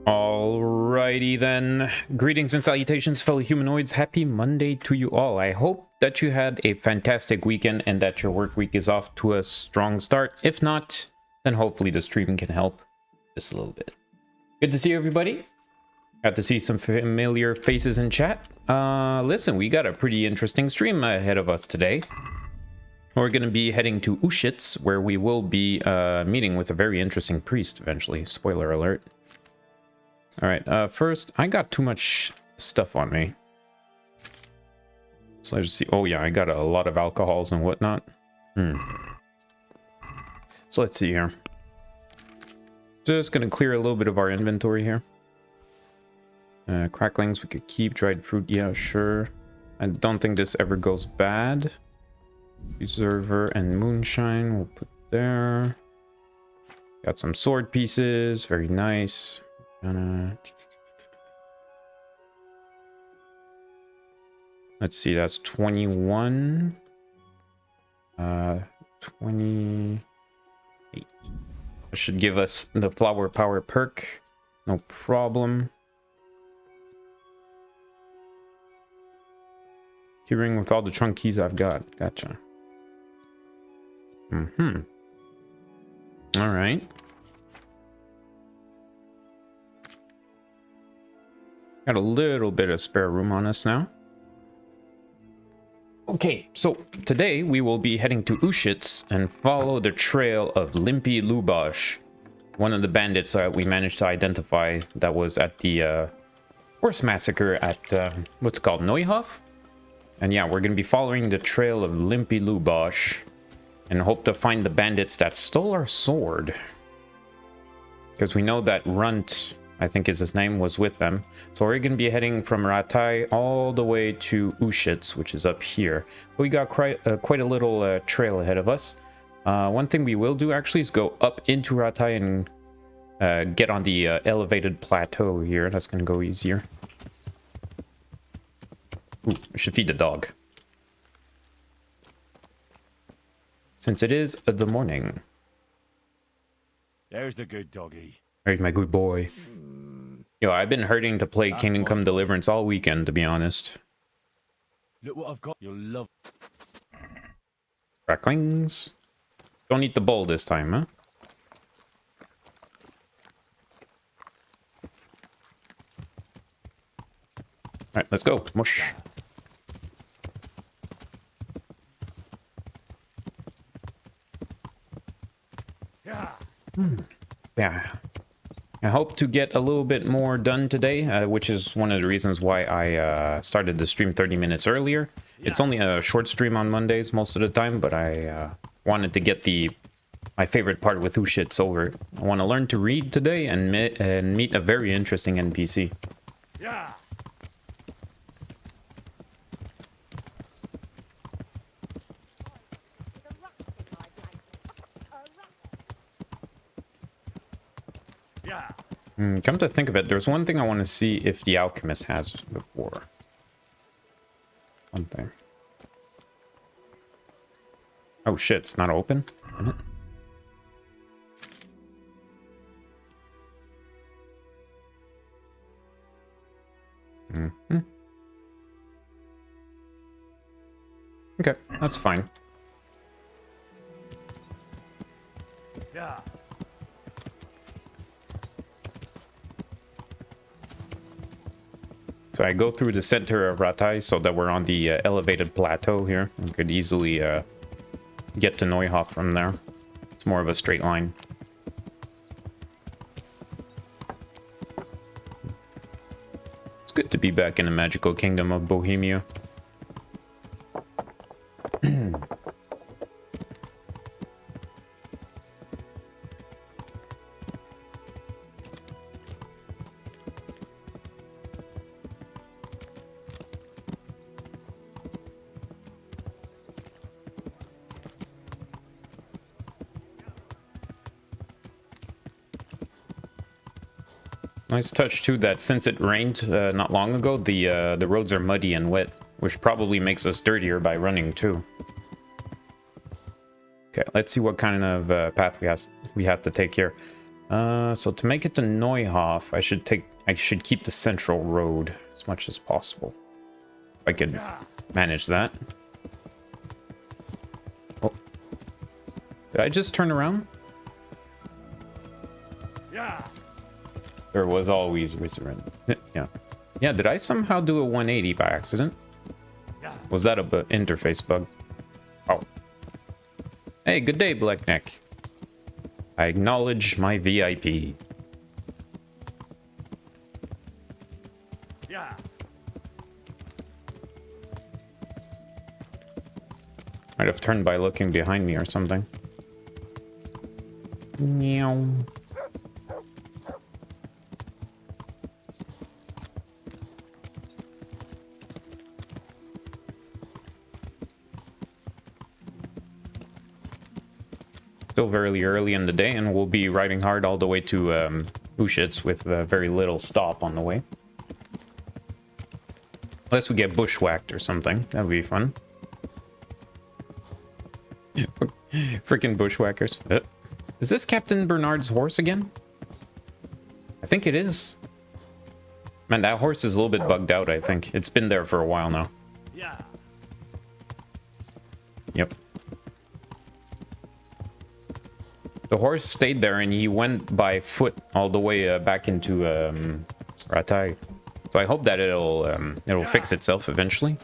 Alrighty then. Greetings and salutations, fellow humanoids. Happy Monday to you all. I hope that you had a fantastic weekend and that your work week is off to a strong start. If not, then hopefully the stream can help just a little bit. Good to see everybody. Got to see some familiar faces in chat. Listen, we got a pretty interesting stream ahead of us today. We're going to be heading to Uzhits, where we will be meeting with a very interesting priest eventually. Spoiler alert. Alright, first, I got too much stuff on me. So let's see. Oh yeah, I got a lot of alcohols and whatnot. So let's see here. Just gonna clear a little bit of our inventory here. Cracklings we could keep. Dried fruit, yeah, sure. I don't think this ever goes bad. Preserver and moonshine we'll put there. Got some sword pieces, very nice. Let's see, that's 21. 28. That should give us the flower power perk. No problem. Keyring with all the trunk keys I've got. Gotcha. All right. Got a little bit of spare room on us now. Okay, so today we will be heading to Uzhits and follow the trail of Limpy Lubosh, one of the bandits that we managed to identify that was at the horse massacre at what's called Neuhof. And yeah, we're going to be following the trail of Limpy Lubosh and hope to find the bandits that stole our sword. Because we know that Runt, I think is his name, was with them. So we're going to be heading from Rattai all the way to Uzhits, which is up here. So we got quite a little trail ahead of us. One thing we will do actually is go up into Rattai and get on the elevated plateau here. That's going to go easier. Ooh, we should feed the dog. Since it is the morning. There's the good doggy. There's my good boy. Yo, I've been hurting to play Kingdom Come Deliverance all weekend, to be honest. Look what I've got. You'll love. Cracklings. Don't eat the bowl this time, huh? Alright, let's go. Mush. Yeah. I hope to get a little bit more done today, which is one of the reasons why I started the stream 30 minutes earlier. It's only a short stream on Mondays most of the time, but I wanted to get my favorite part with Uzhits over. I want to learn to read today and meet a very interesting NPC. Yeah. Come to think of it, there's one thing I want to see if the alchemist has before. One thing. Oh shit, it's not open? Isn't it? Okay, that's fine. Yeah. So I go through the center of Rattai so that we're on the elevated plateau here. We could easily get to Neuhof from there. It's more of a straight line. It's good to be back in the magical kingdom of Bohemia. Nice touch too that since it rained not long ago, the roads are muddy and wet. which probably makes us dirtier by running too. Okay, let's see what kind of path we have to take here. So to make it to Neuhof, I should keep the central road as much as possible. If I could manage that. Oh, did I just turn around? Yeah. There was always wizard. Yeah. Yeah, did I somehow do a 180 by accident? Was that a interface bug? Oh. Hey, good day, Blackneck. I acknowledge my VIP. Yeah. Might have turned by looking behind me or something. Meow. Still very early in the day, and we'll be riding hard all the way to Uzhits with very little stop on the way. Unless we get bushwhacked or something. That would be fun. Freaking bushwhackers. Is this Captain Bernard's horse again? I think it is. Man, that horse is a little bit bugged out, I think. It's been there for a while now. Yeah. Yep. The horse stayed there and he went by foot all the way back into Rattai. So I hope that it'll fix itself eventually.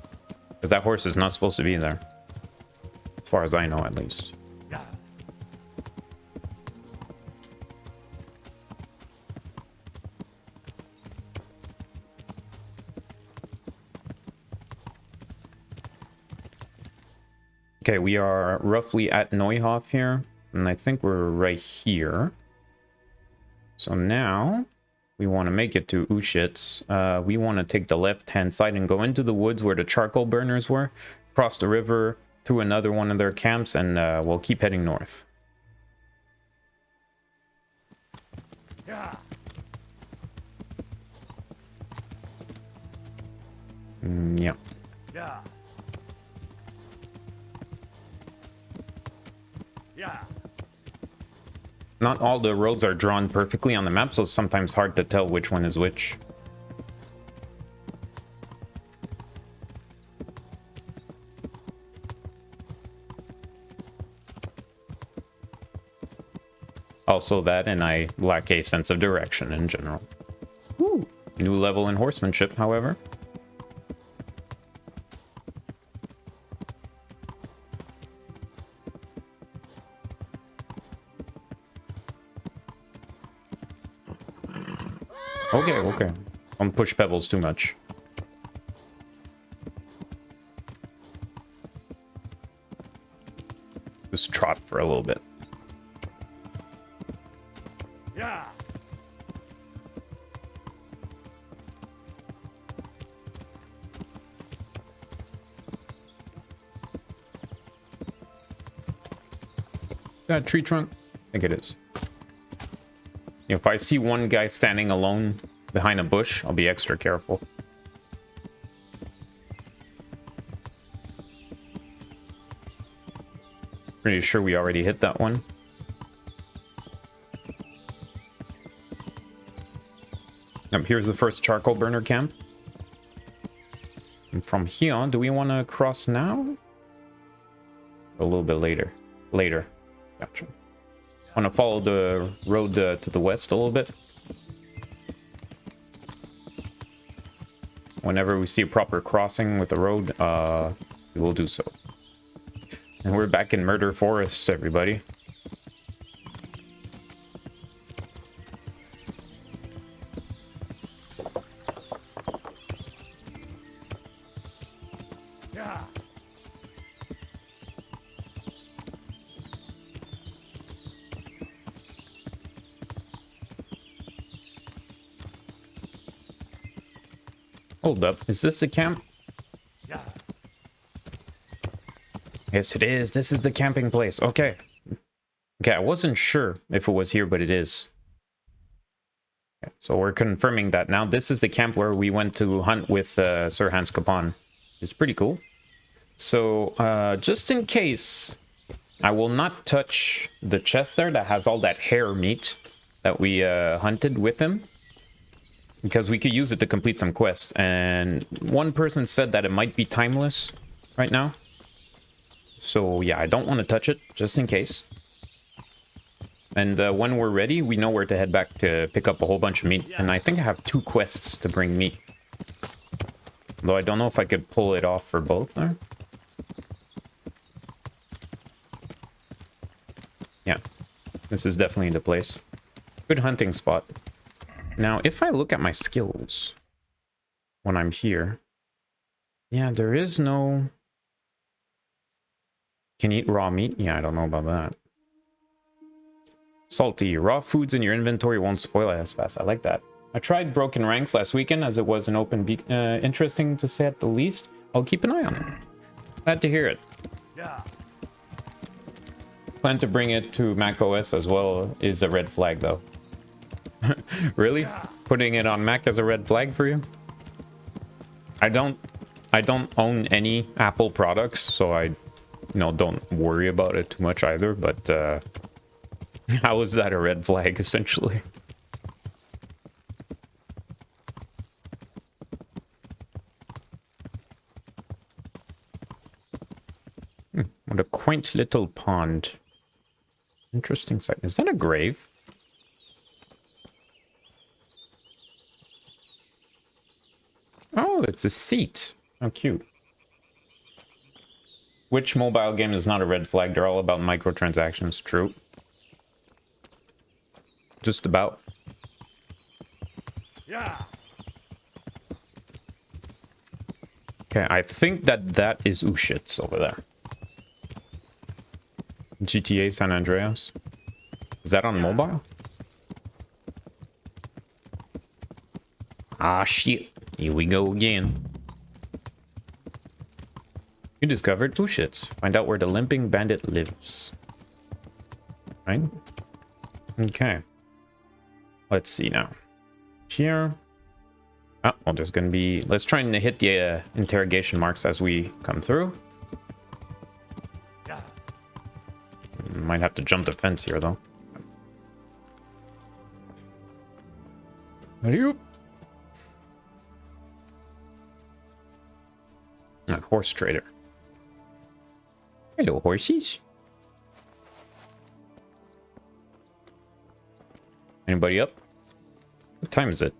Because that horse is not supposed to be there. As far as I know, at least. Yeah. Okay, we are roughly at Neuhof here. And I think we're right here. So now we want to make it to Uzhits. We want to take the left-hand side and go into the woods where the charcoal burners were. Cross the river through another one of their camps, and we'll keep heading north. Yeah. Yeah. Yeah. Yeah. Not all the roads are drawn perfectly on the map, so it's sometimes hard to tell which one is which. Also that, and I lack a sense of direction in general. Woo. New level in horsemanship, however. Okay. Don't push pebbles too much. Just trot for a little bit. Yeah. That tree trunk? I think it is. If I see one guy standing alone behind a bush, I'll be extra careful. Pretty sure we already hit that one. Yep, here's the first charcoal burner camp. And from here, do we want to cross now? A little bit later. Later. Gotcha. Want to follow the road to the west a little bit. Whenever we see a proper crossing with the road, we will do so. And we're back in Murder Forest, everybody. Yeah. Hold up, is this the camp? Yeah. Yes, it is. This is the camping place. Okay. Okay, I wasn't sure if it was here, but it is. Okay, so we're confirming that now. This is the camp where we went to hunt with Sir Hans Capon. is pretty cool. So, just in case, I will not touch the chest there that has all that hair meat that we hunted with him, because we could use it to complete some quests, and one person said that it might be timeless right now. So yeah, I don't want to touch it, just in case. And when we're ready, we know where to head back to pick up a whole bunch of meat. And I think I have 2 quests to bring meat. Though I don't know if I could pull it off for both there. Yeah, this is definitely the place. Good hunting spot. Now, if I look at my skills when I'm here, yeah, there is no... Can eat raw meat? Yeah, I don't know about that. Salty. Raw foods in your inventory won't spoil it as fast. I like that. I tried Broken Ranks last weekend as it was an open interesting to say at the least. I'll keep an eye on it. Glad to hear it. Yeah. Plan to bring it to macOS as well is a red flag though. Really? Putting it on Mac as a red flag for you? I don't own any Apple products, so I don't worry about it too much either, but how is that a red flag essentially? What a quaint little pond. Interesting sight. Is that a grave? Oh, it's a seat. How cute. Which mobile game is not a red flag? They're all about microtransactions. True. Just about. Yeah. Okay, I think that is Uzhits over there. GTA San Andreas. Is that on mobile? Ah, shit. Here we go again. You discovered Uzhits. Find out where the limping bandit lives. Right? Okay. Let's see now. Here. Oh, well, there's going to be... Let's try and hit the interrogation marks as we come through. Yeah. Might have to jump the fence here, though. Alley-oop. A horse trader. Hello, horses. Anybody up? What time is it?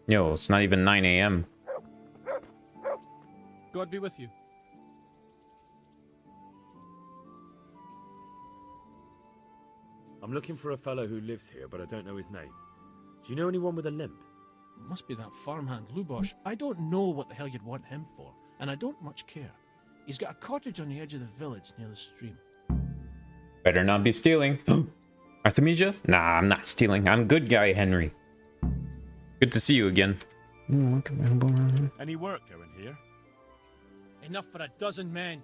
No, it's not even 9 a.m. God be with you. I'm looking for a fellow who lives here, but I don't know his name. Do you know anyone with a limp? Must be that farmhand Lubosh. I don't know what the hell you'd want him for, and I don't much care. He's got a cottage on the edge of the village near the stream. Better not be stealing. Artemisia? Nah, I'm not stealing. I'm good guy, Henry. Good to see you again. Any work going here? Enough for a dozen men.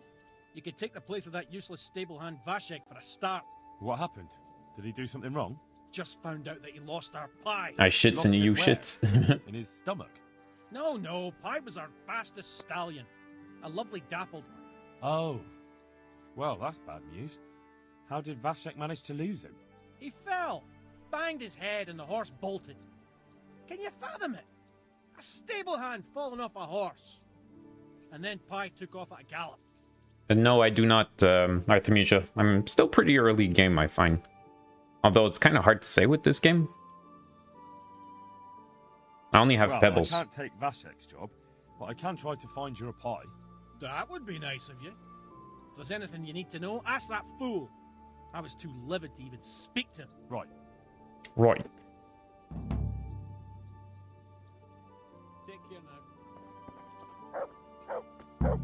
You could take the place of that useless stable hand Vashek for a start. What happened? Did he do something wrong? Just found out that he lost our pie. I shits Lost and it you where? shits. In his stomach? No, Pie was our fastest stallion. A lovely dappled one. Oh. Well, that's bad news. How did Vashek manage to lose him? He fell, banged his head, and the horse bolted. Can you fathom it? A stable hand falling off a horse. And then Pie took off at a gallop. No, I do not, Artemisia. I'm still pretty early game, I find. Although it's kind of hard to say with this game. I only have pebbles. I can't take Vashek's job, but I can try to find you a pie. That would be nice of you. If there's anything you need to know, ask that fool. I was too livid to even speak to him. Right. Right. Take care now.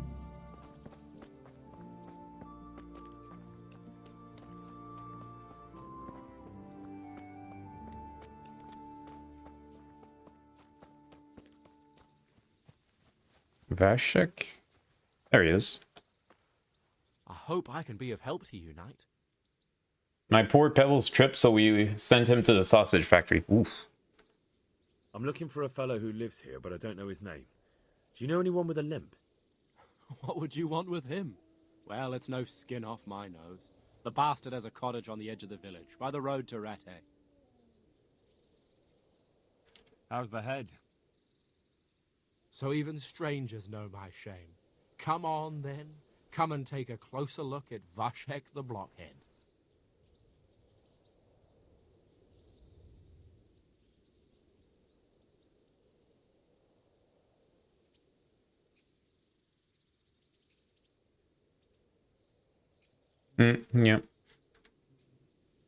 Vashek? There he is. I hope I can be of help to you, Knight. My poor Pebbles tripped, so we sent him to the sausage factory. Oof. I'm looking for a fellow who lives here, but I don't know his name. Do you know anyone with a limp? What would you want with him? Well, it's no skin off my nose. The bastard has a cottage on the edge of the village, by the road to Rattai. How's the head? So even strangers know my shame. Come on, then. Come and take a closer look at Vashek the Blockhead. Yeah.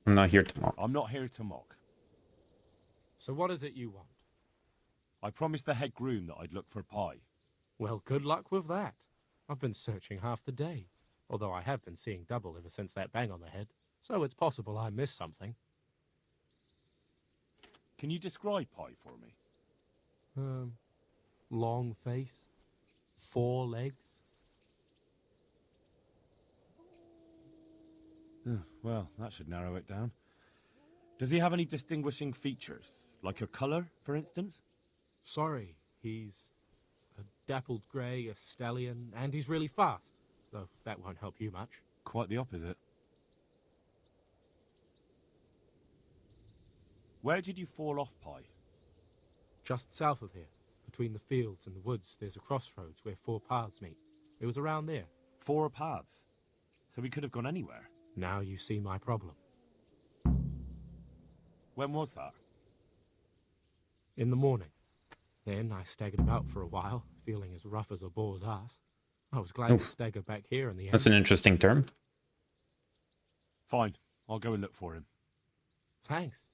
I'm not here to mock. I'm not here to mock. So what is it you want? I promised the head groom that I'd look for pie. Well, good luck with that. I've been searching half the day, although I have been seeing double ever since that bang on the head, so it's possible I missed something. Can you describe pie for me? Long face, 4 legs. Well, that should narrow it down. Does he have any distinguishing features? Like a colour, for instance? Sorry, he's a dappled grey, a stallion, and he's really fast, though that won't help you much. Quite the opposite. Where did you fall off, Pie? Just south of here, between the fields and the woods, there's a crossroads where 4 paths meet. It was around there. 4 paths. So we could have gone anywhere. Now you see my problem. When was that? In the morning. Then I staggered about for a while, feeling as rough as a boar's ass. I was glad to stagger back here in the end. That's an interesting term. Fine. I'll go and look for him. Thanks.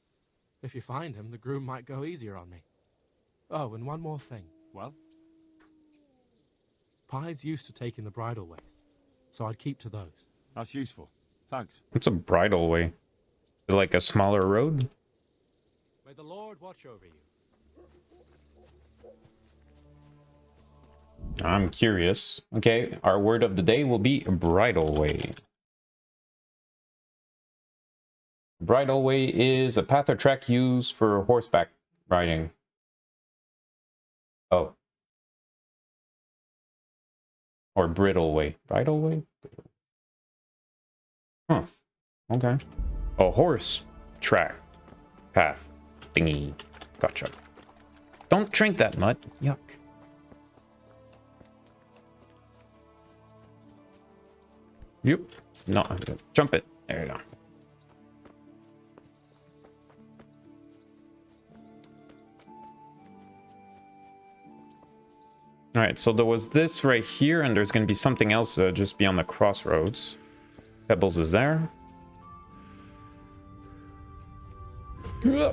If you find him, the groom might go easier on me. Oh, and one more thing. Well? Pie's used to taking the bridle ways, so I'd keep to those. That's useful. Thanks. What's a bridle way? Is it like a smaller road? May the Lord watch over you. I'm curious. Okay, our word of the day will be bridle way. Bridle way is a path or track used for horseback riding. Oh. Or bridle way. Bridle way? Huh. Okay. A horse track path thingy. Gotcha. Don't drink that mud. Yuck. Yep. No, jump it. There you go. Alright, so there was this right here, and there's going to be something else just beyond the crossroads. Pebbles is there. Yeah.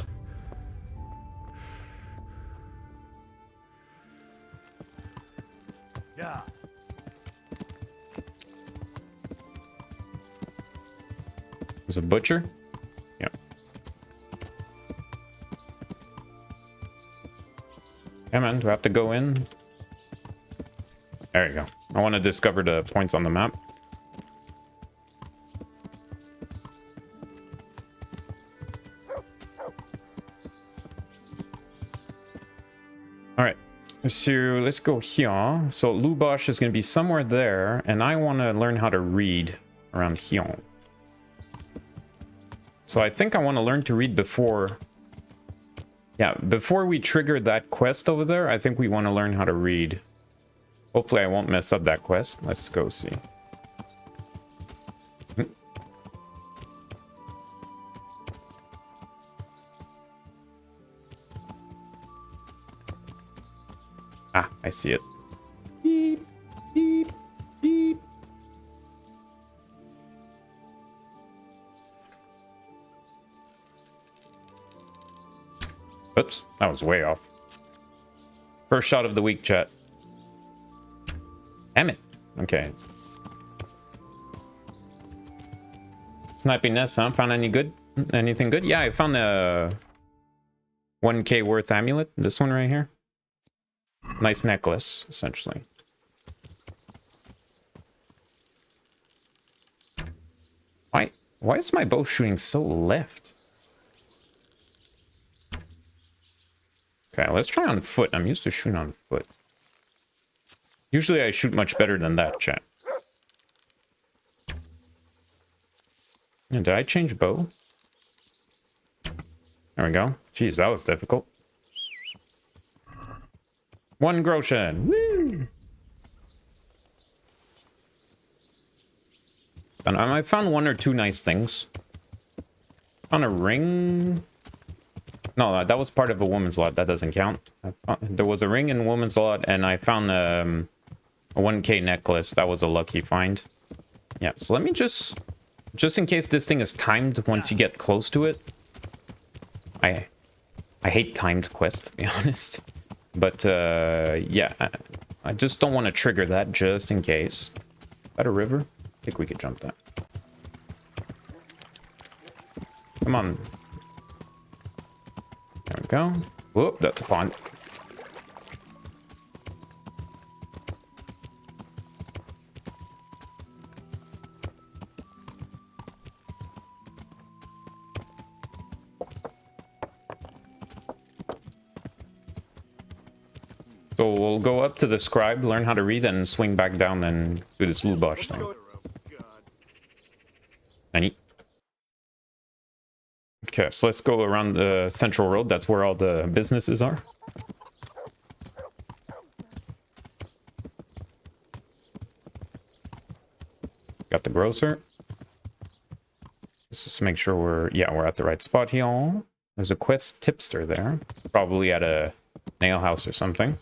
There's a butcher? Yeah. Come on, do I have to go in? There you go. I want to discover the points on the map. Alright, so let's go here. So Lubosh is going to be somewhere there, and I want to learn how to read around here. So I think I want to learn to read before... Yeah, before we trigger that quest over there, I think we want to learn how to read. Hopefully I won't mess up that quest. Let's go see. Ah, I see it. Beep, beep, beep. Oops, that was way off. First shot of the week, chat. Damn it. Okay. Sniping nest, huh? Found any good? Anything good? Yeah, I found a 1k worth amulet. This one right here. Nice necklace, essentially. Why is my bow shooting so left? Okay, let's try on foot. I'm used to shooting on foot. Usually I shoot much better than that, chat. Did I change bow? There we go. Jeez, that was difficult. 1 groschen. Woo! And I found 1 or 2 nice things. Found a ring. No, that was part of a woman's lot. That doesn't count. There was a ring in a woman's lot, and I found a 1K necklace. That was a lucky find. Yeah, so let me just in case this thing is timed once you get close to it. I hate timed quests, to be honest. But, yeah, I just don't want to trigger that just in case. Is that a river? I think we could jump that. Come on. There we go. Whoop, that's a pond. So we'll go up to the scribe, learn how to read, and swing back down and do this Lubosh thing. Any? Okay, so let's go around the central road. That's where all the businesses are. Got the grocer. Let's just make sure we're at the right spot here. There's a quest tipster there. Probably at a nail house or something.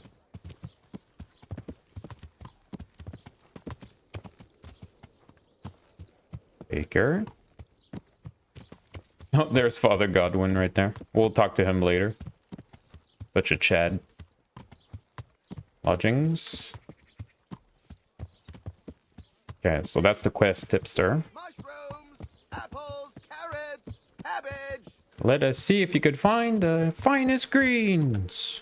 Baker. Oh, there's Father Godwin right there. We'll talk to him later. Such a Chad. Lodgings. Okay, so that's the quest tipster. Mushrooms, apples, carrots, cabbage. Let us see if you could find the finest greens.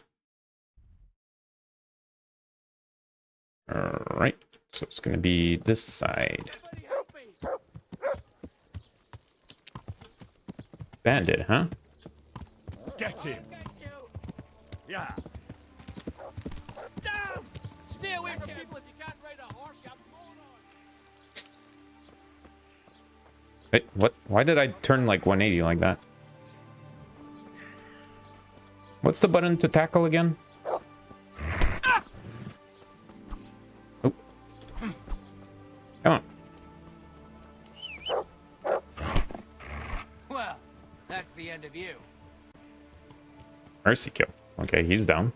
Alright, so it's gonna be this side. Somebody help me! Bandit, huh? Get him! Get you! Yeah. Damn! Stay away from people if you can't ride a horse, you moron! Wait, what? Why did I turn like 180 like that? What's the button to tackle again? Oh. Come on. Well, that's the end of you. Mercy kill. Okay, he's down.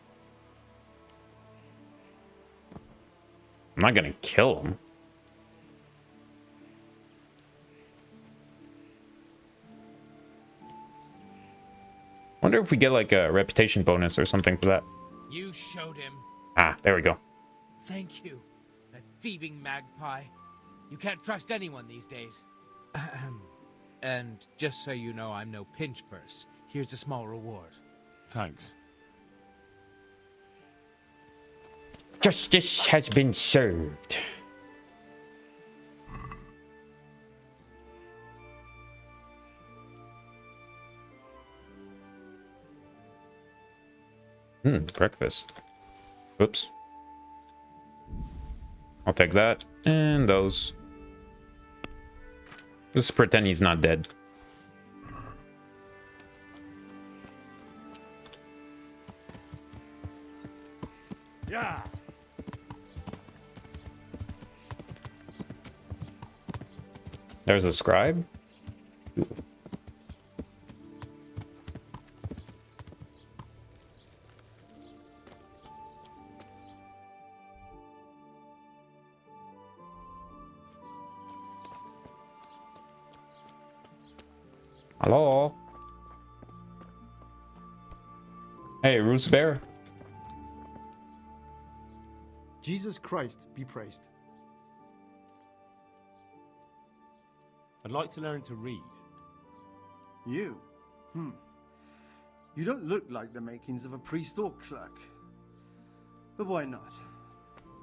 I'm not gonna kill him. Wonder if we get like a reputation bonus or something for that. You showed him. Ah, there we go. Thank you. That thieving magpie. You can't trust anyone these days. And just so you know, I'm no pinch purse. Here's a small reward. Thanks. Justice has been served. Breakfast. Oops. I'll take that. And those. Just pretend he's not dead. Yeah. There's a scribe. Ooh. Hello. Hey, Roos Bear. Jesus Christ be praised. I'd like to learn to read. You? You don't look like the makings of a priest or clerk. But why not?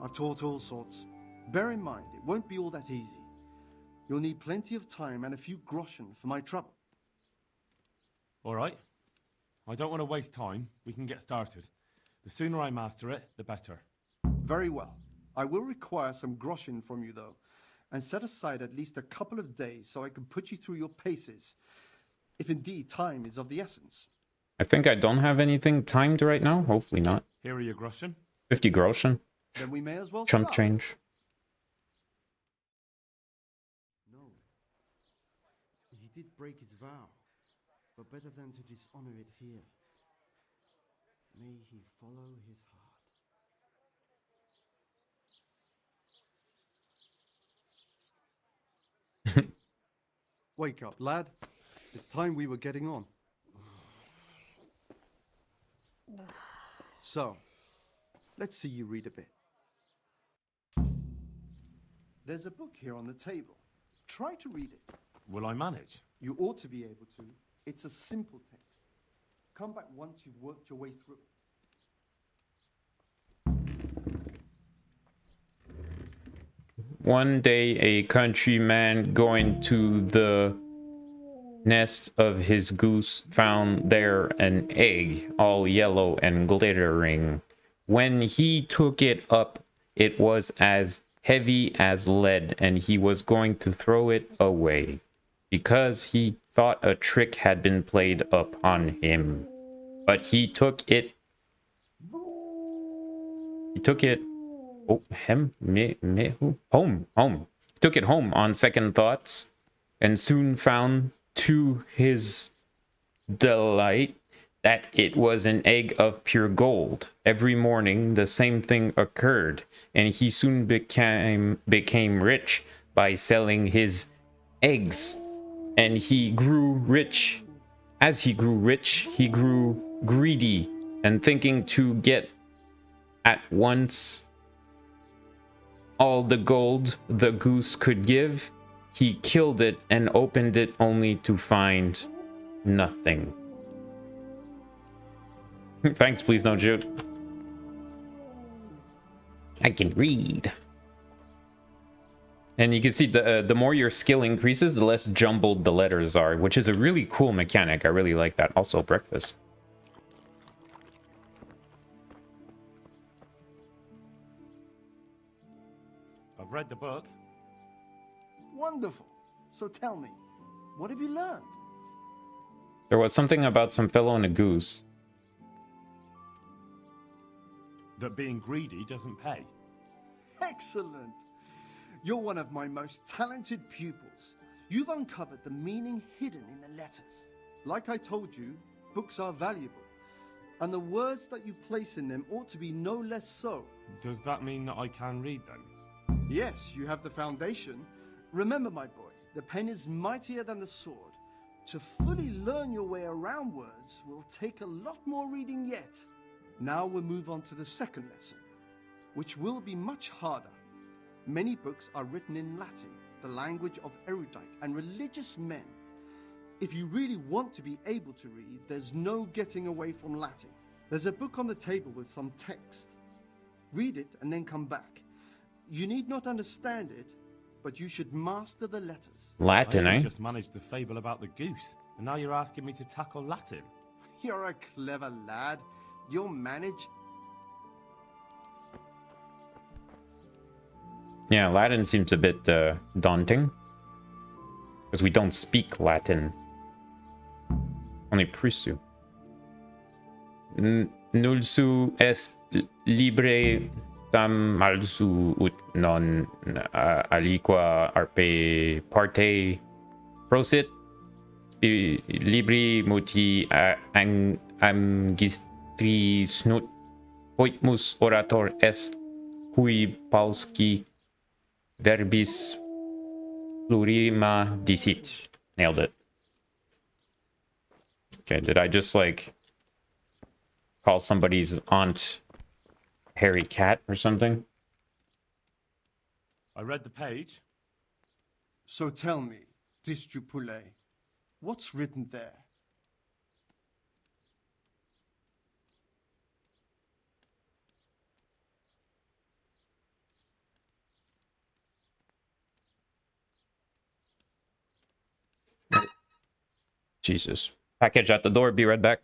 I've taught all sorts. Bear in mind, it won't be all that easy. You'll need plenty of time and a few groschen for my trouble. All right. I don't want to waste time. We can get started. The sooner I master it, the better. Very well. I will require some groschen from you, though, and set aside at least a couple of days so I can put you through your paces, if indeed time is of the essence. I think I don't have anything timed right now. Hopefully not. Here are your groschen. 50 groschen. Then we may as well Chump start. change. No. He did break his vow, but better than to dishonor it here. May he follow his heart. Wake up, lad. It's time we were getting on. So, let's see you read a bit. There's a book here on the table. Try to read it. Will I manage? You ought to be able to. It's a simple text. Come back once you've worked your way through it. One day, a countryman going to the nest of his goose found there an egg, all yellow and glittering. When he took it up, it was as heavy as lead, and he was going to throw it away, because he thought a trick had been played upon him. But he took it... home. Took it home on second thoughts, and soon found to his delight that it was an egg of pure gold. Every morning the same thing occurred, and he soon became rich by selling his eggs. And he grew rich. As he grew rich, he grew greedy, and thinking to get at once all the gold the goose could give, he killed it and opened it only to find nothing. Thanks, please don't shoot. I can read. And you can see the more your skill increases, the less jumbled the letters are, which is a really cool mechanic. I really like that. Also, breakfast. I've read the book. Wonderful. So tell me, what have you learned? There was something about some fellow and a goose. That being greedy doesn't pay. Excellent. You're one of my most talented pupils. You've uncovered the meaning hidden in the letters. Like I told you, books are valuable, and the words that you place in them ought to be no less so. Does that mean that I can read then? Yes, you have the foundation. Remember, my boy, the pen is mightier than the sword. To fully learn your way around words will take a lot more reading yet. Now we'll move on to the second lesson, which will be much harder. Many books are written in Latin, the language of erudite and religious men. If you really want to be able to read, there's no getting away from Latin. There's a book on the table with some text. Read it and then come back. You need not understand it, but you should master the letters. Latin, I eh? just managed the fable about the goose, and now you're asking me to tackle Latin. You're a clever lad. You'll manage. Yeah, Latin seems a bit daunting. Because we don't speak Latin. Only priests do. Nulsu est libre tam malsu ut non aliqua arpe parte prosit libri muti angistri snut poitmus orator est cui pauski verbis plurima dicit. Nailed it. Okay, did I just like call somebody's aunt Harry Cat or something? I read the page. So tell me, Distrupule, what's written there? Jesus. Package at the door, be right back.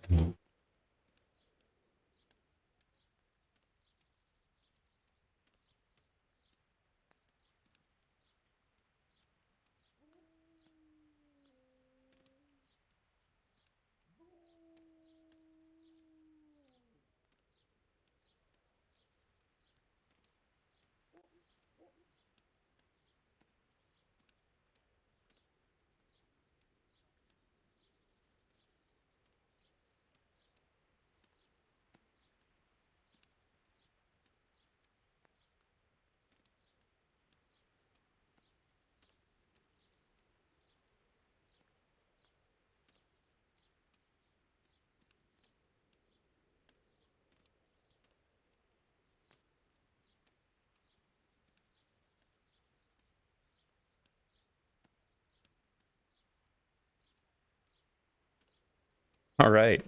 All right.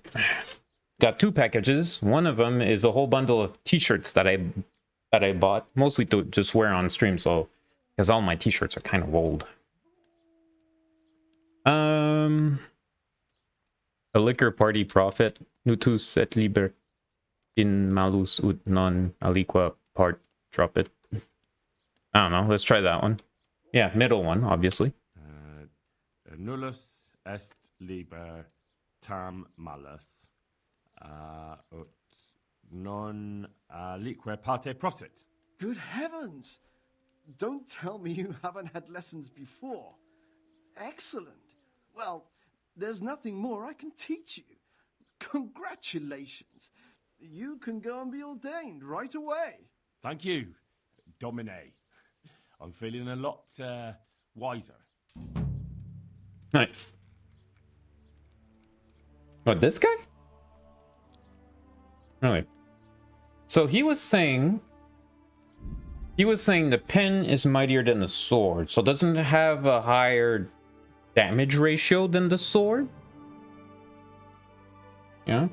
Got 2 packages. One of them is a whole bundle of t-shirts that I bought, mostly to just wear on stream, so because all my t-shirts are kind of old. A liquor party profit. Nutus et liber in malus ut non aliqua part drop it. I don't know. Let's try that one. Yeah, middle one, obviously. Nullus est liber tam malus ut non alique parte prosit. Good heavens! Don't tell me you haven't had lessons before. Excellent. Well, there's nothing more I can teach you. Congratulations. You can go and be ordained right away. Thank you, Domine. I'm feeling a lot wiser. Nice. What, this guy? Really? So he was saying the pen is mightier than the sword, so doesn't it have a higher damage ratio than the sword? Yeah.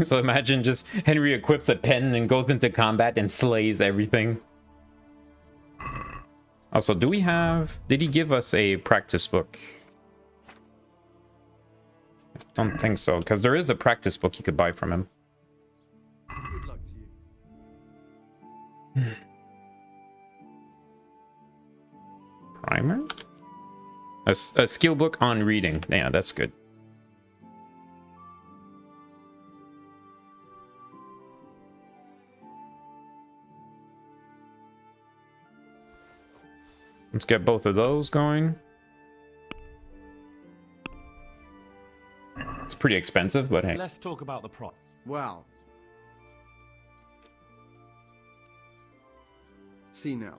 So imagine just Henry equips a pen and goes into combat and slays everything. Also, did he give us a practice book? I don't think so, because there is a practice book you could buy from him. Good luck to you. Primer? A skill book on reading. Yeah, that's good. Let's get both of those going. It's pretty expensive, but hey. Let's talk about the prop. Well. See now,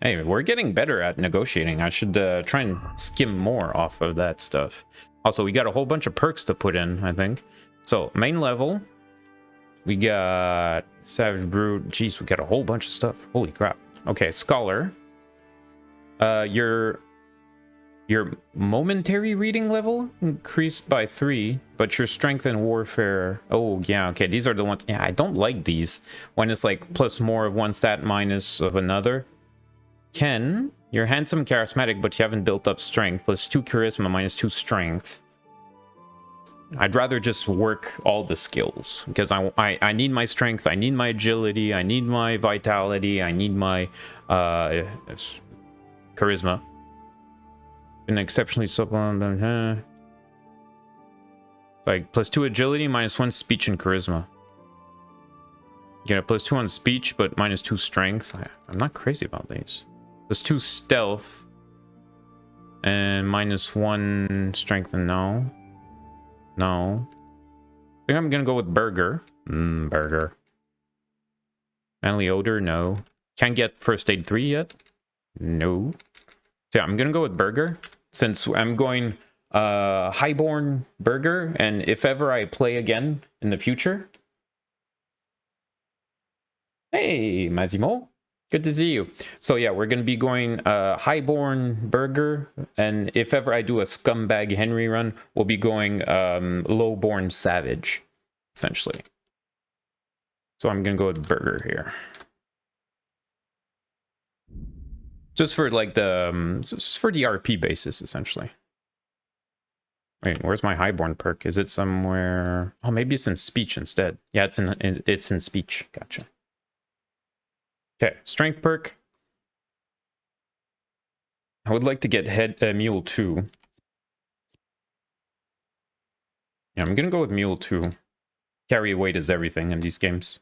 Hey, we're getting better at negotiating. I should try and skim more off of that stuff. Also, we got a whole bunch of perks to put in, I think. So, main level. We got Savage Brute. Jeez, we got a whole bunch of stuff. Holy crap. Okay, Scholar. Your momentary reading level increased by 3, but your strength and warfare... Oh, yeah, okay, these are the ones... Yeah, I don't like these. When it's like plus more of one stat, minus of another. Ken, you're handsome, charismatic, but you haven't built up strength. Plus 2 charisma, minus 2 strength. I'd rather just work all the skills, because I need my strength, I need my agility, I need my vitality, I need my charisma. An exceptionally supple, like plus 2 agility, minus 1 speech and charisma. You get a plus 2 on speech, but minus 2 strength. I'm not crazy about these. Plus 2 stealth, and minus 1 strength. And no. I think I'm gonna go with burger. Burger. Manly odor, no. Can't get first aid 3 yet. No. So yeah, I'm gonna go with burger, since I'm going highborn burger, and if ever I play again in the future. Hey, Massimo. Good to see you. So yeah, we're gonna be going highborn burger, and if ever I do a scumbag Henry run, we'll be going lowborn savage, essentially. So I'm gonna go with burger here. Just for like just for the RP basis, essentially. Wait, where's my highborn perk? Is it somewhere? Oh, maybe it's in speech instead. Yeah, it's in speech. Gotcha. Okay, strength perk. I would like to get mule 2. Yeah, I'm gonna go with mule 2. Carry weight is everything in these games.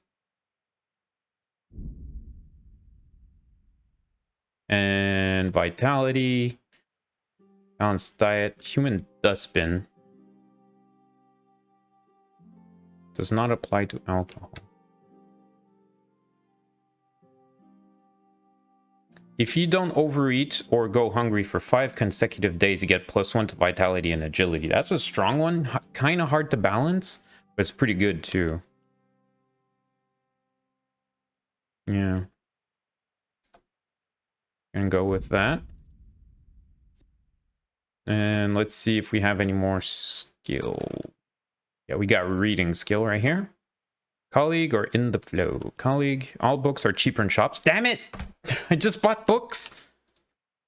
And vitality, balanced diet, human dustbin does not apply to alcohol. If you don't overeat or go hungry for 5 consecutive days, you get +1 to vitality and agility. That's a strong one, kind of hard to balance, but it's pretty good too. Yeah. Gonna go with that. And let's see if we have any more skill. Yeah, we got reading skill right here. Colleague or in the flow. Colleague, all books are cheaper in shops. Damn it! I just bought books!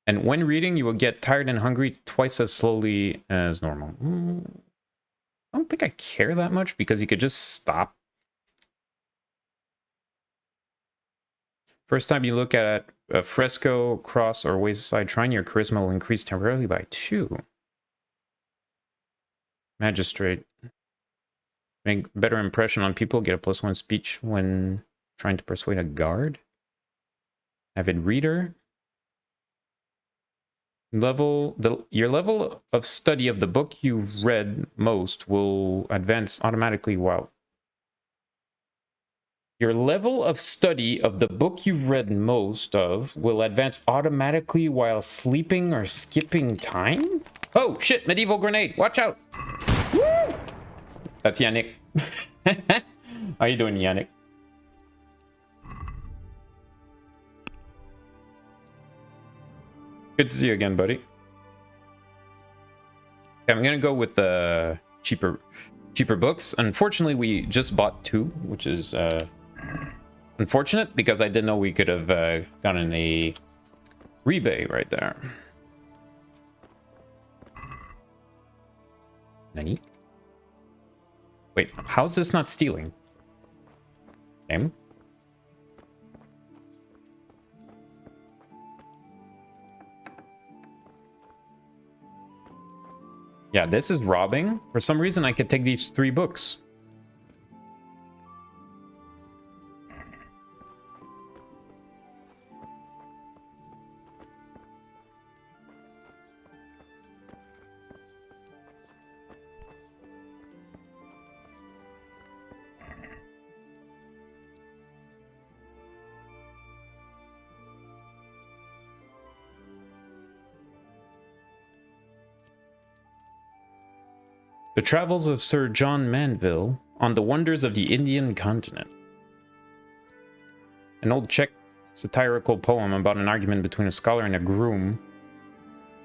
And when reading, you will get tired and hungry twice as slowly as normal. I don't think I care that much because you could just stop. First time you look at a fresco, cross, or wayside shrine, your charisma will increase temporarily by 2. Magistrate. Make better impression on people, get a +1 speech when trying to persuade a guard. Avid reader. Your level of study of the book you've read most will advance automatically while... Your level of study of the book you've read most of will advance automatically while sleeping or skipping time? Oh, shit, medieval grenade. Watch out. Woo! That's Yannick. How you doing, Yannick? Good to see you again, buddy. Okay, I'm gonna go with the cheaper books. Unfortunately, we just bought 2, which is unfortunate because I didn't know we could have gotten a rebate right there. Nani? Wait, how's this not stealing? Game? Yeah, this is robbing. For some reason, I could take these 3 books. The Travels of Sir John Manville on the Wonders of the Indian Continent. An old Czech satirical poem about an argument between a scholar and a groom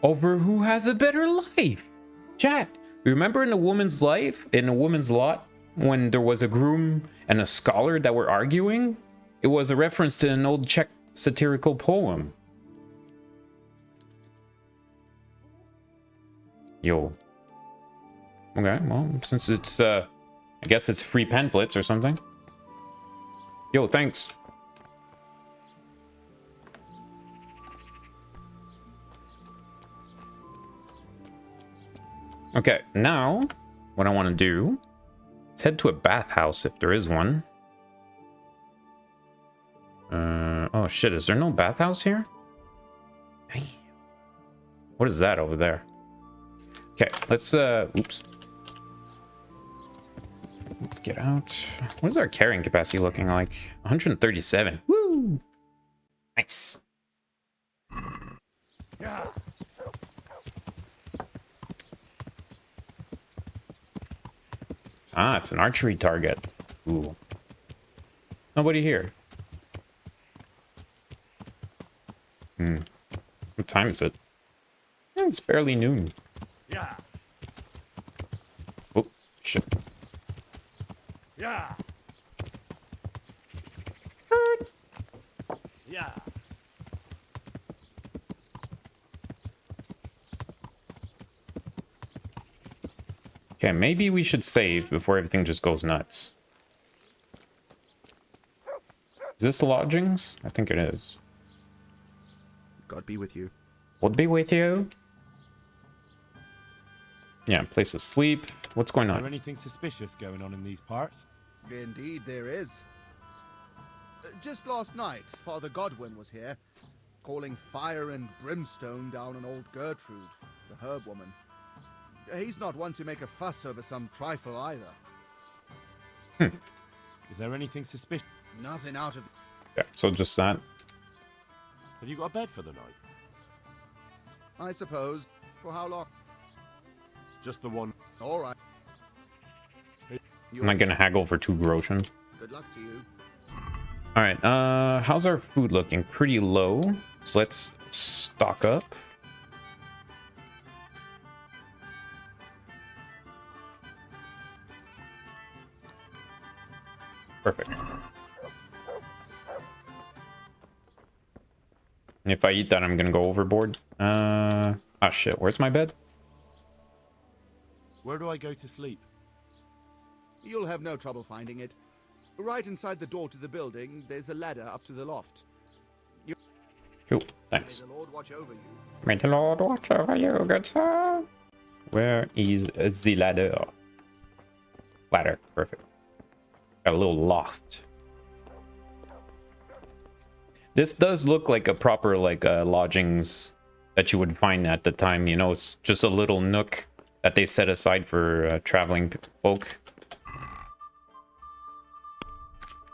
over who has a better life. Chat, remember in a woman's life, in a woman's lot, when there was a groom and a scholar that were arguing? It was a reference to an old Czech satirical poem. Yo. Okay, well, since it's, I guess it's free pamphlets or something. Yo, thanks. Okay, now, what I want to do is head to a bathhouse if there is one. Oh shit, is there no bathhouse here? Damn. What is that over there? Okay, let's, oops. Let's get out. What is our carrying capacity looking like? 137. Woo! Nice. Yeah. Ah, it's an archery target. Ooh. Nobody here. What time is it? It's barely noon. Yeah. Oh, shit. Yeah. Yeah. Okay, maybe we should save before everything just goes nuts. Is this lodgings? I think it is. God be with you. Would be with you. Yeah, place to sleep. What's going Is there on? anything suspicious going on in these parts? Indeed, there is. Just last night, Father Godwin was here, calling fire and brimstone down on old Gertrude, the herb woman. He's not one to make a fuss over some trifle either. Is there anything suspicious? Nothing out of... Yeah, so just that. Have you got a bed for the night? I suppose. For how long? Just the one. All right. I'm not gonna haggle for 2 groschen. Good luck to you. Alright, how's our food looking? Pretty low. So let's stock up. Perfect. If I eat that, I'm gonna go overboard. Ah, shit. Where's my bed? Where do I go to sleep? You'll have no trouble finding it. Right inside the door to the building, there's a ladder up to the loft. Cool. May Thanks. the Lord watch over you. May the Lord watch over you, good sir. Where is the ladder? Ladder. Perfect. Got a little loft. This does look like a proper, like, lodgings that you would find at the time. You know, it's just a little nook that they set aside for traveling folk.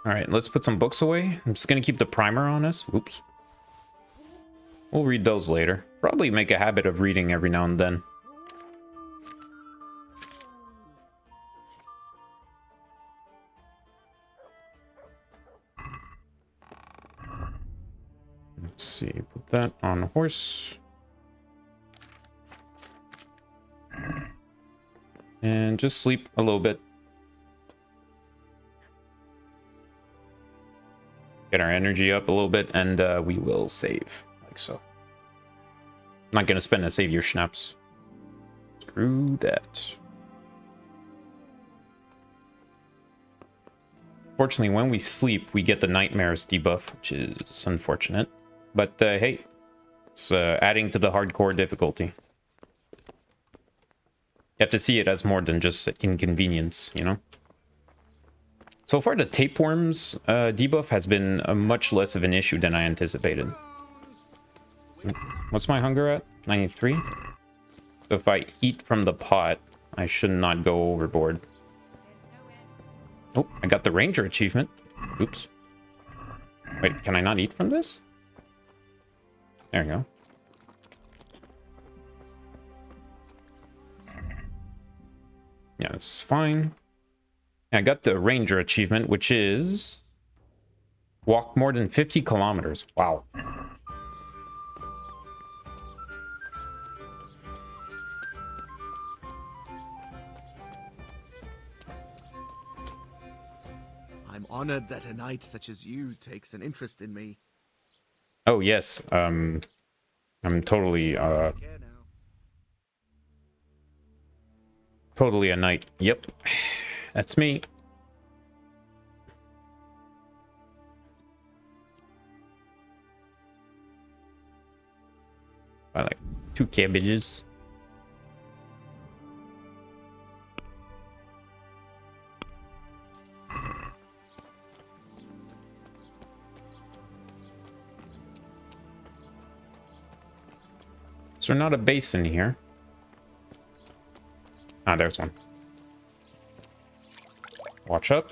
Alright, let's put some books away. I'm just gonna keep the primer on us. Oops. We'll read those later. Probably make a habit of reading every now and then. Let's see, put that on a horse. And just sleep a little bit. Get our energy up a little bit, and we will save, like so. I'm not gonna spend a save your schnapps. Screw that. Fortunately, when we sleep, we get the nightmares debuff, which is unfortunate. But hey, it's adding to the hardcore difficulty. You have to see it as more than just inconvenience, you know? So far, the tapeworms debuff has been much less of an issue than I anticipated. What's my hunger at? 93? So if I eat from the pot, I should not go overboard. Oh, I got the ranger achievement. Oops. Wait, can I not eat from this? There we go. Yeah, it's fine. I got the ranger achievement, which is walk more than 50 kilometers. Wow. I'm honored that a knight such as you takes an interest in me. Oh yes. I'm totally Care now. totally a knight. Yep. That's me. I like 2 cabbages. Is there not a basin here? Ah, there's one. Watch up.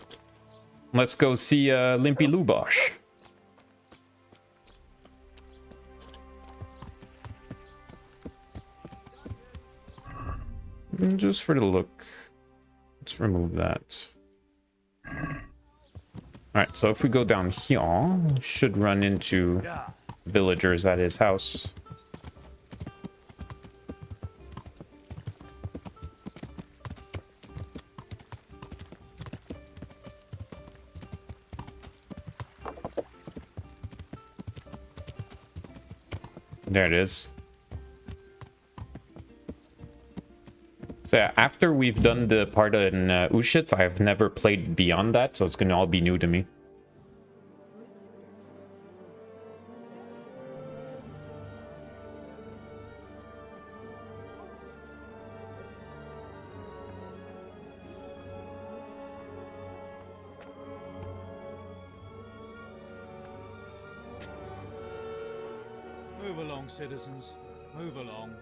Let's go see Limpy Lubosh. Just for the look. Let's remove that. Alright, so if we go down here, we should run into villagers at his house. There it is. So yeah, after we've done the part in Uzhits, I've never played beyond that, so it's gonna all be new to me. Move along, citizens. Move along.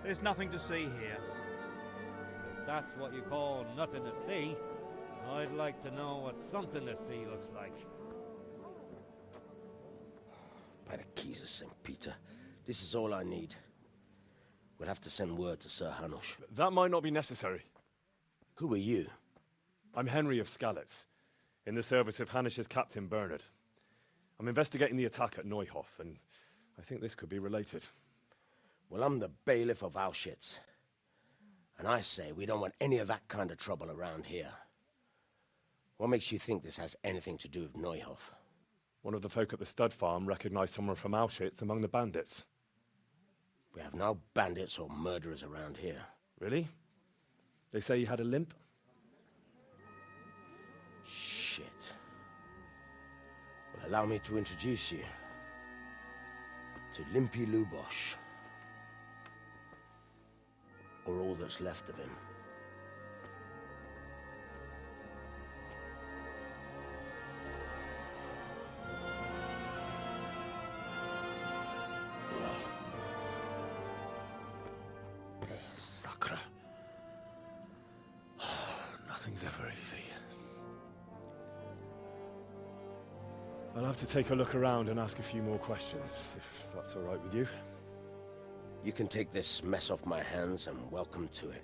There's nothing to see here. That's what you call nothing to see. I'd like to know what something to see looks like. By the keys of St. Peter, this is all I need. We'll have to send word to Sir Hanush. That might not be necessary. Who are you? I'm Henry of Skalitz, in the service of Hanush's Captain Bernard. I'm investigating the attack at Neuhof, and I think this could be related. Well, I'm the bailiff of Uzhits. And I say we don't want any of that kind of trouble around here. What makes you think this has anything to do with Neuhof? One of the folk at the stud farm recognized someone from Auschwitz among the bandits. We have no bandits or murderers around here. Really? They say he had a limp? Shit. Well, allow me to introduce you to Limpy Lubosh. Or all that's left of him. Sacre. Nothing's ever easy. I'll have to take a look around and ask a few more questions, if that's all right with you. You can take this mess off my hands and welcome to it.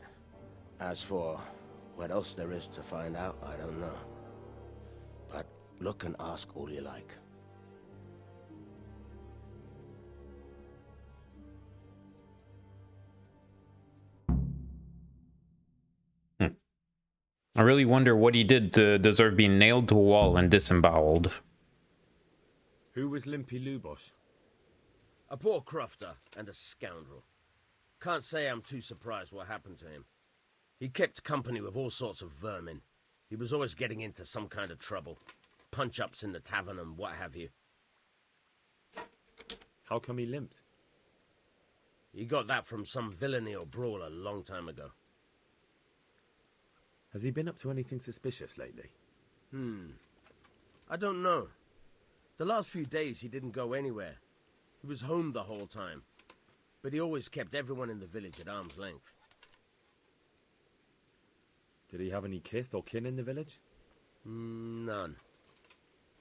As for what else there is to find out, I don't know. But look and ask all you like. I really wonder what he did to deserve being nailed to a wall and disemboweled. Who was Limpy Lubosh? A poor crofter and a scoundrel. Can't say I'm too surprised what happened to him. He kept company with all sorts of vermin. He was always getting into some kind of trouble. Punch-ups in the tavern and what have you. How come he limped? He got that from some villainy or brawl a long time ago. Has he been up to anything suspicious lately? I don't know. The last few days he didn't go anywhere. He was home the whole time. But he always kept everyone in the village at arm's length. Did he have any kith or kin in the village? None.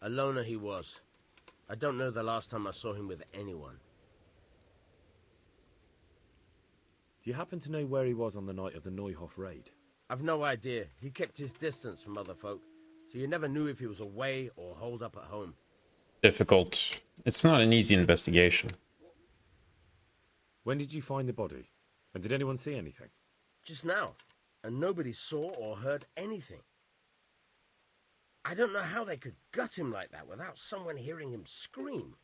A loner he was. I don't know the last time I saw him with anyone. Do you happen to know where he was on the night of the Neuhof raid? I've no idea. He kept his distance from other folk, so you never knew if he was away or holed up at home. Difficult. It's not an easy investigation. When did you find the body? And did anyone see anything? Just now. And nobody saw or heard anything. I don't know how they could gut him like that without someone hearing him scream.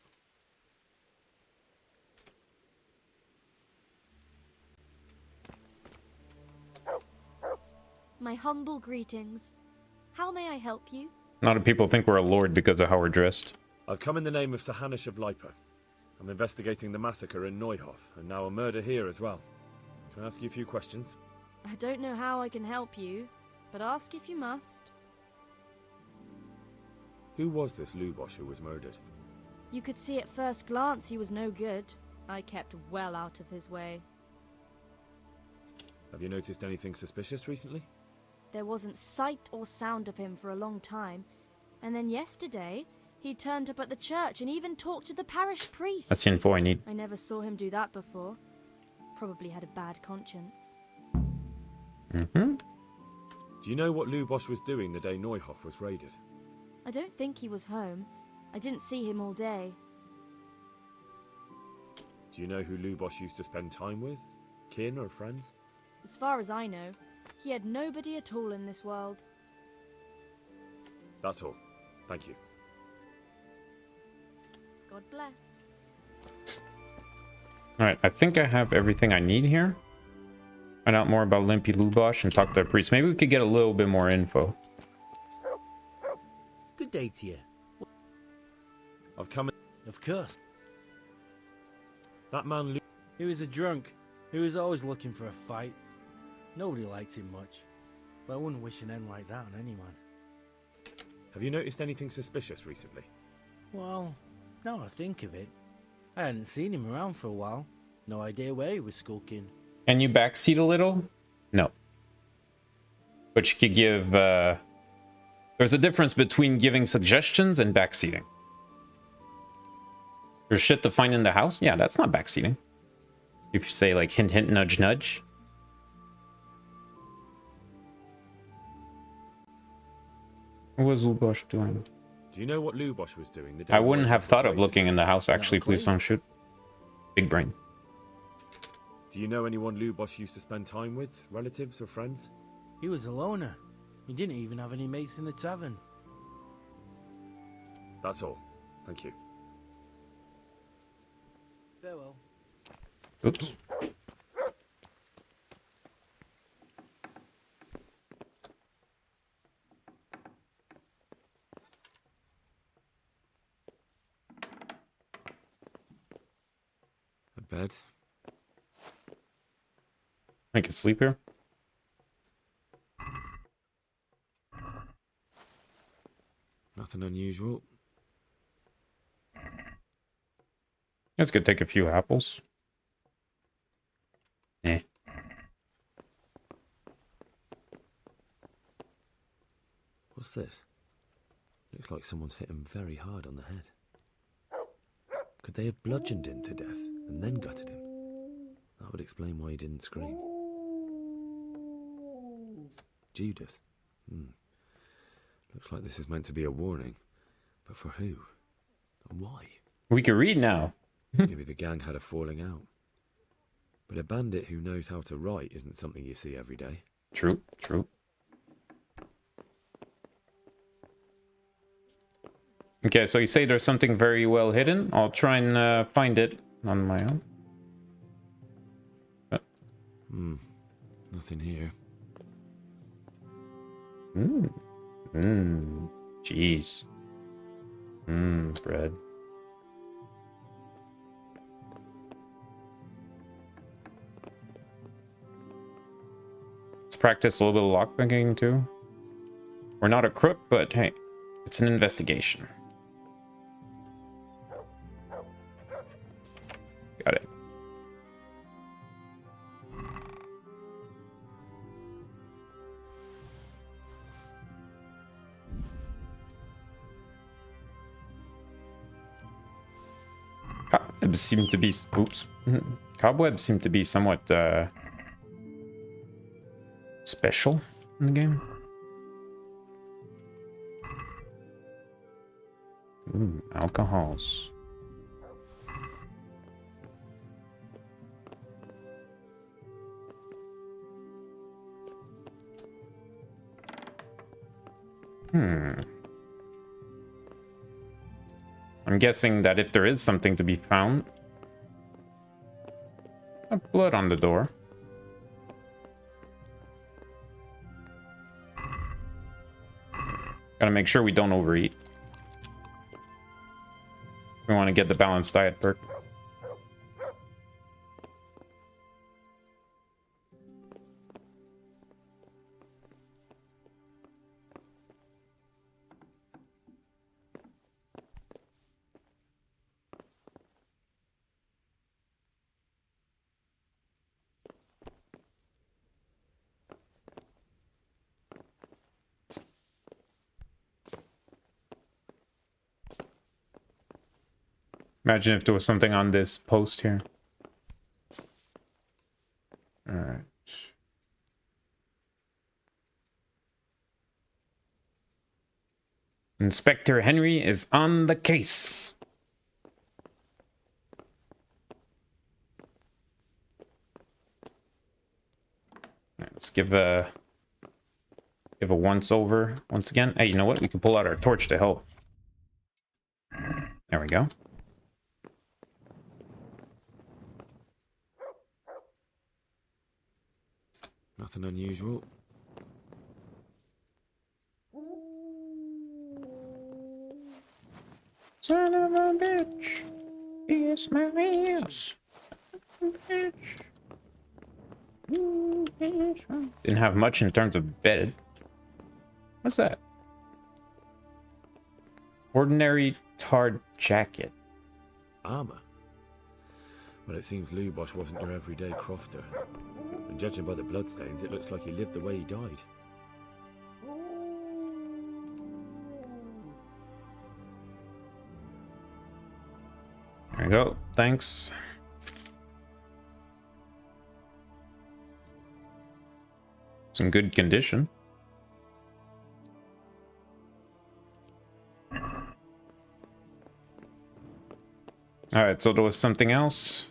My humble greetings. How may I help you? A lot of people think we're a lord because of how we're dressed. I've come in the name of Sir Hanish of Lipa. I'm investigating the massacre in Neuhof, and now a murder here as well. Can I ask you a few questions? I don't know how I can help you, but ask if you must. Who was this Lubosh who was murdered? You could see at first glance he was no good. I kept well out of his way. Have you noticed anything suspicious recently? There wasn't sight or sound of him for a long time, and then yesterday he turned up at the church and even talked to the parish priest. That's the info I need. I never saw him do that before. Probably had a bad conscience. Mm-hmm. Do you know what Lubosh was doing the day Neuhof was raided? I don't think he was home. I didn't see him all day. Do you know who Lubosh used to spend time with? Kin or friends? As far as I know, he had nobody at all in this world. That's all. Thank you. God bless. Alright, I think I have everything I need here. Find out more about Limpy Lubosh and talk to the priest. Maybe we could get a little bit more info. Good day to you. I've come in... Of course. That man He was a drunk. He was always looking for a fight. Nobody liked him much. But I wouldn't wish an end like that on anyone. Have you noticed anything suspicious recently? Well, now I think of it, I hadn't seen him around for a while. No idea where he was skulking. Can you backseat a little? No. But you could give... There's a difference between giving suggestions and backseating. There's shit to find in the house? Yeah, that's not backseating. If you say, like, hint, hint, nudge, nudge. What was Lubosh doing? Do you know what Lubosh was doing the day I wouldn't Neuhof have was thought of raided? looking in the house, actually. Please don't shoot. Big brain. Do you know anyone Lubosh used to spend time with? Relatives or friends? He was a loner. He didn't even have any mates in the tavern. That's all. Thank you. Farewell. Oops. A bed. I can sleep here. Nothing unusual. Let's go take a few apples. Eh. What's this? Looks like someone's hit him very hard on the head. Could they have bludgeoned him to death and then gutted him? That would explain why he didn't scream. Judas. Looks like this is meant to be a warning. But for who? And why? We can read now. Maybe the gang had a falling out. But a bandit who knows how to write isn't something you see every day. True, true. Okay, so you say there's something very well hidden. I'll try and find it on my own. Nothing here. Jeez. Bread. Let's practice a little bit of lockpicking too. We're not a crook, but hey, it's an investigation. Got it. Cobwebs seem to be... Oops. Cobwebs seem to be somewhat special in the game. Alcohols. I'm guessing that if there is something to be found... blood on the door. Gotta make sure we don't overeat. We want to get the balanced diet perk. Imagine if there was something on this post here. Alright. Inspector Henry is on the case. Right, let's give a once over once again. Hey, you know what? We can pull out our torch to help. There we go. Nothing unusual. Son of a bitch. Kiss my ass. Bitch. Didn't have much in terms of bed. What's that? Ordinary tarred jacket. Armor? Well, it seems Lubosh wasn't your everyday crofter. And judging by the bloodstains, it looks like he lived the way he died. There we go. Thanks. It's in good condition. Alright, so there was something else.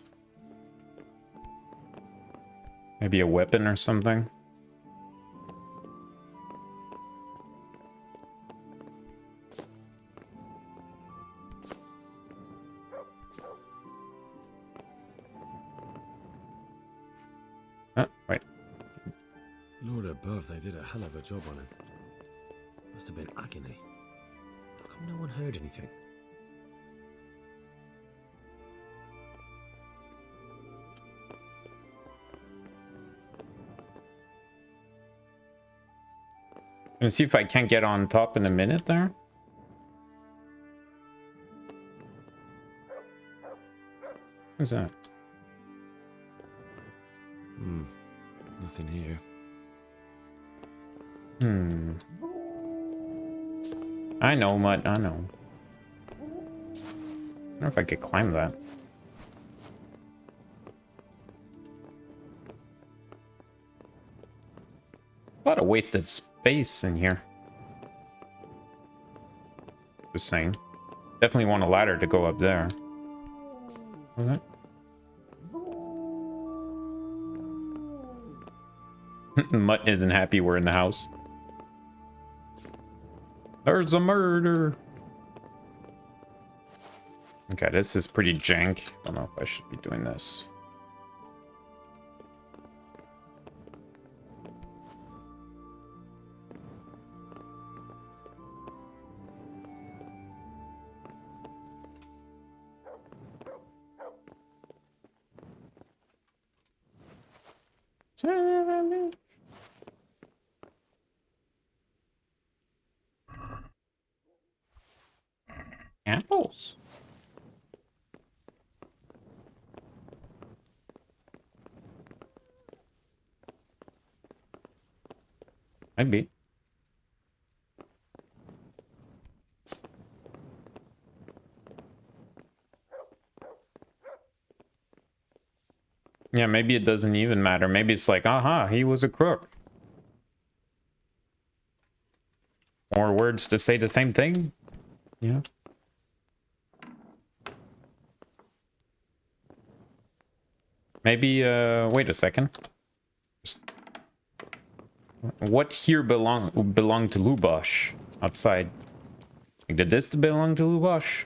Maybe a weapon or something. Wait. Lord above, they did a hell of a job on him. Must have been agony. How come no one heard anything? Gonna see if I can't get on top in a minute there. What's that? Nothing here. I know, Mutt. I know. I don't know if I could climb that. A lot of wasted space in here. Just saying. Definitely want a ladder to go up there. What was that? Mutt isn't happy we're in the house. There's a murder. Okay, this is pretty jank. I don't know if I should be doing this. Apples. Maybe. Yeah, maybe it doesn't even matter. Maybe it's like, aha, he was a crook. More words to say the same thing? Yeah. Maybe, wait a second. What here belonged to Lubosh outside? Like, did this belong to Lubosh?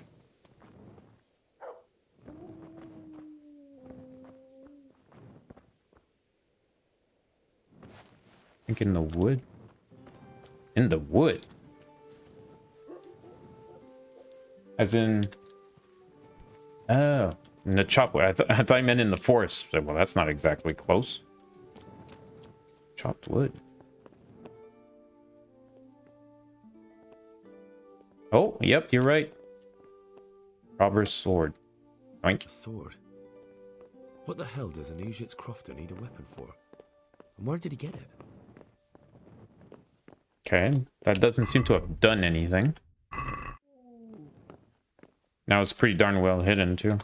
I think in the wood. In the wood. As in... Oh, in the chop wood. I thought I meant in the forest. So, well, that's not exactly close. Chopped wood. Oh, yep, you're right. Robber's sword. Oink. A sword? What the hell does an Uzhits crofter need a weapon for? And where did he get it? Okay, that doesn't seem to have done anything. Now it's pretty darn well hidden, too.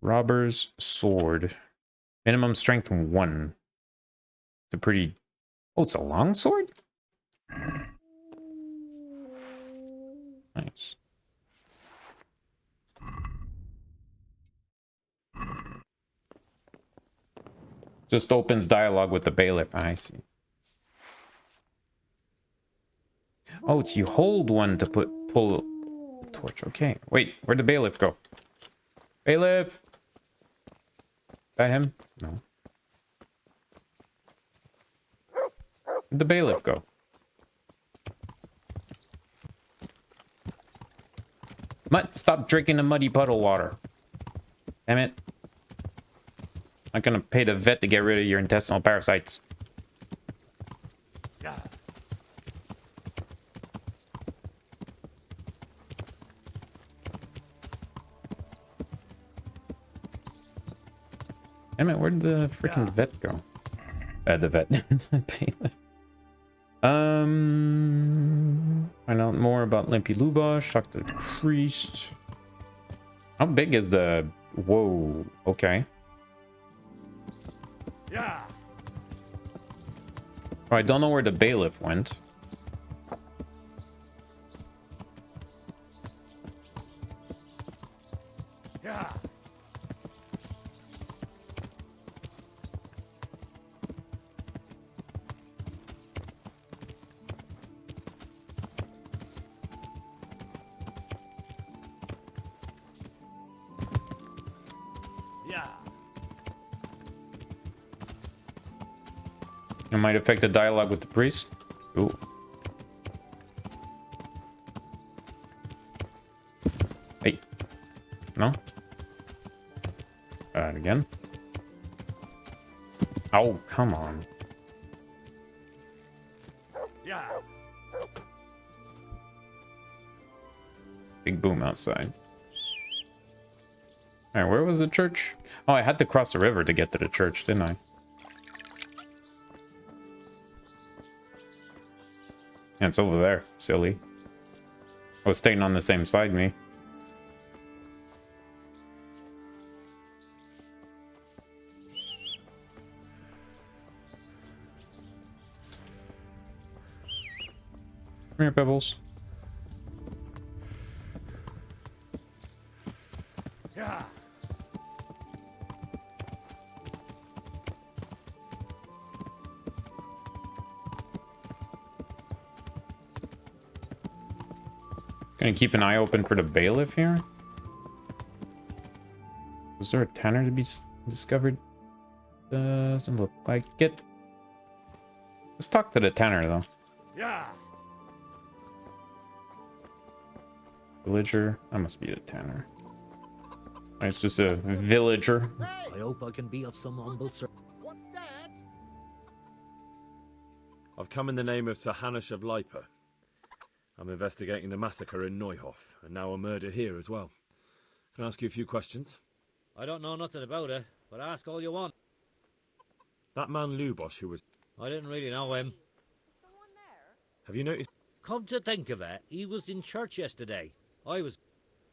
Robber's sword. Minimum strength 1. It's a pretty... Oh, it's a long sword? Nice. Just opens dialogue with the bailiff. I see. Oh, it's you hold one to pull the torch. Okay. Wait, where'd the bailiff go? Bailiff! Is that him? No. Where'd the bailiff go? Mutt, stop drinking the muddy puddle water. Damn it. I'm gonna pay the vet to get rid of your intestinal parasites. Damn it, where'd the freaking vet go? The vet. Bailiff. Find out more about Limpy Lubosh. Talk to the priest. How big is the... Whoa, okay. Yeah. Oh, I don't know where the bailiff went. Yeah. It might affect the dialogue with the priest. Ooh. Hey. No? Try it again. Oh, come on. Yeah. Big boom outside. Alright, where was the church? Oh, I had to cross the river to get to the church, didn't I? Yeah, it's over there, silly. I was staying on the same side, me. Come here, Pebbles. Yeah. Gonna keep an eye open for the bailiff here. Was there a tanner to be discovered? Doesn't look like it. Let's talk to the tanner though. Yeah. Villager. That must be the tanner. It's just a villager. I hope I can be of some humble service. What's that? I've come in the name of Sir Hanush of Lipa. I'm investigating the massacre in Neuhof, and now a murder here as well. Can I ask you a few questions? I don't know nothing about it, but ask all you want. That man Lubosh who was... I didn't really know him. Have you noticed... Come to think of it, he was in church yesterday. I was...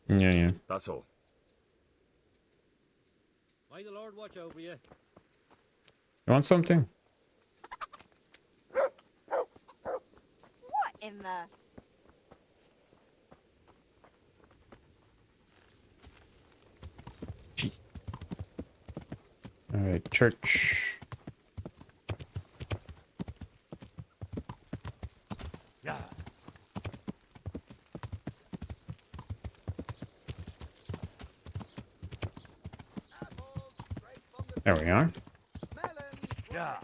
Yeah. That's all. May the Lord watch over you. You want something? What in the... Alright, church. Yeah. There we are. Yeah.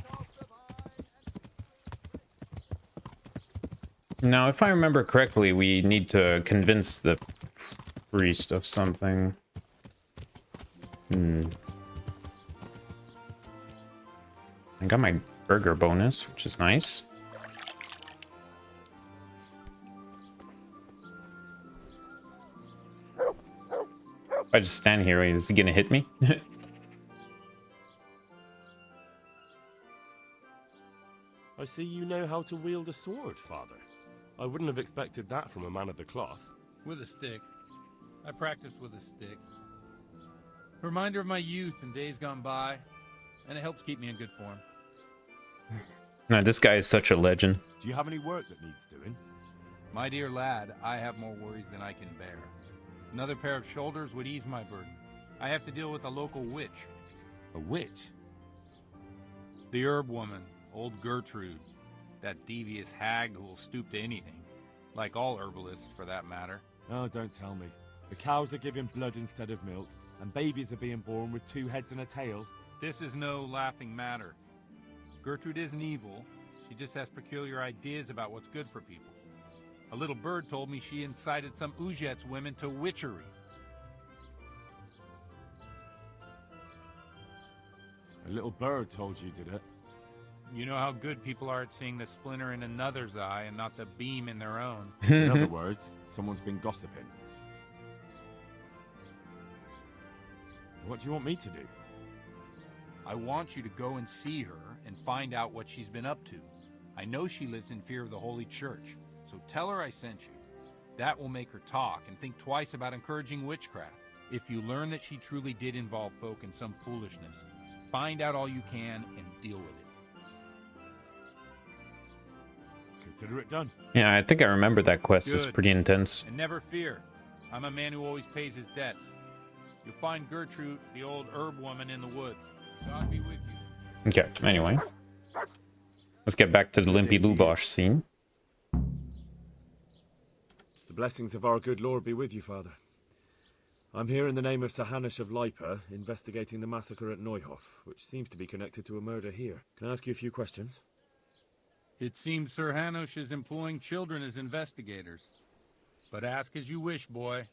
Now, if I remember correctly, we need to convince the priest of something. I got my burger bonus, which is nice. If I just stand here, is he gonna hit me? I see you know how to wield a sword, Father. I wouldn't have expected that from a man of the cloth. With a stick. I practiced with a stick. Reminder of my youth and days gone by, and it helps keep me in good form. No, this guy is such a legend. Do you have any work that needs doing? My dear lad, I have more worries than I can bear. Another pair of shoulders would ease my burden. I have to deal with a local witch. A witch? The herb woman, old Gertrude. That devious hag who will stoop to anything. Like all herbalists, for that matter. Oh, don't tell me. The cows are giving blood instead of milk, and babies are being born with 2 heads and a tail. This is no laughing matter. Gertrude isn't evil. She just has peculiar ideas about what's good for people. A little bird told me she incited some Uzhits women to witchery. A little bird told you, did it? You know how good people are at seeing the splinter in another's eye and not the beam in their own. In other words, someone's been gossiping. What do you want me to do? I want you to go and see her and find out what she's been up to. I know she lives in fear of the Holy Church, so tell her I sent you. That will make her talk and think twice about encouraging witchcraft. If you learn that she truly did involve folk in some foolishness, find out all you can and deal with it. Consider it done. Yeah, I think I remember that quest. It's Good. pretty intense. And never fear. I'm a man who always pays his debts. You'll find Gertrude, the old herb woman, in the woods. God be with you. Okay, anyway. Let's get back to the Limpy Lubosh scene. The blessings of our good Lord be with you, Father. I'm here in the name of Sir Hanush of Lipa, investigating the massacre at Neuhof, which seems to be connected to a murder here. Can I ask you a few questions? It seems Sir Hanush is employing children as investigators. But ask as you wish, boy.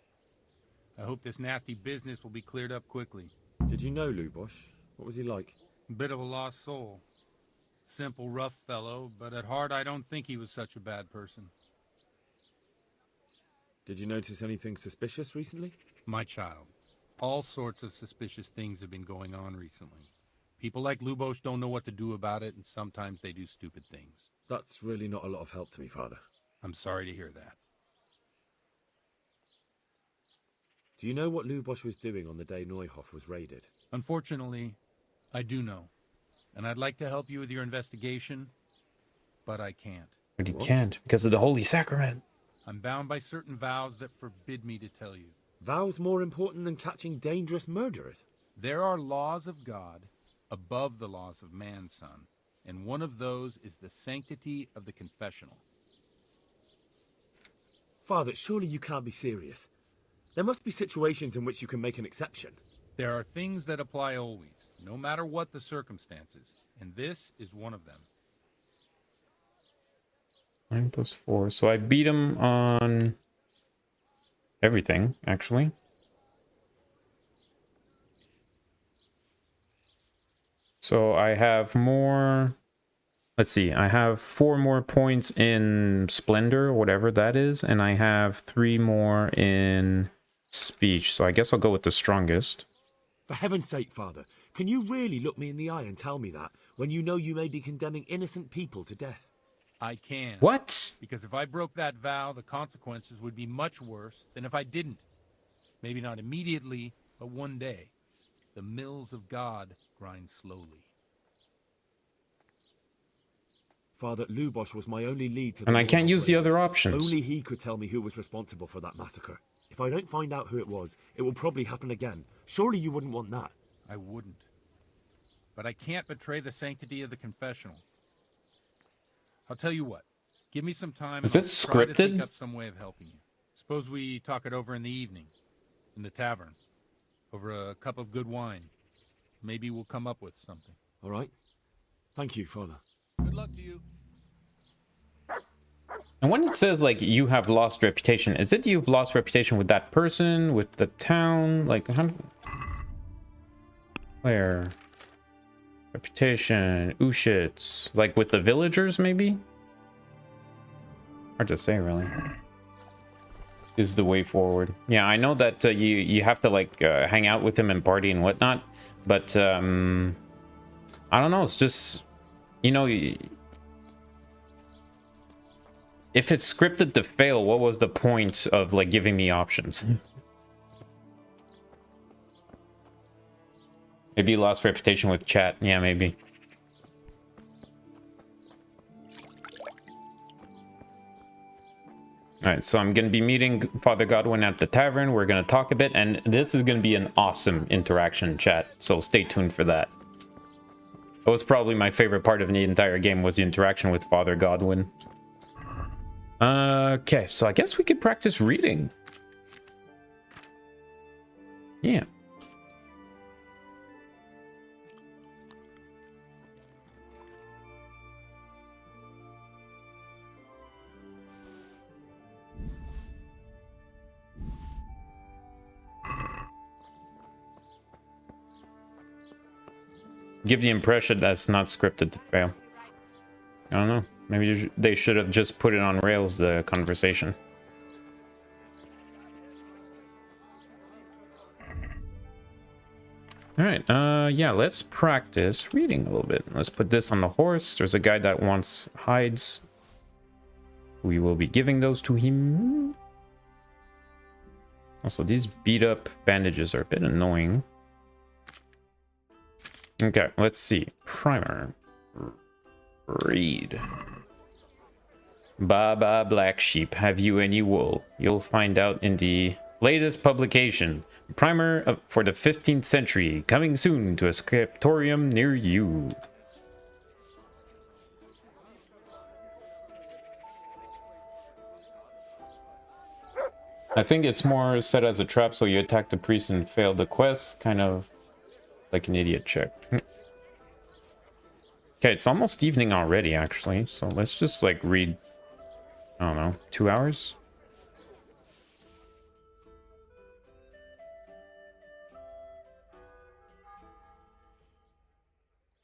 I hope this nasty business will be cleared up quickly. Did you know Lubosh? What was he like? Bit of a lost soul. Simple, rough fellow, but at heart I don't think he was such a bad person. Did you notice anything suspicious recently? My child, all sorts of suspicious things have been going on recently. People like Lubosh don't know what to do about it, and sometimes they do stupid things. That's really not a lot of help to me, Father. I'm sorry to hear that. Do you know what Lubosh was doing on the day Neuhoff was raided? Unfortunately, I do know. And I'd like to help you with your investigation, but I can't. But you can't, because of the Holy Sacrament. I'm bound by certain vows that forbid me to tell you. Vows more important than catching dangerous murderers? There are laws of God above the laws of man, son. And one of those is the sanctity of the confessional. Father, surely you can't be serious. There must be situations in which you can make an exception. There are things that apply always, no matter what the circumstances, and this is one of them. 9 plus 4. So I beat him on everything, actually. So I have more... Let's see, I have 4 more points in Splendor, whatever that is, and I have 3 more in Speech. So I guess I'll go with the strongest. For heaven's sake, Father, can you really look me in the eye and tell me that, when you know you may be condemning innocent people to death? I can. What? Because if I broke that vow, the consequences would be much worse than if I didn't. Maybe not immediately, but one day. The mills of God grind slowly. Father, Lubosh was my only lead to the... And I can't use the raiders. other options. Only he could tell me who was responsible for that massacre. If I don't find out who it was, it will probably happen again. Surely you wouldn't want that. I wouldn't. But I can't betray the sanctity of the confessional. I'll tell you what. Give me some time. Is and it I'll try to think scripted? up some way of helping you. Suppose we talk it over in the evening, in the tavern, over a cup of good wine. Maybe we'll come up with something. All right. Thank you, Father. Good luck to you. And when it says, like, you have lost reputation, is it you've lost reputation with that person, with the town? Like, how... Where? Reputation, Uzhits. Like, with the villagers, maybe? Hard to say, really. Is the way forward. Yeah, I know that you have to, like, hang out with him and party and whatnot. But, I don't know, it's just... You know... If it's scripted to fail, what was the point of, like, giving me options? Maybe you lost reputation with chat. Yeah, maybe. Alright, so I'm going to be meeting Father Godwin at the tavern. We're going to talk a bit, and this is going to be an awesome interaction chat, so stay tuned for that. That was probably my favorite part of the entire game, was the interaction with Father Godwin. Okay, so I guess we could practice reading. Yeah. Give the impression that's not scripted to fail. I don't know. Maybe they should have just put it on rails, the conversation. Alright, yeah, let's practice reading a little bit. Let's put this on the horse. There's a guy that wants hides. We will be giving those to him. Also, these beat up bandages are a bit annoying. Okay, let's see. Primer. Read. Baba Black Sheep, have you any wool? You'll find out in the latest publication. Primer for the 15th century, coming soon to a scriptorium near you. I think it's more set as a trap, so you attack the priest and fail the quest, kind of like an idiot check. Okay, it's almost evening already, actually. So let's just, like, read, I don't know, 2 hours?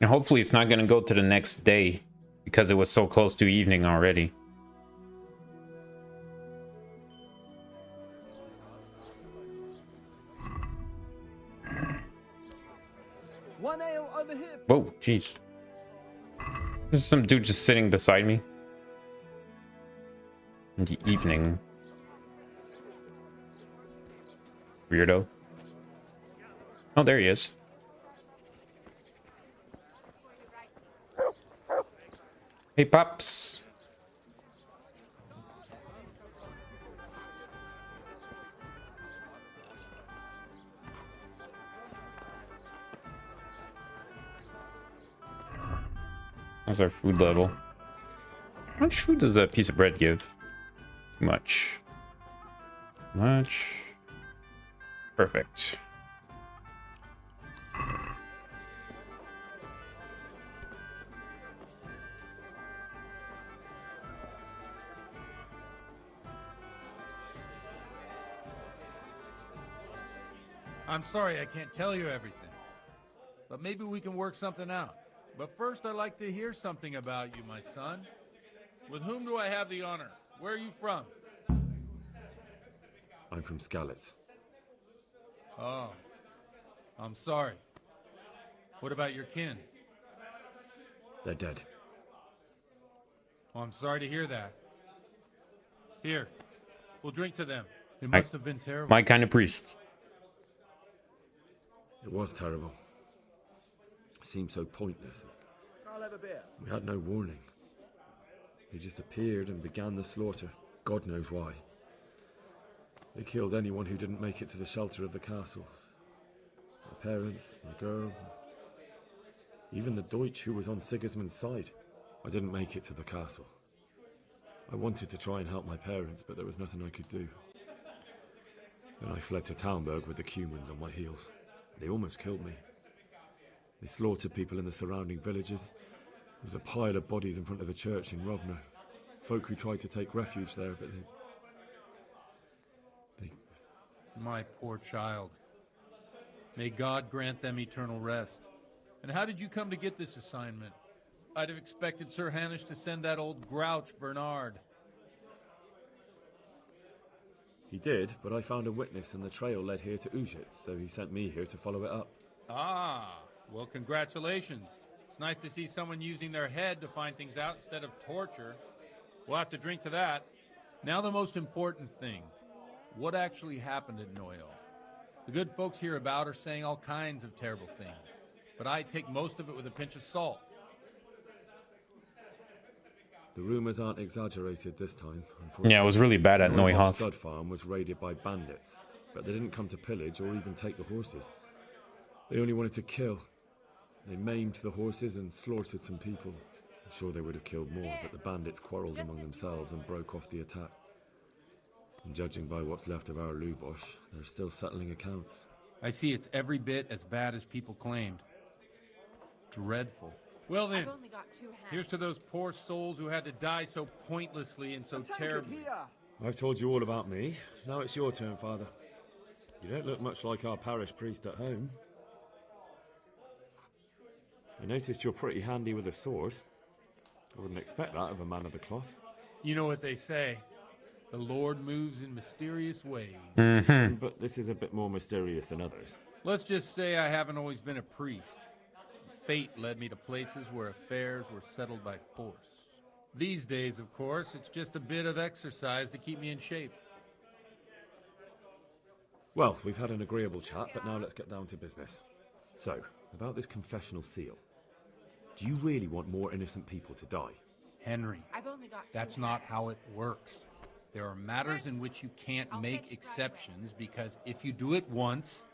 And hopefully it's not going to go to the next day because it was so close to evening already. One ale over here. Whoa, jeez. There's some dude just sitting beside me. In the evening. Weirdo. Oh, there he is. Hey, Pops. How's our food level? How much food does a piece of bread give? Too much. Much. Perfect. I'm sorry I can't tell you everything, but maybe we can work something out. But first, I'd like to hear something about you, my son. With whom do I have the honor? Where are you from? I'm from Skalitz. Oh, I'm sorry. What about your kin? They're dead. Oh, I'm sorry to hear that. Here, we'll drink to them. It must have been terrible. My kind of priest. It was terrible. It seemed so pointless. I'll have a beer. We had no warning. They just appeared and began the slaughter. God knows why. They killed anyone who didn't make it to the shelter of the castle. My parents, my girl, even the Deutsch who was on Sigismund's side. I didn't make it to the castle. I wanted to try and help my parents, but there was nothing I could do. Then I fled to Thomberg with the Cumans on my heels. They almost killed me. They slaughtered people in the surrounding villages. There was a pile of bodies in front of the church in Rovner. Folk who tried to take refuge there, but they... My poor child. May God grant them eternal rest. And how did you come to get this assignment? I'd have expected Sir Hanish to send that old grouch, Bernard. He did, but I found a witness and the trail led here to Uzhits, so he sent me here to follow it up. Ah, well, congratulations. It's nice to see someone using their head to find things out instead of torture. We'll have to drink to that. Now the most important thing. What actually happened at Noel? The good folks hereabout are saying all kinds of terrible things, but I take most of it with a pinch of salt. The rumours aren't exaggerated this time, unfortunately. Yeah, it was really bad at Neuhof. Stud farm was raided by bandits, but they didn't come to pillage or even take the horses. They only wanted to kill. They maimed the horses and slaughtered some people. I'm sure they would have killed more, but the bandits quarrelled among themselves and broke off the attack. And judging by what's left of our Lubosh, they're still settling accounts. I see it's every bit as bad as people claimed. Dreadful. Well then, here's to those poor souls who had to die so pointlessly and so terribly. I've told you all about me. Now it's your turn, Father. You don't look much like our parish priest at home. I noticed you're pretty handy with a sword. I wouldn't expect that of a man of the cloth. You know what they say. The Lord moves in mysterious ways. But this is a bit more mysterious than others. Let's just say I haven't always been a priest. Fate led me to places where affairs were settled by force. These days, of course, it's just a bit of exercise to keep me in shape. Well, we've had an agreeable chat, but now let's get down to business. So, about this confessional seal. Do you really want more innocent people to die? Henry, that's not how it works. There are matters in which you can't make exceptions because if you do it once,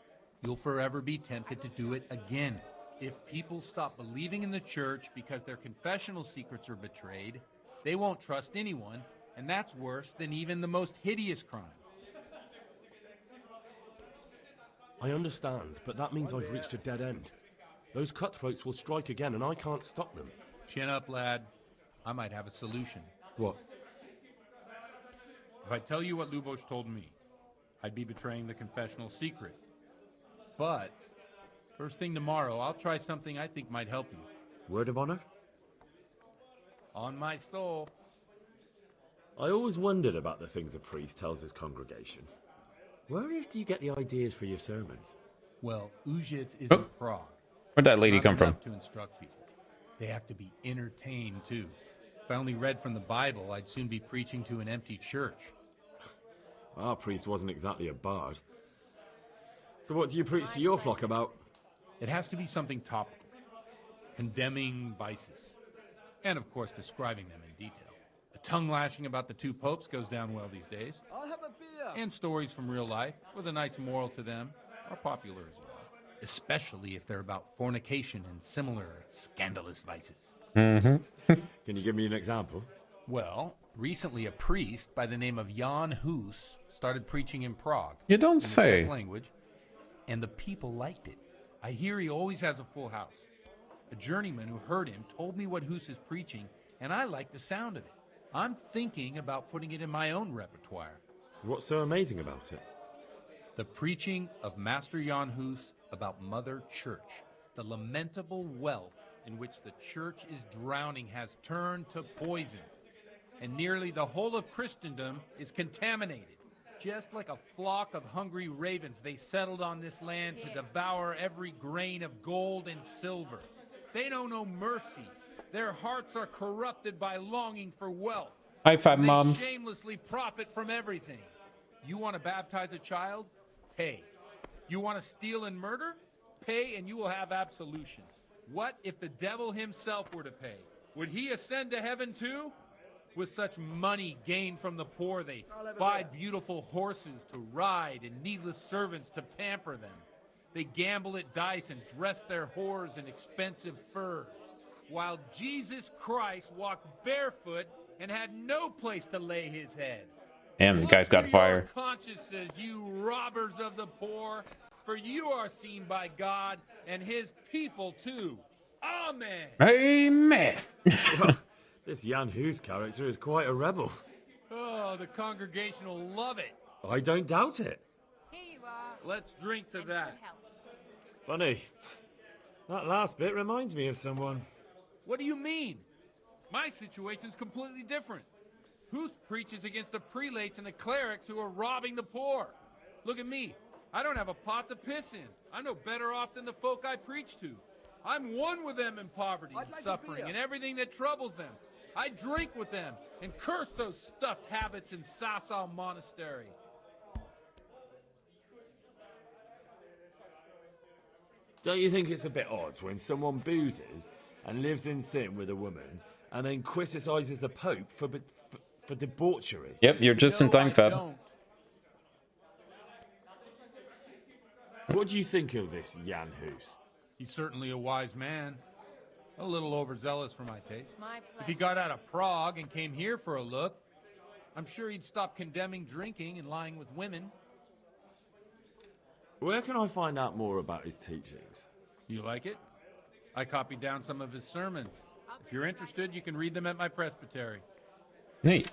you'll forever be tempted to do it again. If people stop believing in the church because their confessional secrets are betrayed, they won't trust anyone, and that's worse than even the most hideous crime. I understand, but that means I've reached a dead end. Those cutthroats will strike again, and I can't stop them. Chin up, lad. I might have a solution. What? If I tell you what Lubosh told me, I'd be betraying the confessional secret. But, first thing tomorrow, I'll try something I think might help you. Word of honor? On my soul. I always wondered about the things a priest tells his congregation. Where on earth do you get the ideas for your sermons? Well, Uzhits is in Prague. Where'd that lady It's come not from? enough to instruct people. They have to be entertained, too. If I only read from the Bible, I'd soon be preaching to an empty church. Our priest wasn't exactly a bard. So what do you preach to your flock about? It has to be something topical. Condemning vices. And, of course, describing them in detail. A tongue lashing about the two popes goes down well these days. I'll have a beer. And stories from real life, with a nice moral to them, are popular as well. Especially if they're about fornication and similar scandalous vices. Mm-hmm. Can you give me an example? Well, recently a priest by the name of Jan Hus started preaching in Prague. You don't in the say. Czech language, and the people liked it. I hear he always has a full house. A journeyman who heard him told me what Hus is preaching, and I like the sound of it. I'm thinking about putting it in my own repertoire. What's so amazing about it? The preaching of Master Jan Hus about Mother Church. The lamentable wealth in which the church is drowning has turned to poison. And nearly the whole of Christendom is contaminated. Just like a flock of hungry ravens, they settled on this land to devour every grain of gold and silver. They know no mercy. Their hearts are corrupted by longing for wealth. High five, They Mom. shamelessly profit from everything. You want to baptize a child? Pay. You want to steal and murder? Pay and you will have absolution. What if the devil himself were to pay? Would he ascend to heaven too? With such money gained from the poor, they buy beautiful horses to ride and needless servants to pamper them. They gamble at dice and dress their whores in expensive furs, while Jesus Christ walked barefoot and had no place to lay his head. Damn, the guy's got fire. Your consciences, you robbers of the poor, for you are seen by God and his people too. Amen. Amen. Well, this Jan Hus character is quite a rebel. Oh, the congregation will love it. I don't doubt it. Here you are. Let's drink to that. Funny. That last bit reminds me of someone. What do you mean? My situation's completely different. Huth preaches against the prelates and the clerics who are robbing the poor. Look at me. I don't have a pot to piss in. I'm no better off than the folk I preach to. I'm one with them in poverty and suffering and everything that troubles them. I drink with them and curse those stuffed habits in Sasau Monastery. Don't you think it's a bit odd when someone boozes and lives in sin with a woman and then criticizes the Pope for debauchery? Yep, you're just in time, Fab. What do you think of this Jan Hus? He's certainly a wise man. A little overzealous for my taste. My If he got out of Prague and came here for a look, I'm sure he'd stop condemning drinking and lying with women. Where can I find out more about his teachings? You like it? I copied down some of his sermons. If you're interested, you can read them at my presbytery. Neat.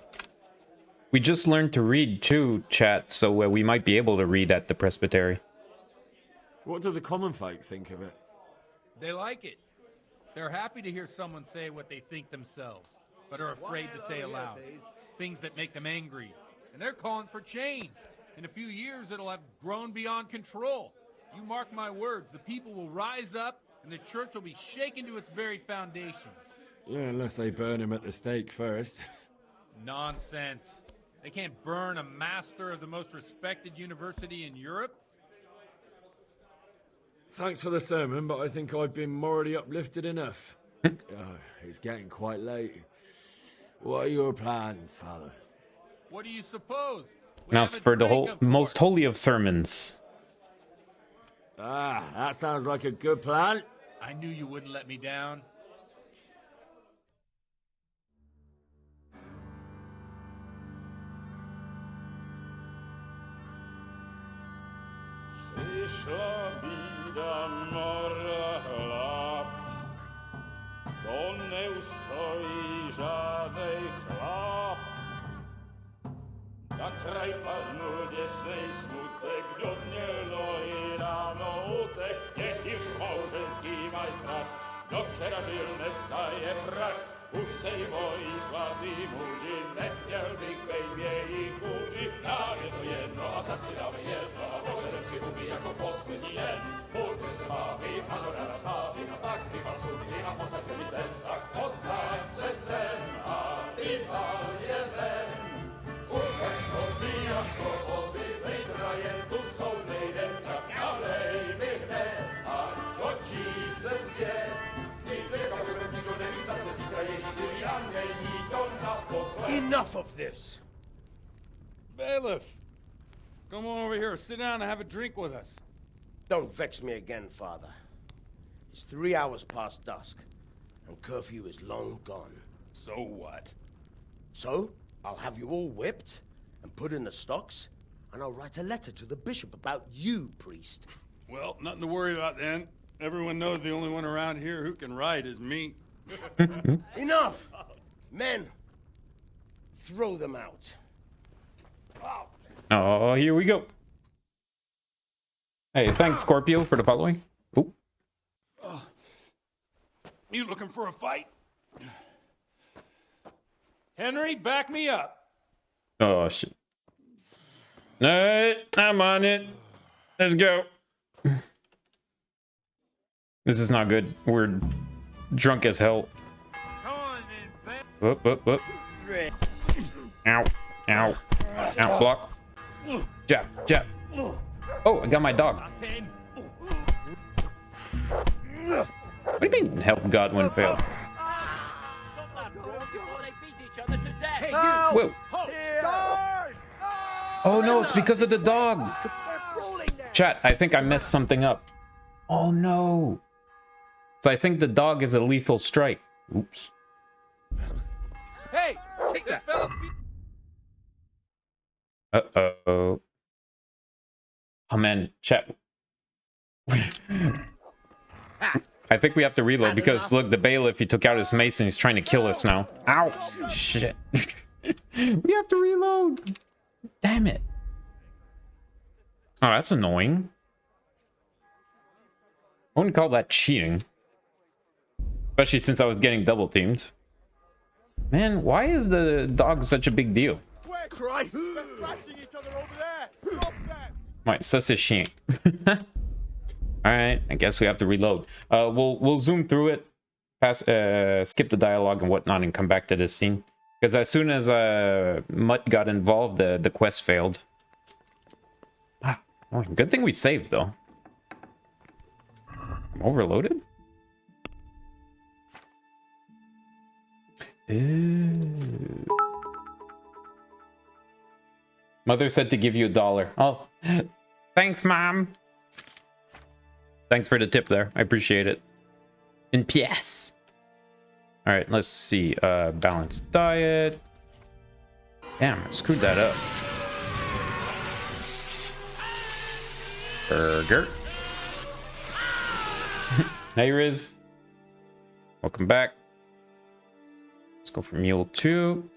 We just learned to read too, chat, so we might be able to read at the presbytery. What do the common folk think of it? They like it. They're happy to hear someone say what they think themselves, but are afraid to say aloud. Things that make them angry. And they're calling for change. In a few years, it'll have grown beyond control. You mark my words, the people will rise up, and the church will be shaken to its very foundations. Yeah, unless they burn him at the stake first. Nonsense. They can't burn a master of the most respected university in Europe. Thanks for the sermon, but I think I've been morally uplifted enough. It's getting quite late. What are your plans, Father? What do you suppose? Now for the most holy of sermons. Ah, that sounds like a good plan. I knew you wouldn't let me down. Przyszła bida mora lat, to stoi żadnej chlap. Na kraj panuje swej smutek, dodnielo i rano utek, niech ich małżeński majstrat, do wczera żylne staje prak. Už sej moji svatý muži, nechtěl bych bejbě jich učit. Nám je to jedno a tak si dáme jedno a požerem si huby jako poslední den. Půjďme se bávit a do rána stávit a tak vypal sudy a posaď se mi sem. Tak posaď se sem a vypal je ven. Ukaž kozy jako kozy, zítra jen tu soudnej den, tak nalej mi hned, ať točí se svět. Enough of this! Bailiff! Come on over here, sit down and have a drink with us. Don't vex me again, Father. It's 3 hours past dusk, and curfew is long gone. So what? So, I'll have you all whipped, and put in the stocks, and I'll write a letter to the bishop about you, priest. Well, nothing to worry about then. Everyone knows the only one around here who can ride is me. Enough! Men, throw them out. Oh, here we go. Hey, thanks, Scorpio, for the following. Ooh. You looking for a fight? Henry, back me up. Oh, shit. Alright, I'm on it. Let's go. This is not good. We're drunk as hell. Whoop, whoop, whoop. Ow, ow, ow, block. Jab, jab. Oh, I got my dog. What do you mean help Godwin fail? Whoa. Oh no, it's because of the dog. Chat, I think I messed something up. Oh no. So I think the dog is a lethal strike. Oops. Hey! Take that! Uh-oh. Oh man, chat. I think we have to reload because look, the bailiff, he took out his mace and he's trying to kill us now. Ow! Shit. We have to reload. Damn it. Oh, that's annoying. I wouldn't call that cheating. Especially since I was getting double teamed. Man, why is the dog such a big deal? Christ! They're flashing each other over there! Stop that! Right, ça c'est chiant. Alright, I guess we have to reload. We'll zoom through it, skip the dialogue and whatnot, and come back to this scene. Because as soon as Mutt got involved, the quest failed. Ah, oh, good thing we saved, though. I'm overloaded? Ew. Mother said to give you $1. Oh, thanks, Mom. Thanks for the tip there. I appreciate it. In pièces. All right, let's see. Balanced diet. Damn, I screwed that up. Burger. Hey, Riz. Welcome back. Let's go for Mule 2.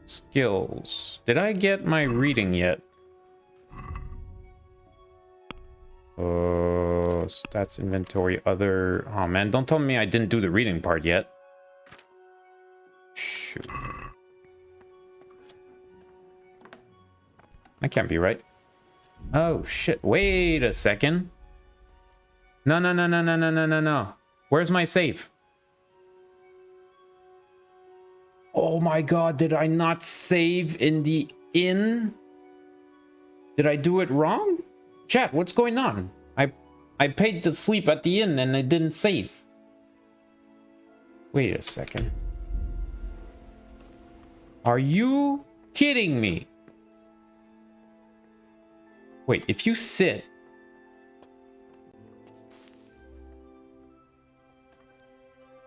Skills. Did I get my reading yet? Stats, inventory, other. Oh man, don't tell me I didn't do the reading part yet. Shoot. That can't be right. Oh shit, wait a second. No. Where's my save? Oh my god, did I not save in the inn? Did I do it wrong? Chat, what's going on? I paid to sleep at the inn and I didn't save. Wait a second. Are you kidding me? Wait, if you sit...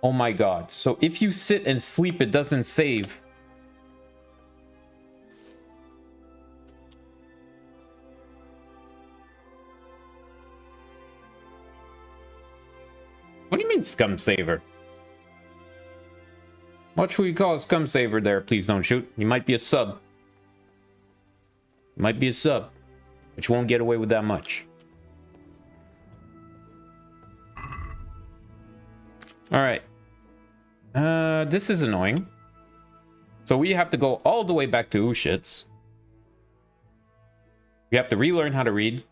Oh my god. So if you sit and sleep, it doesn't save. What do you mean, scum saver? What should we call a scum saver there? Please don't shoot. You might be a sub. You might be a sub. But you won't get away with that much. Alright. This is annoying. So we have to go all the way back to Uzhits. We have to relearn how to read.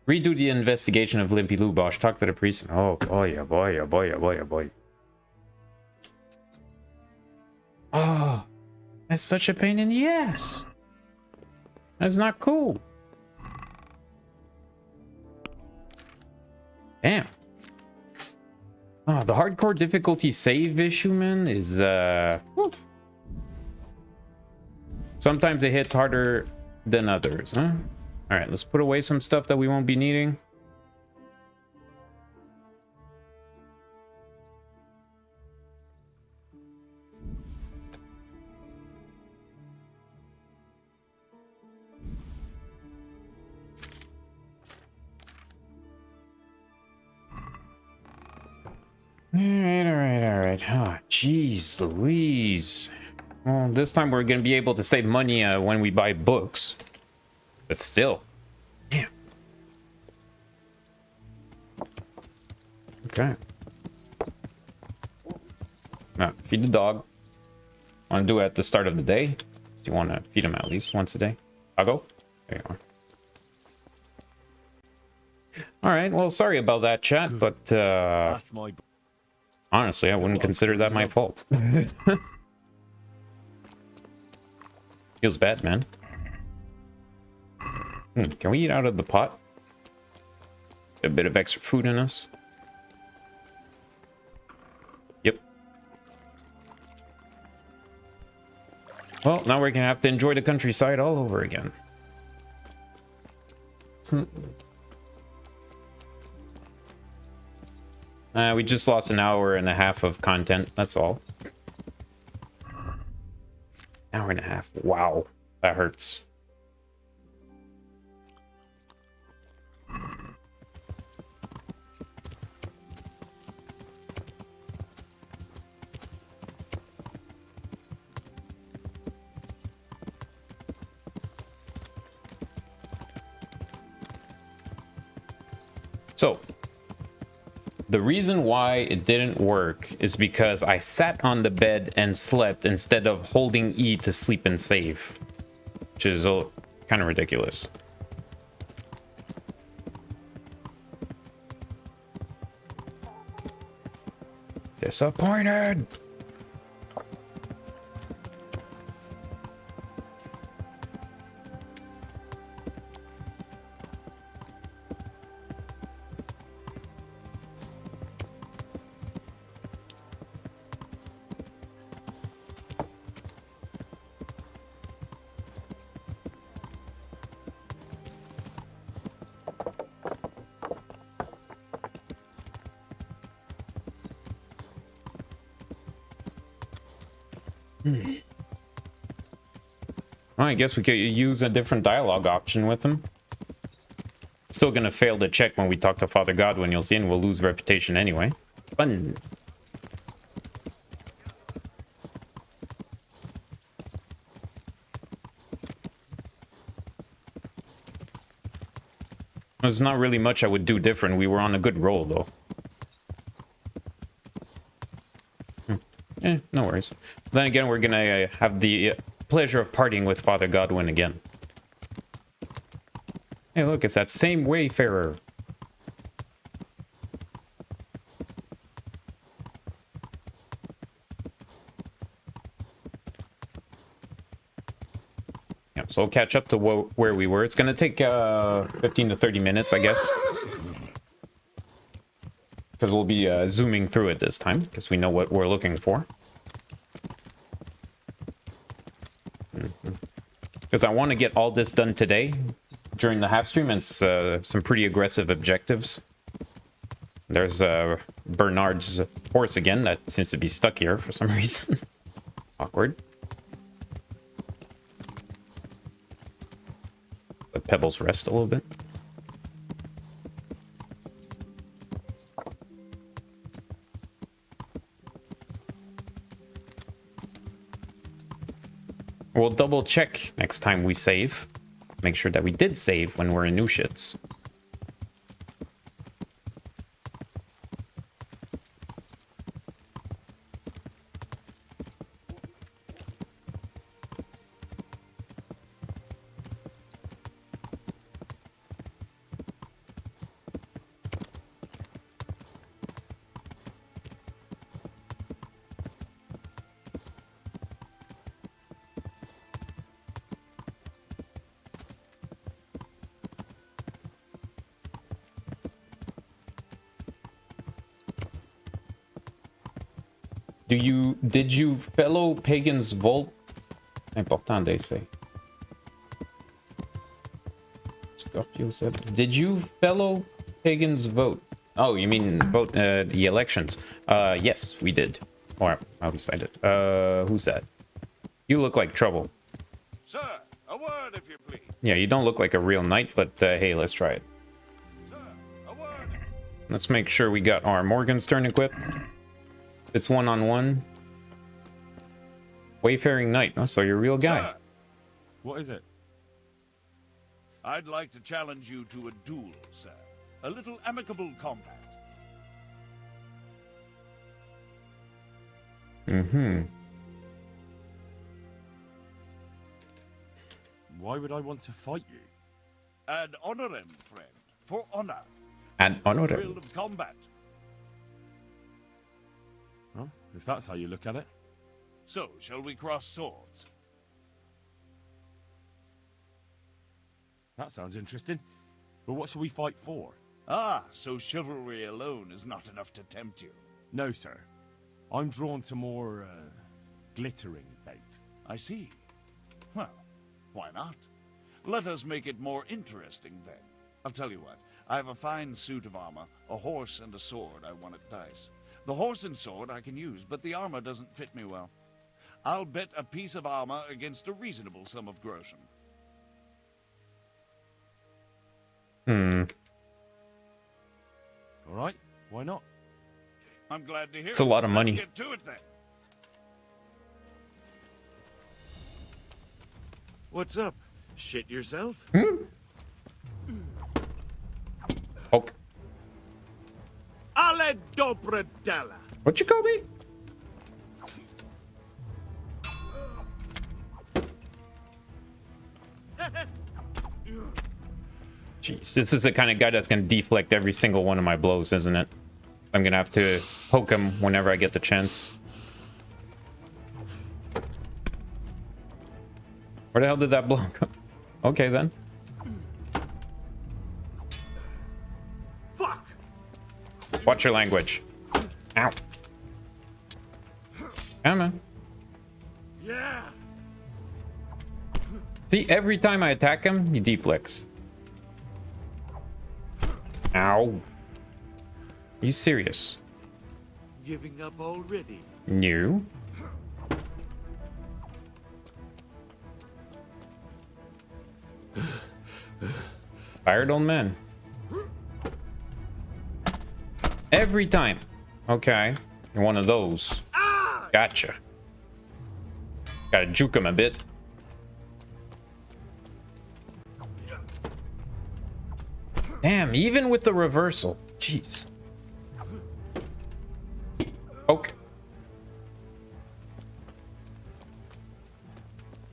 Redo the investigation of Limpy Lubosh. Talk to the priest. Oh boy, oh boy, oh boy, oh boy, oh boy. Oh, that's such a pain in the ass. That's not cool. Damn. Oh, the hardcore difficulty save issue, man, is whew. Sometimes it hits harder than others, huh? All right, let's put away some stuff that we won't be needing. All right. Oh, jeez Louise. Well, this time we're gonna be able to save money when we buy books. But still. Damn. Okay. Now, feed the dog. Want to do it at the start of the day? So you want to feed him at least once a day? I'll go. There you are. Alright, well, sorry about that, chat, but honestly, I wouldn't consider that my fault. Feels bad, man. Can we eat out of the pot? A bit of extra food in us. Yep. Well, now we're gonna have to enjoy the countryside all over again. We just lost an hour and a half of content, that's all. Hour and a half. Wow, that hurts. So, the reason why it didn't work is because I sat on the bed and slept instead of holding E to sleep and save, which is kind of ridiculous. Disappointed. Well, I guess we could use a different dialogue option with him. Still gonna fail to check when we talk to Father Godwin, you'll see, and we'll lose reputation anyway. Fun. There's not really much I would do different. We were on a good roll, though. No worries. Then again, we're gonna have the pleasure of partying with Father Godwin again. Hey, look, it's that same wayfarer. Yeah, so we'll catch up to where we were. It's gonna take 15 to 30 minutes, I guess. Because we'll be zooming through it this time, because we know what we're looking for. Because I want to get all this done today during the half stream. It's some pretty aggressive objectives. There's Bernard's horse again that seems to be stuck here for some reason. Awkward. Let Pebbles rest a little bit. We'll double check next time we save. Make sure that we did save when we're in Uzhits. Did you fellow pagans vote? Important they say. Scorpio said, did you fellow pagans vote? Oh, you mean vote the elections? Yes, we did. Or at least I did. Who's that? You look like trouble. Sir, a word if you please. Yeah, you don't look like a real knight, but hey, let's try it. Sir, a word. Let's make sure we got our Morgenstern equipped. It's one-on-one. Wayfaring knight. Oh, so you're a real guy. Sir, What is it? I'd like to challenge you to a duel, sir. A little amicable combat. Mm-hmm. Why would I want to fight you? Ad honorem, friend. For honor. Ad honorem. Thrill of combat. Well, if that's how you look at it. So, shall we cross swords? That sounds interesting. But what shall we fight for? Ah, so chivalry alone is not enough to tempt you. No, sir. I'm drawn to more, glittering bait. I see. Well, why not? Let us make it more interesting, then. I'll tell you what. I have a fine suit of armor, a horse, and a sword I won at dice. The horse and sword I can use, but the armor doesn't fit me well. I'll bet a piece of armor against a reasonable sum of groschen. All right, why not? I'm glad to hear It's a lot of money. Let's get to it, then. What's up? Shit yourself? Poke. Ale dobre dela. What you call me? Jeez, this is the kind of guy that's gonna deflect every single one of my blows, isn't it? I'm gonna have to poke him whenever I get the chance. Where the hell did that blow go? Okay, then. Fuck! Watch your language. Ow. Come on. Yeah. See, every time I attack him, he deflects. Ow. Are you serious? Giving up already? No. Tired old man. Every time. Okay. You're one of those. Gotcha. Gotta juke him a bit. Damn, even with the reversal. Jeez. Poke.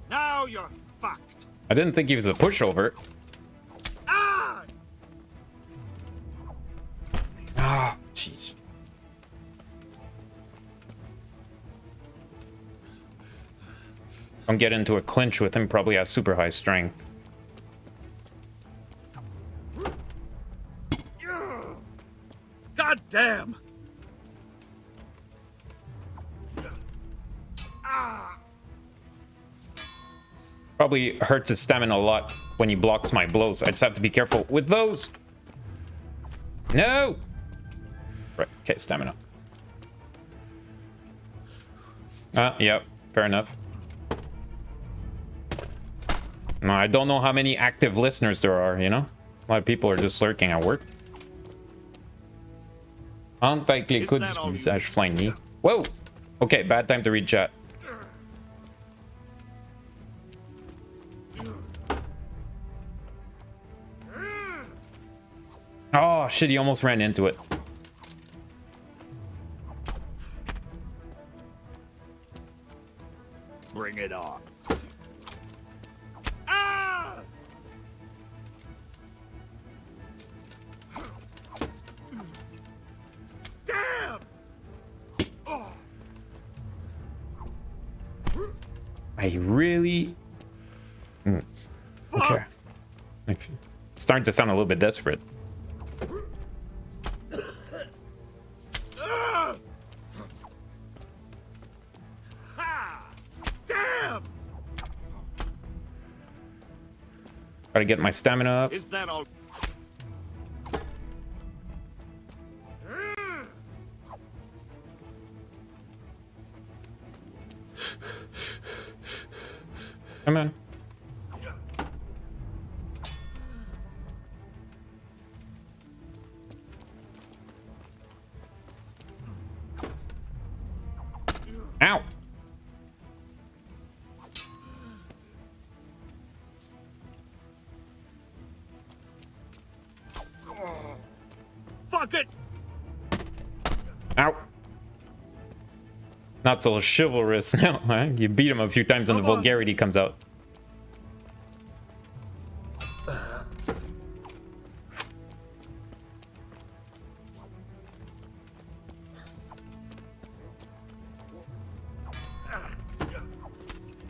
Now you're fucked. I didn't think he was a pushover. Ah, jeez. Don't get into a clinch with him, probably has super high strength. God damn! Probably hurts his stamina a lot when he blocks my blows. I just have to be careful with those. No! Right, okay, stamina. Yep, fair enough. No, I don't know how many active listeners there are, you know? A lot of people are just lurking at work. Avec les coudes du visage flingué. Whoa! Okay, bad time to read chat. Oh shit, he almost ran into it. Bring it on. Damn! I really... Okay. It's starting to sound a little bit desperate. Damn! Gotta get my stamina up. Is that all? Come on. Ow! Fuck it! Ow! Not so chivalrous now, huh? You beat him a few times and the vulgarity comes out.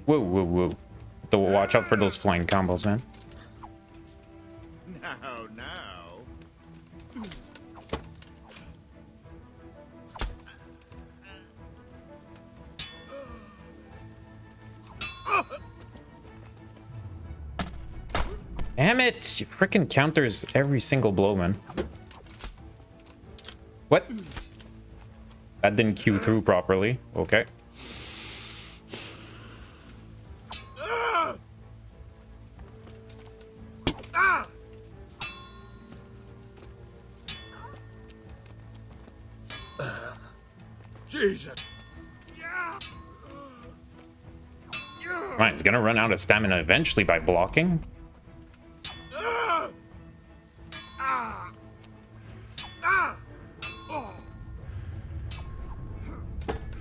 Whoa, whoa, whoa. Have to watch out for those flying combos, man. Now. Damn it! You freaking counters every single blow, man. What? That didn't queue through properly. Okay. Jesus. Right, he's gonna run out of stamina eventually by blocking.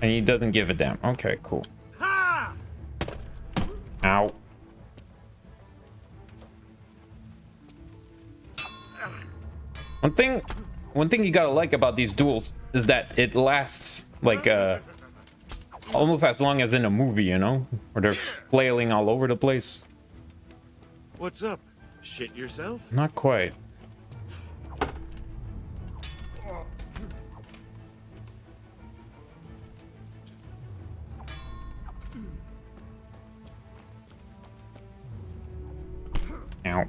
And he doesn't give a damn. Okay, cool. Ow. One thing you gotta like about these duels is that it lasts like almost as long as in a movie, you know, where they're flailing all over the place. What's up? Shit yourself? Not quite. Ow.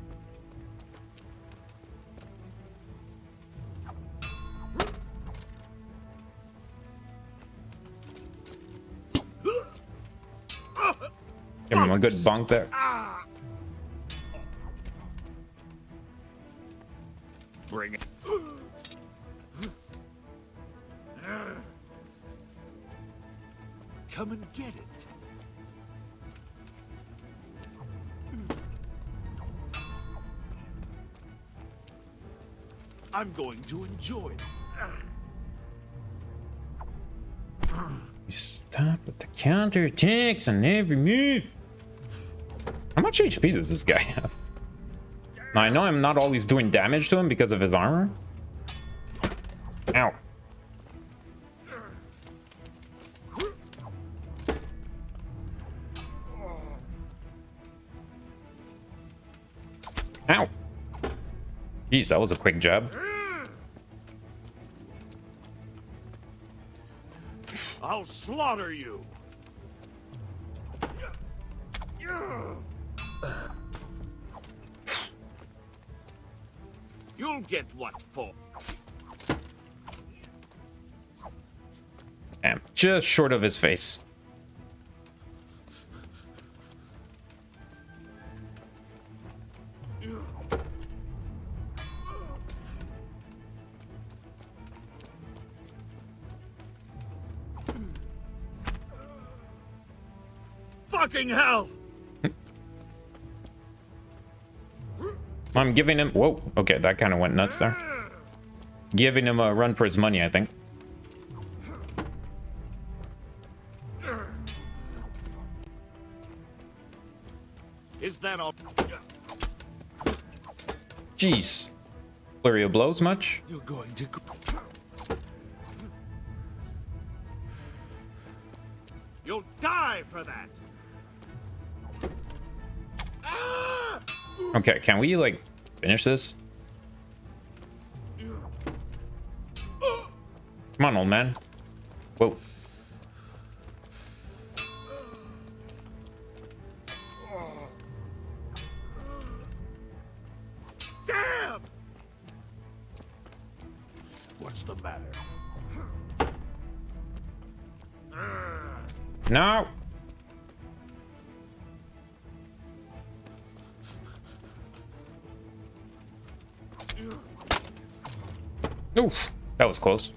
Give him a good bunk there. Bring it. Come and get it. I'm going to enjoy it. You stop with the counter attacks on every move. How much HP does this guy have? Now, I know I'm not always doing damage to him because of his armor. Ow. Ow. Jeez, that was a quick jab. I'll slaughter you. You'll get what for. Damn, just short of his face. Fucking hell! I'm giving him... Whoa, okay, that kind of went nuts there. giving him a run for his money, I think. Is that all? Jeez. Flurry of blows much? You're going to. You'll die for that. Okay, can we, like, finish this? Come on, old man. Whoa. Damn! What's the matter? No! Oof, that was close.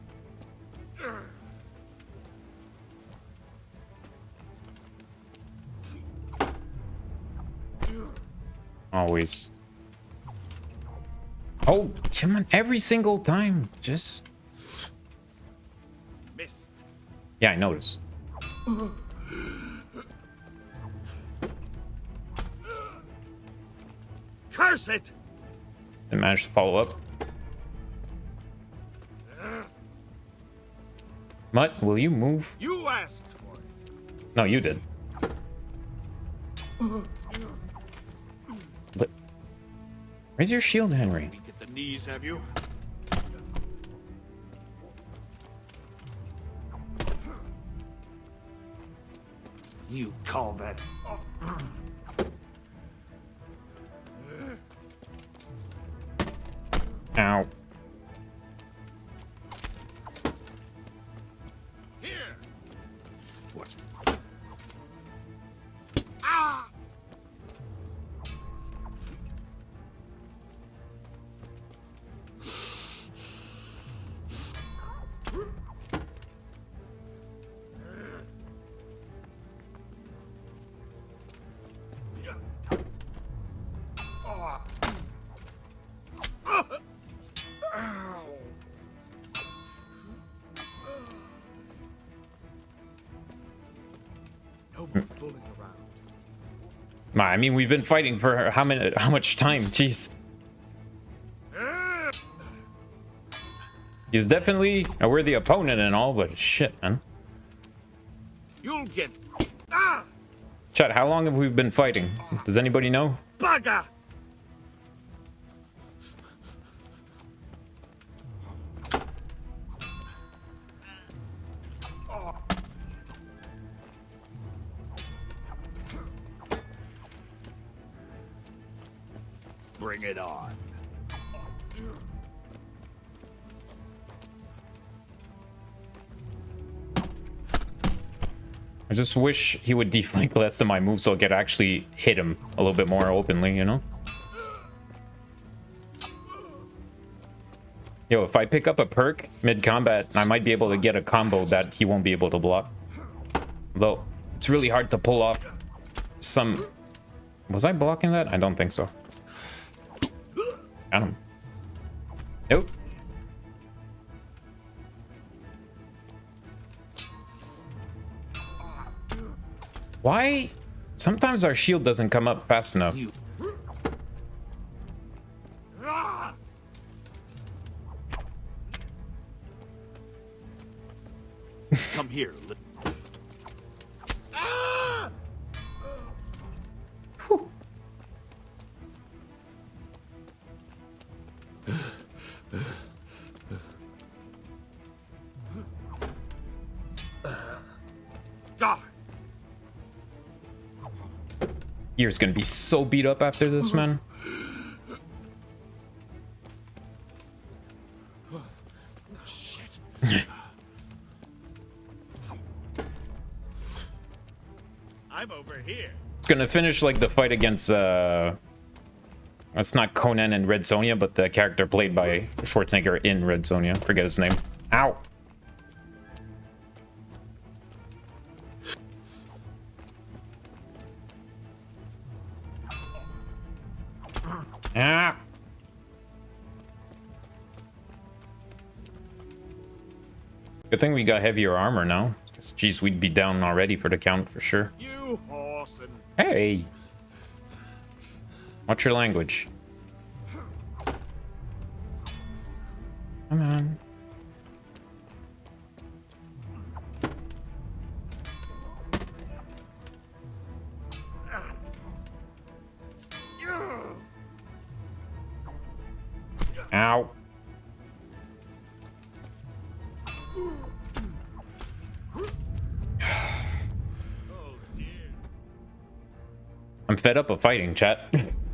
Always. Oh, come on, every single time. Just. Missed. Yeah, I noticed. Curse it! Didn't manage to follow up. Mutt, will you move? You asked for it. No, you did. Where's your shield, Henry? Get the knees, have you? You call that? Ow. Here. What's? Ah! I mean, we've been fighting for how much time? Jeez. He's definitely a worthy opponent and all, but shit, man. You'll get. Ah! Chat, how long have we been fighting? Does anybody know? Bugger! Bring it on. I just wish he would deflank less than my move so I could actually hit him a little bit more openly, you know? Yo, if I pick up a perk mid-combat, I might be able to get a combo that he won't be able to block. Though, it's really hard to pull off some... Was I blocking that? I don't think so. Got him. Nope. Why? Sometimes our shield doesn't come up fast enough. Come here. Gear's gonna be so beat up after this, man. I'm over here. It's gonna finish like the fight against it's not Conan and Red Sonja, but the character played by Schwarzenegger in Red Sonja. Forget his name. Ow. Ah. Good thing we got heavier armor now. 'Cause, geez, we'd be down already for the count for sure. You horse and... Hey! What's your language? Come on. Ow. I'm fed up of fighting, chat.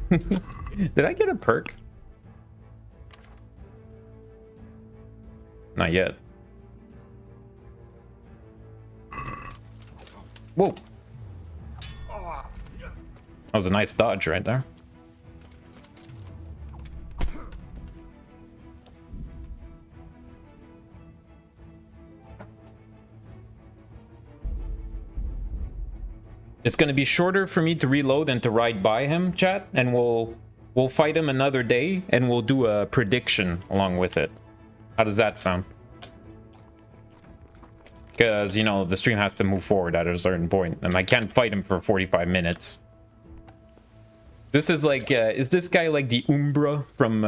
Did I get a perk? Not yet. Whoa. That was a nice dodge right there. It's going to be shorter for me to reload than to ride by him, chat, and we'll fight him another day, and we'll do a prediction along with it. How does that sound? Because, you know, the stream has to move forward at a certain point, and I can't fight him for 45 minutes. This is like, is this guy like the Umbra from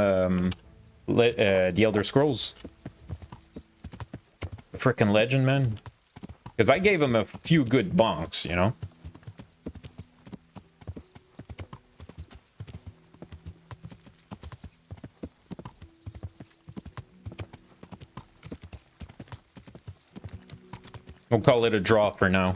the Elder Scrolls? Frickin' legend, man. Because I gave him a few good bonks, you know? We'll call it a draw for now.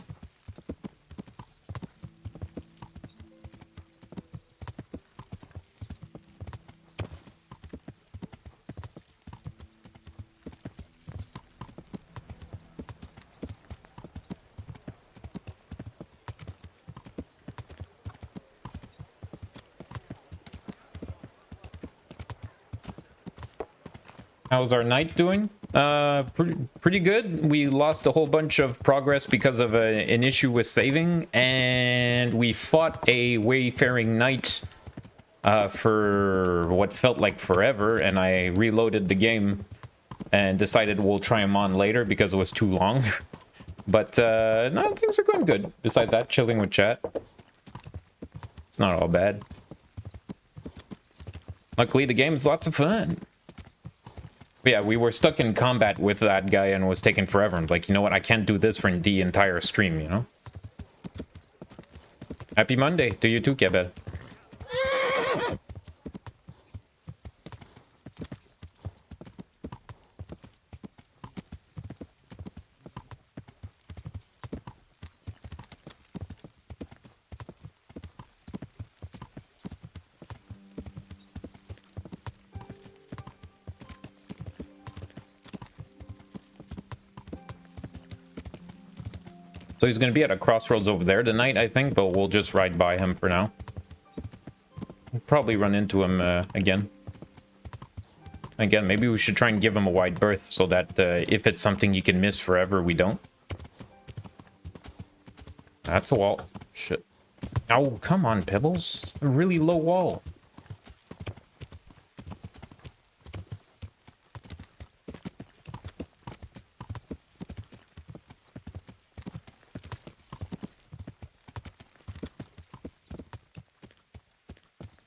How's our night doing? Pretty good. We lost a whole bunch of progress because of an issue with saving, and we fought a wayfaring knight for what felt like forever, and I reloaded the game and decided we'll try him on later because it was too long. But no, things are going good. Besides that, chilling with chat. It's not all bad. Luckily, the game's lots of fun. But yeah, we were stuck in combat with that guy and it was taking forever. I'm like, you know what? I can't do this for the entire stream, you know? Happy Monday to you too, Kebel. So he's going to be at a crossroads over there tonight, I think, but we'll just ride by him for now. We'll probably run into him again. Again, maybe we should try and give him a wide berth so that if it's something you can miss forever, we don't. That's a wall. Shit. Oh, come on, Pebbles. It's a really low wall.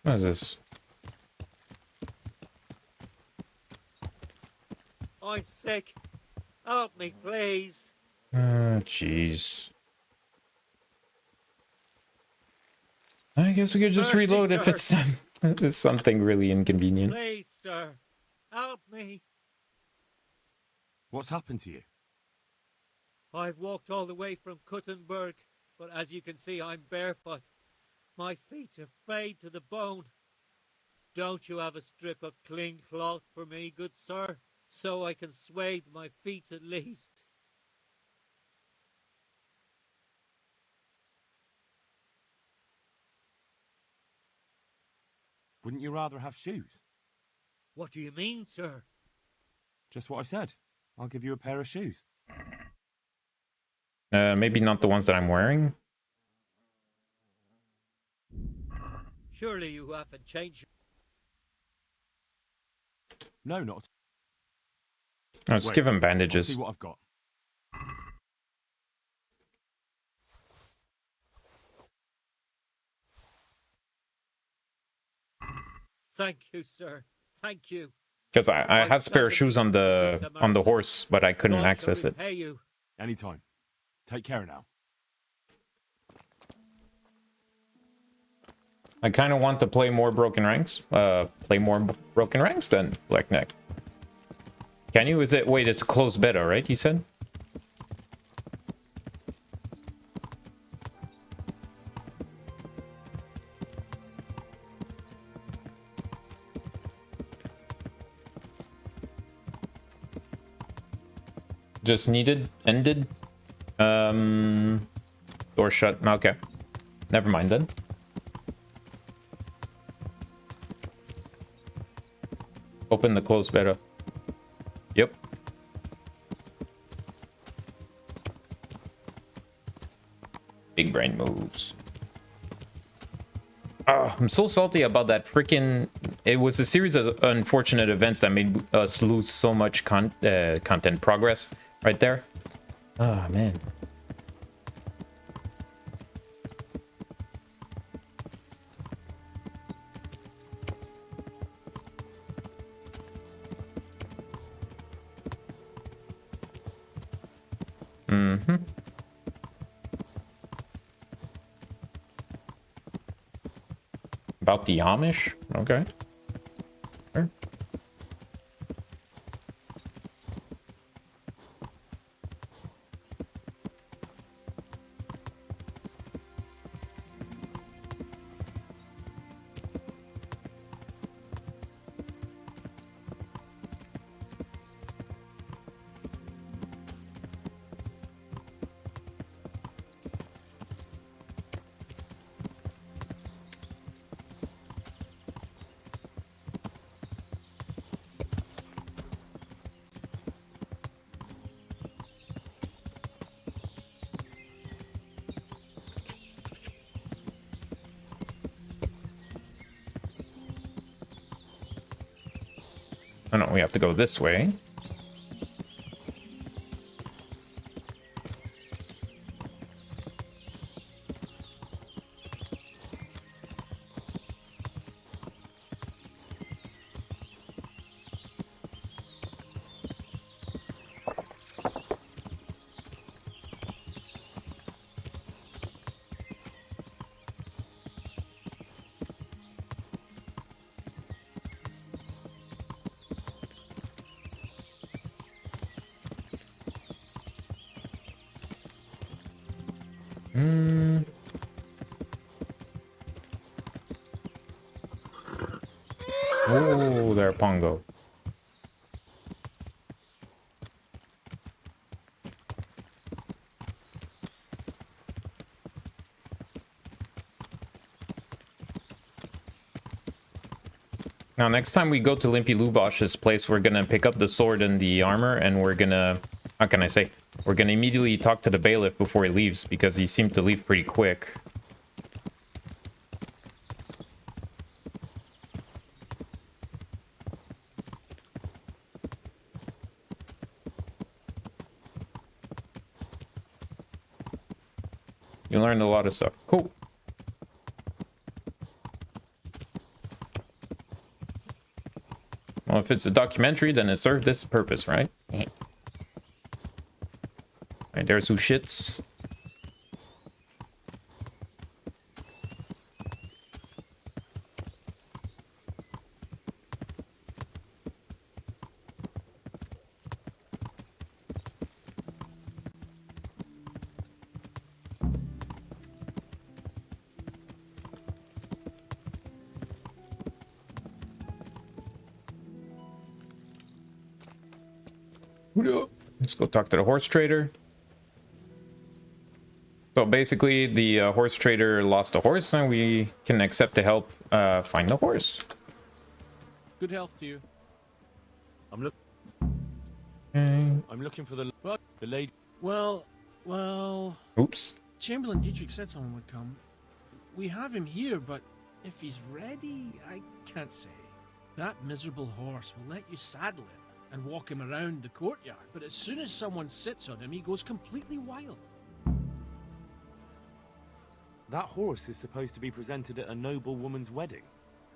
What is this? I'm sick. Help me, please. Jeez. I guess we could just Mercy, reload if sir. it's something really inconvenient. Please, sir. Help me. What's happened to you? I've walked all the way from Kuttenberg, but as you can see, I'm barefoot. My feet are frayed to the bone. Don't you have a strip of clean cloth for me, good sir, so I can swathe my feet at least? Wouldn't you rather have shoes? What do you mean, sir? Just what I said. I'll give you a pair of shoes. Maybe not the ones that I'm wearing. Surely you haven't changed. No, not. Let's Wait, give him I'll bandages. see what I've got. Thank you, sir. Thank you. Because I had spare shoes on the horse, but I couldn't access it. Anytime. Take care now. I kind of want to play more Broken Ranks. Play more Broken Ranks then, Blackneck. Can you? Is it? Wait, it's a closed beta, right? You said. Just ended. Door shut. Okay. Never mind then. Open the closed beta. Yep. Big brain moves. I'm so salty about that freaking... It was a series of unfortunate events that made us lose so much content progress right there. Oh, man. Mm-hmm. About the Amish? Okay. Sure. Oh no, we have to go this way. Oh, there, Pongo. Now, next time we go to Limpy Lubosh's place, we're gonna pick up the sword and the armor, and we're gonna... How can I say? We're gonna immediately talk to the bailiff before he leaves, because he seemed to leave pretty quick. You learned a lot of stuff. Cool. Well, if it's a documentary, then it served this purpose, right? Alright, there's Uzhits. Let's go talk to the horse trader. So basically, the horse trader lost a horse, and we can accept to help find the horse. Good health to you. I'm looking for the lady. Well. Oops. Chamberlain Dietrich said someone would come. We have him here, but if he's ready, I can't say. That miserable horse will let you saddle him and walk him around the courtyard, but as soon as someone sits on him, he goes completely wild. That horse is supposed to be presented at a noble woman's wedding.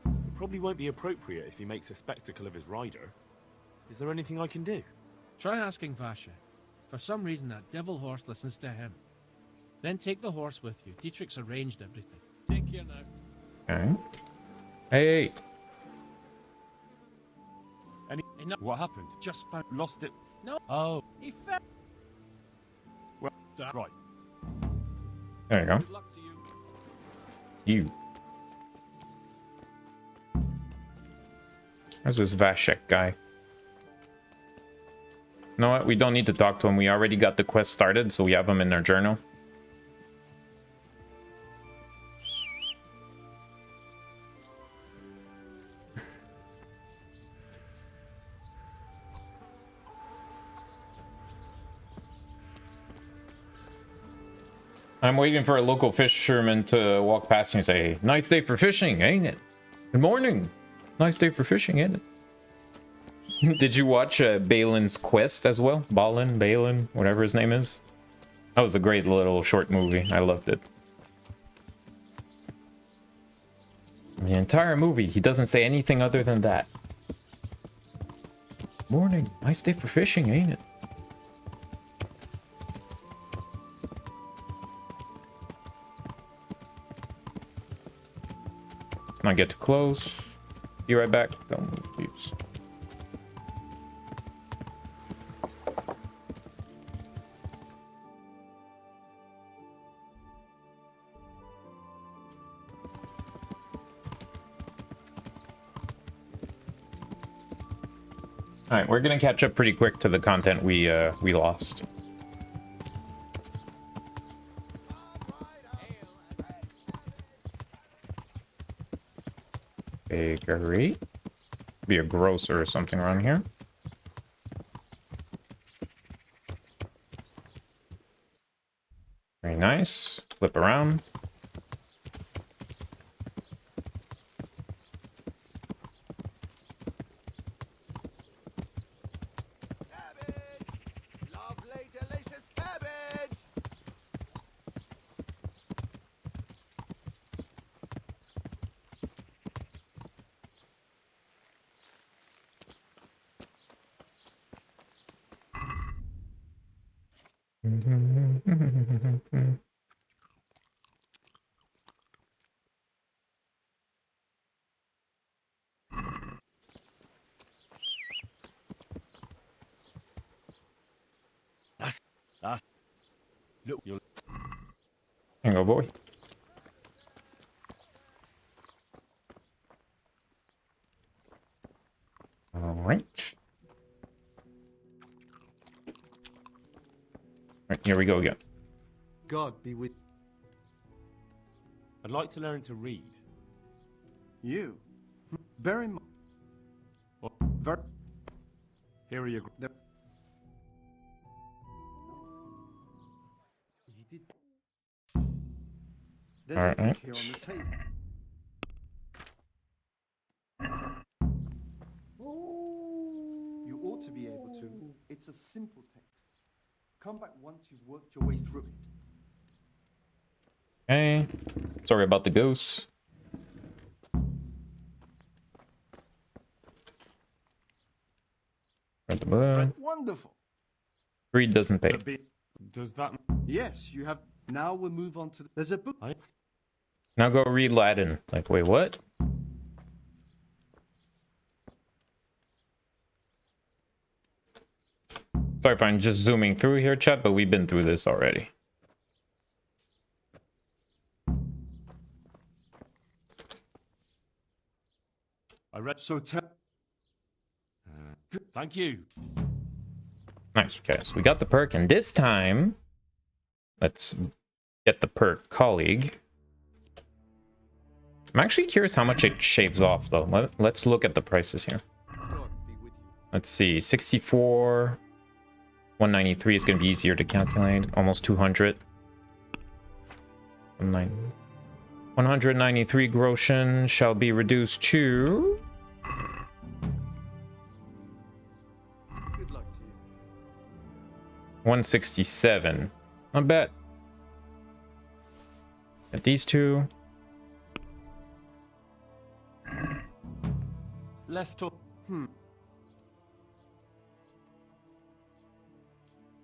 The Probably won't be appropriate if he makes a spectacle of his rider. Is there anything I can do? Try asking Vasha. For some reason, that devil horse listens to him. Then take the horse with you. Dietrich's arranged everything. Take care now. Okay. Hey. What happened? Just found... Lost it. No. Oh. He fell. Well, right. There you go. Good luck to you. You. Where's this Vashek guy? You know what? We don't need to talk to him. We already got the quest started, so we have him in our journal. I'm waiting for a local fisherman to walk past me and say, "Nice day for fishing, ain't it? Good morning. Nice day for fishing, ain't it?" Did you watch Balin's Quest as well? Balin, whatever his name is. That was a great little short movie. I loved it. The entire movie, he doesn't say anything other than that. Morning. Nice day for fishing, ain't it? Let's not get too close. Be right back. Don't move, please. All right, we're gonna catch up pretty quick to the content we lost. Bakery. Be a grocer or something around here. Very nice. Flip around. Hangover boy. All right. Right, here we go again. God be with I'd like to learn to read. you. Bear in mind. Here are your... He did. There's All a right. book here on the table. You ought to be able to. It's a simple text. Come back once you've worked your way through it. Okay. Sorry about the ghosts. Read the book. Wonderful. Greed doesn't pay. Does that... Yes, you have. Now we'll move on to. There's a book. Now go read Latin. Like, wait, what? Sorry if I'm just zooming through here, chat, but we've been through this already. I read... So tell... thank you. Nice. Okay, so we got the perk, and this time, let's get the perk colleague. I'm actually curious how much it shaves off, though. Let's look at the prices here. Let's see, 64, 193 is going to be easier to calculate. Almost 200. 193 groschen shall be reduced to... Good luck to you. 167. Not bad. Got these two. Let's talk.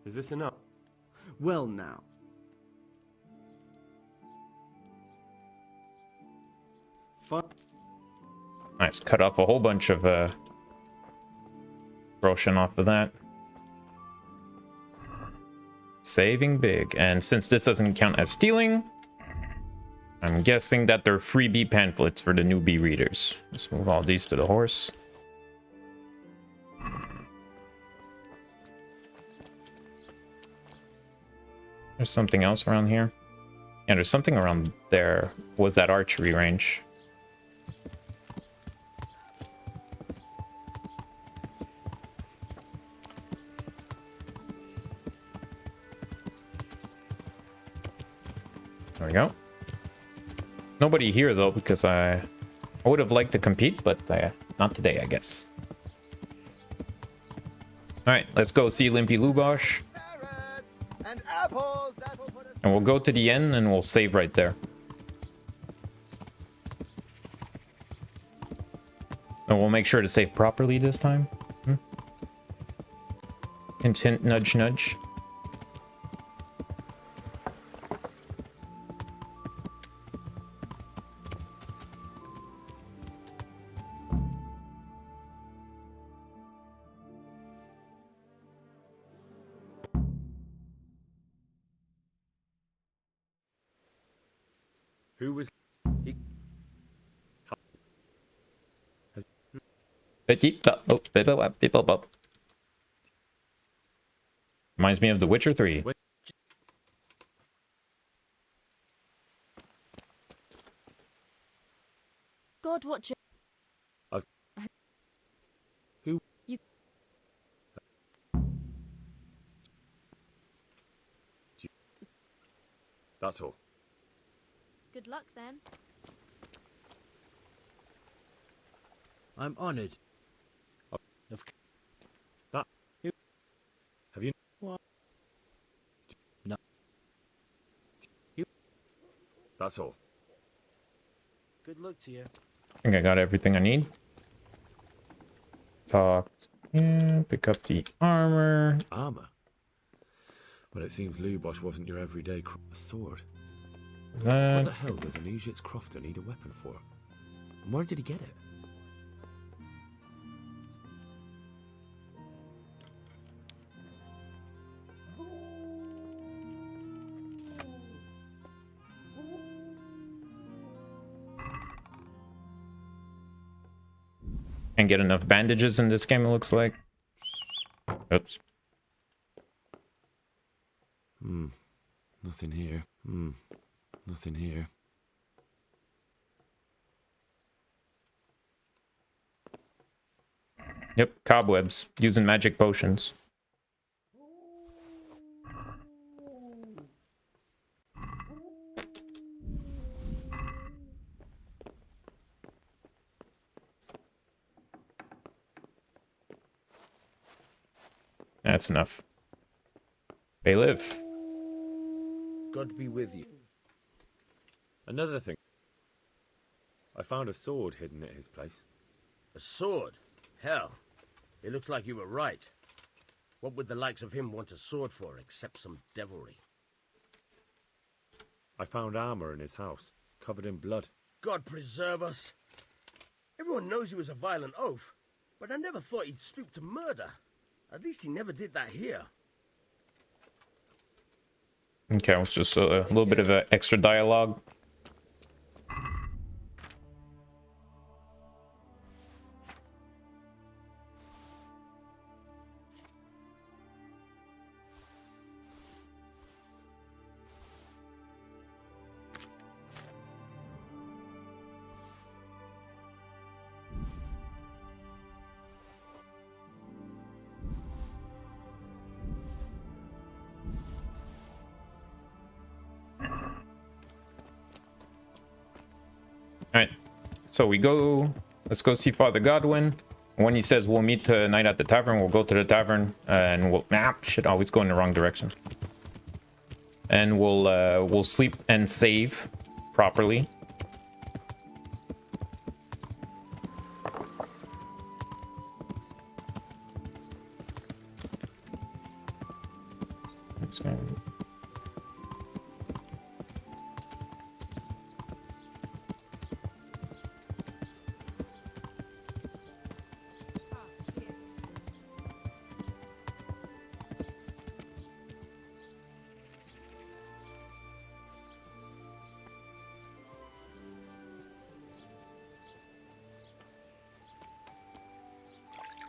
Is this enough? Well, now. Nice, cut off a whole bunch of Roshan off of that. Saving big. And since this doesn't count as stealing, I'm guessing that they're freebie pamphlets for the newbie readers. Let's move all these to the horse. There's something else around here. Yeah, there's something around there. Was that archery range? There we go. Nobody here though, because I would have liked to compete, but not today, I guess. All right, let's go see Limpy Lubosh. And we'll go to the end and we'll save right there. And we'll make sure to save properly this time. Hint, hint, nudge, nudge. Who was he? Reminds me of The Witcher 3. God, watch it. Who? You. That's all. Good luck then. I'm honored. That. Have you? What? No. You. That's all. Good luck to you. I think I got everything I need. Talk. Yeah, pick up the armor. Armor? Well, it seems Lubosh wasn't your everyday sword. What the hell does an Uzhits crofter need a weapon for? And where did he get it? Can't get enough bandages in this game, it looks like. Oops. Nothing here. Nothing here. Yep, cobwebs. Using magic potions. That's enough. Bailiff. God be with you. Another thing. I found a sword hidden at his place. A sword? Hell, it looks like you were right. What would the likes of him want a sword for, except some devilry? I found armor in his house, covered in blood. God preserve us. Everyone knows he was a violent oaf, but I never thought he'd stoop to murder. At least he never did that here. Okay, it was just a little bit of extra dialogue. Alright, so we go, let's go see Father Godwin. When he says we'll meet tonight at the tavern, we'll go to the tavern and we'll, shit, always go in the wrong direction. And we'll sleep and save properly. So.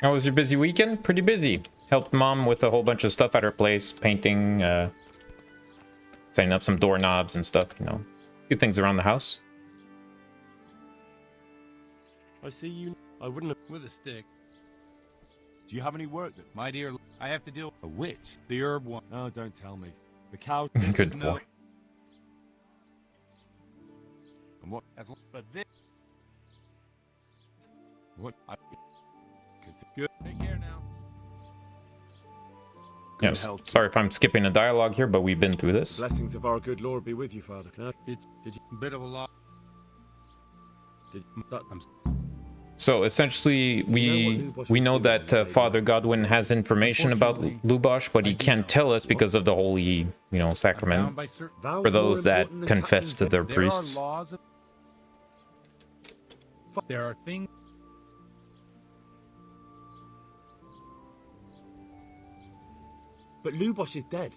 How was your busy weekend? Pretty busy. Helped mom with a whole bunch of stuff at her place, painting, setting up some doorknobs and stuff, you know. Good things around the house. I see you. I wouldn't have. With a stick. Do you have any work that... My dear, I have to deal... A witch? The herb one. Oh, don't tell me. The cow... Good boy. And what... But this... What... Good. Take care now. Yes. Sorry if I'm skipping a dialogue here, but we've been through this. Blessings of our good Lord be with you, Father. Can I... Did you... Bit of a lot. So essentially, we know that Father Godwin has information about Lubosh, but he can't tell us because of the holy, you know, sacrament for those that confess to their priests. There are things. But Lubosh is dead.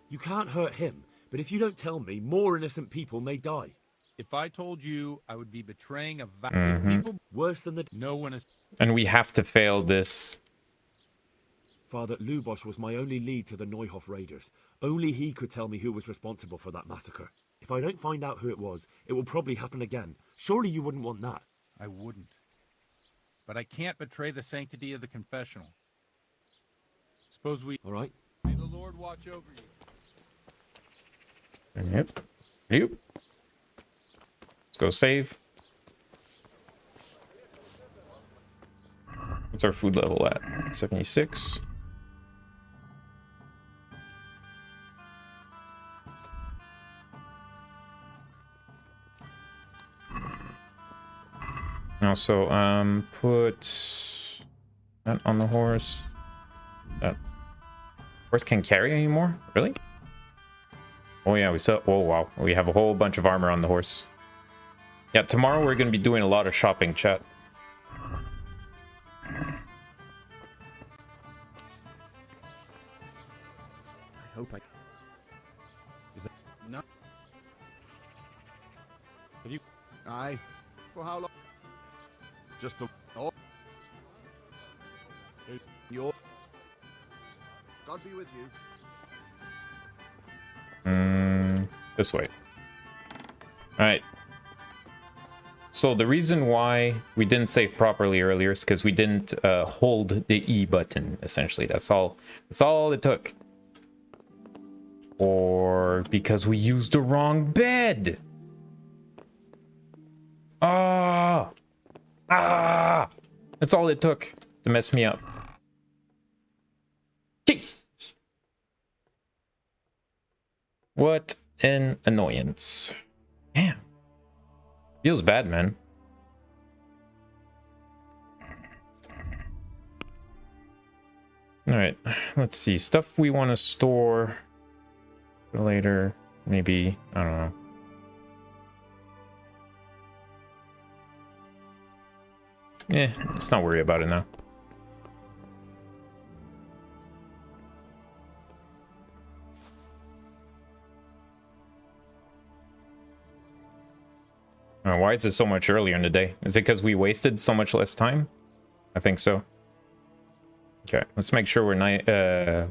You can't hurt him, but if you don't tell me, more innocent people may die. If I told you, I would be betraying a vow. Mhm. Worse than the... No one is... And we have to fail this. Father, Lubosh was my only lead to the Neuhof raiders. Only he could tell me who was responsible for that massacre. If I don't find out who it was, it will probably happen again. Surely you wouldn't want that. I wouldn't. But I can't betray the sanctity of the confessional. Suppose we... All right. May the Lord watch over you. Yep. Yep. Let's go save. What's our food level at? 76. Also, put that on the horse. That horse can't carry anymore? Really? Oh yeah, we saw. Oh wow, we have a whole bunch of armor on the horse. Yeah, tomorrow we're going to be doing a lot of shopping, chat. I hope I... Is that... No. Have you... Aye. For how long? Just the... Oh. Your... God be with you. This way. Alright. So the reason why we didn't save properly earlier is because we didn't hold the E button, essentially. That's all it took. Or because we used the wrong bed. That's all it took to mess me up. Jeez. What an annoyance. Damn. Feels bad, man. Alright, let's see. Stuff we want to store for later. Maybe, I don't know. Let's not worry about it now. Why is it so much earlier in the day? Is it because we wasted so much less time? I think so. Okay, let's make sure we're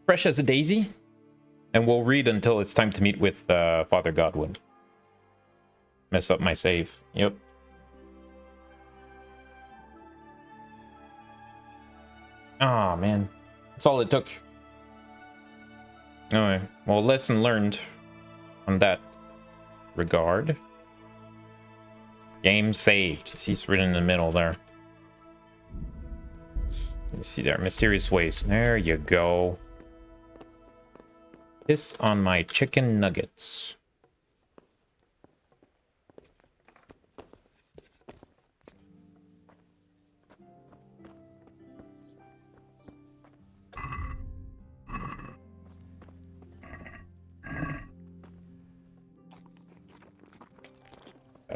fresh as a daisy. And we'll read until it's time to meet with Father Godwin. Mess up my save. Yep. Ah, man. That's all it took. Alright, well, lesson learned on that regard. Game saved. See, it's written in the middle there. Let me see there. Mysterious waste. There you go. Piss on my chicken nuggets.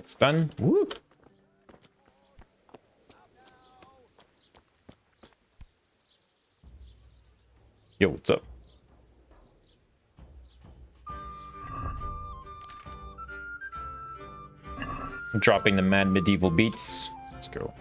That's done. Woo! Yo, what's up? Dropping the mad medieval beats. Let's go.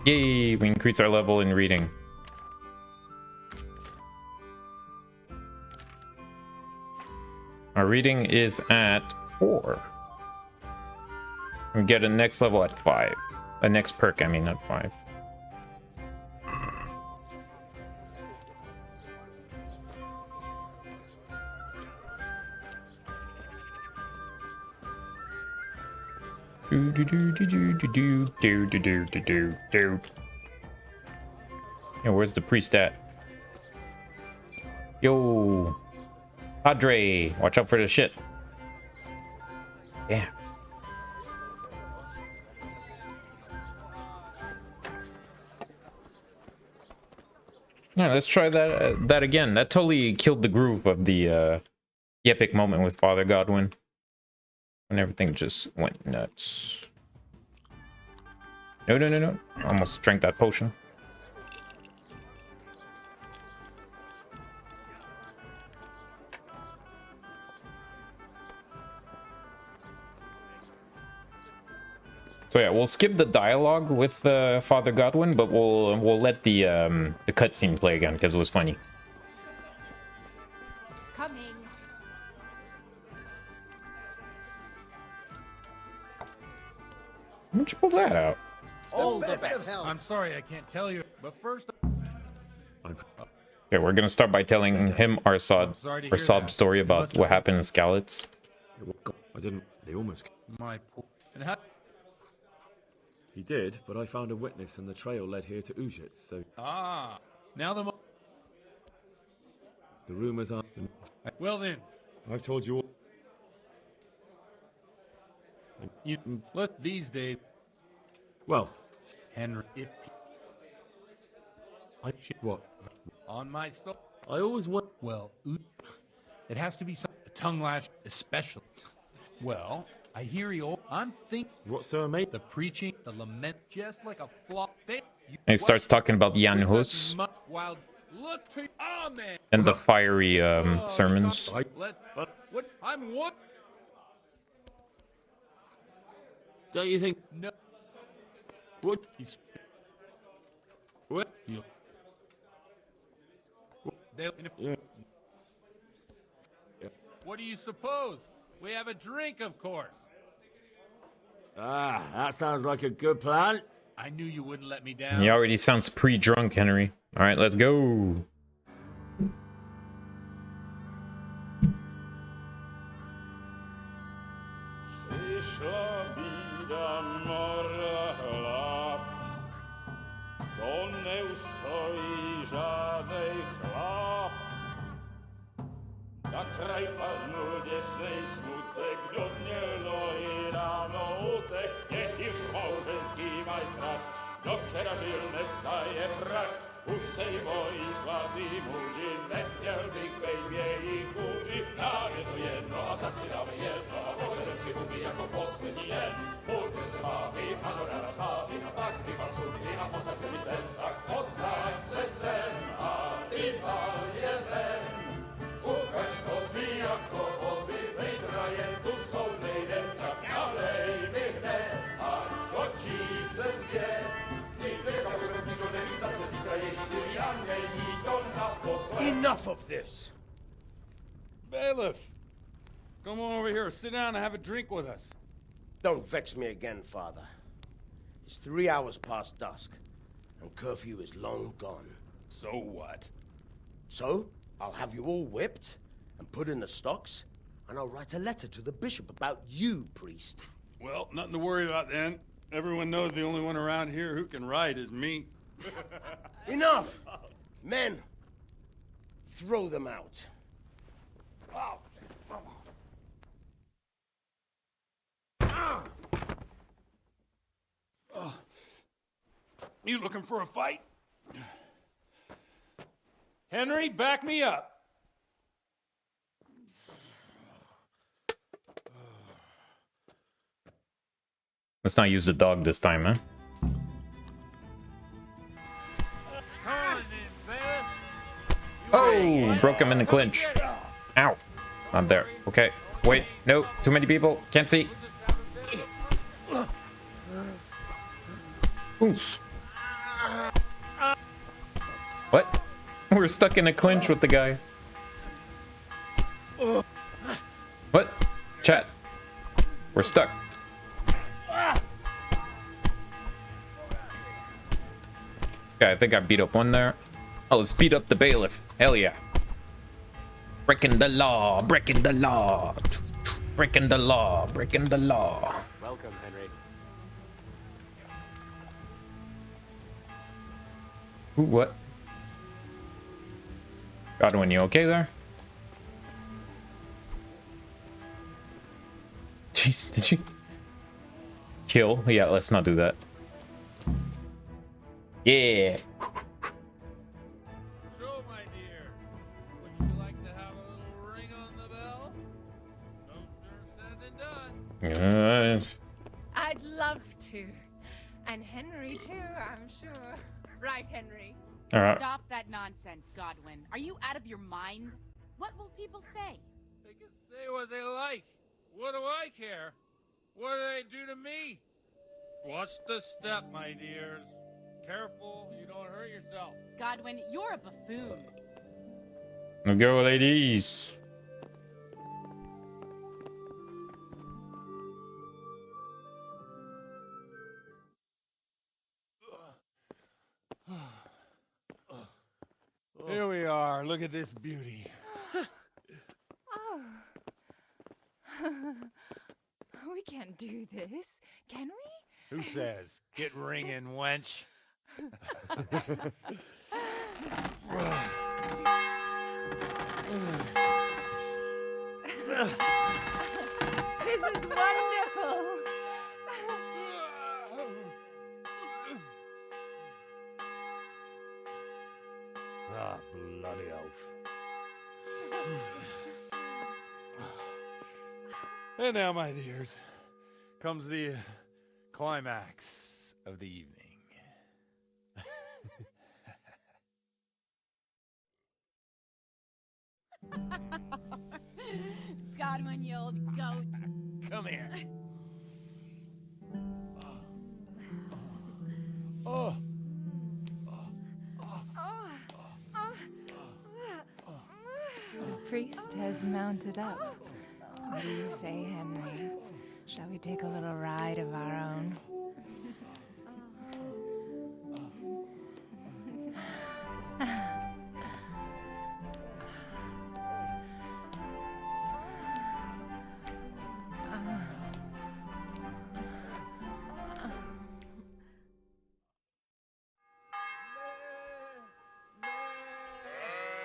Yay, we increase our level in reading. Our reading is at 4. We get a next level at 5. A next perk, I mean, not 5. Yeah, where's the priest at? Yo, Padre, watch out for the shit. Yeah. Yeah, let's try that again. That totally killed the groove of the epic moment with Father Godwin. And everything just went nuts. No. Almost drank that potion. So yeah, we'll skip the dialogue with Father Godwin, but we'll let the cutscene play again because it was funny. Coming. Why'd you pull that out? All the best. I'm sorry I can't tell you, but first. Okay, we're gonna start by telling him our sob story about what happened in Skalitz. I didn't. They almost. My poor. And how? He did, but I found a witness, and the trail led here to Uzhits. So. Ah, now the. The rumors are. Well then, I've told you all. You let these days. Well, Henry, if what? On my soul. I always want. Well, it has to be some tongue lash, especially. Well, I hear you. I'm thinking. What, sir, mate? The preaching, the lament, just like a flop. And he starts talking about Jan Hus Wild. Look to man. and the fiery sermons. What? I'm what? Don't you think? No. What? What? Yeah. What do you suppose? We have a drink, of course. Ah, that sounds like a good plan. I knew you wouldn't let me down. He already sounds pre-drunk, Henry. All right, let's go. Na kraj Panu niesej smutek, do dnielo i rano utek, niech już małżeński majstrat, do wczera żylne saje brak, už sej moji svatý muži, nechtěl bych bejbě jich učit, nám je to jedno a tak si dáme jedno a požadem si ubí jako poslední jen. Buďme se vámi, ano ráda stávy a tak vypal sudy a posaď se mi sem, tak posaď se sem a vypal je ven. Ukaž kozy jako vozy, zítra jen tu jsou nejdem, tak nalej mi hned a točí se svět. Enough of this! Bailiff! Come on over here, sit down and have a drink with us. Don't vex me again, Father. It's 3 hours past dusk, and curfew is long gone. So what? So, I'll have you all whipped and put in the stocks, and I'll write a letter to the bishop about you, priest. Well, nothing to worry about then. Everyone knows the only one around here who can ride is me. Enough! Men, throw them out. You looking for a fight? Henry, back me up. Let's not use the dog this time, huh? Oh, broke him in the clinch. Ow. Not there. Okay. Wait. No. Too many people. Can't see. Ooh. What? We're stuck in a clinch with the guy. What? Chat. We're stuck. Okay, I think I beat up one there. Oh, let's beat up the bailiff. Hell yeah. Breaking the law, breaking the law. Breaking the law, breaking the law. Welcome, Henry. Ooh, what? Godwin, you okay there? Jeez, did you kill? Yeah, let's not do that. Yeah. So, my dear, would you like to have a little ring on the bell? No sooner said than done. I'd love to. And Henry, too, I'm sure. Right, Henry? All right. Stop that nonsense, Godwin. Are you out of your mind? What will people say? They can say what they like. What do I care? What do they do to me? Watch the step, my dears. Careful, you don't hurt yourself. Godwin, you're a buffoon. Let's go, ladies. Here we are. Look at this beauty. Oh. We can't do this, can we? Who says? Get ringing, wench. This is wonderful. Ah, bloody oath. And now, my dears, comes the climax of the evening. Godwin, you old goat. Come here. Oh. The priest has mounted up. What do you say, Henry? Shall we take a little ride of our own?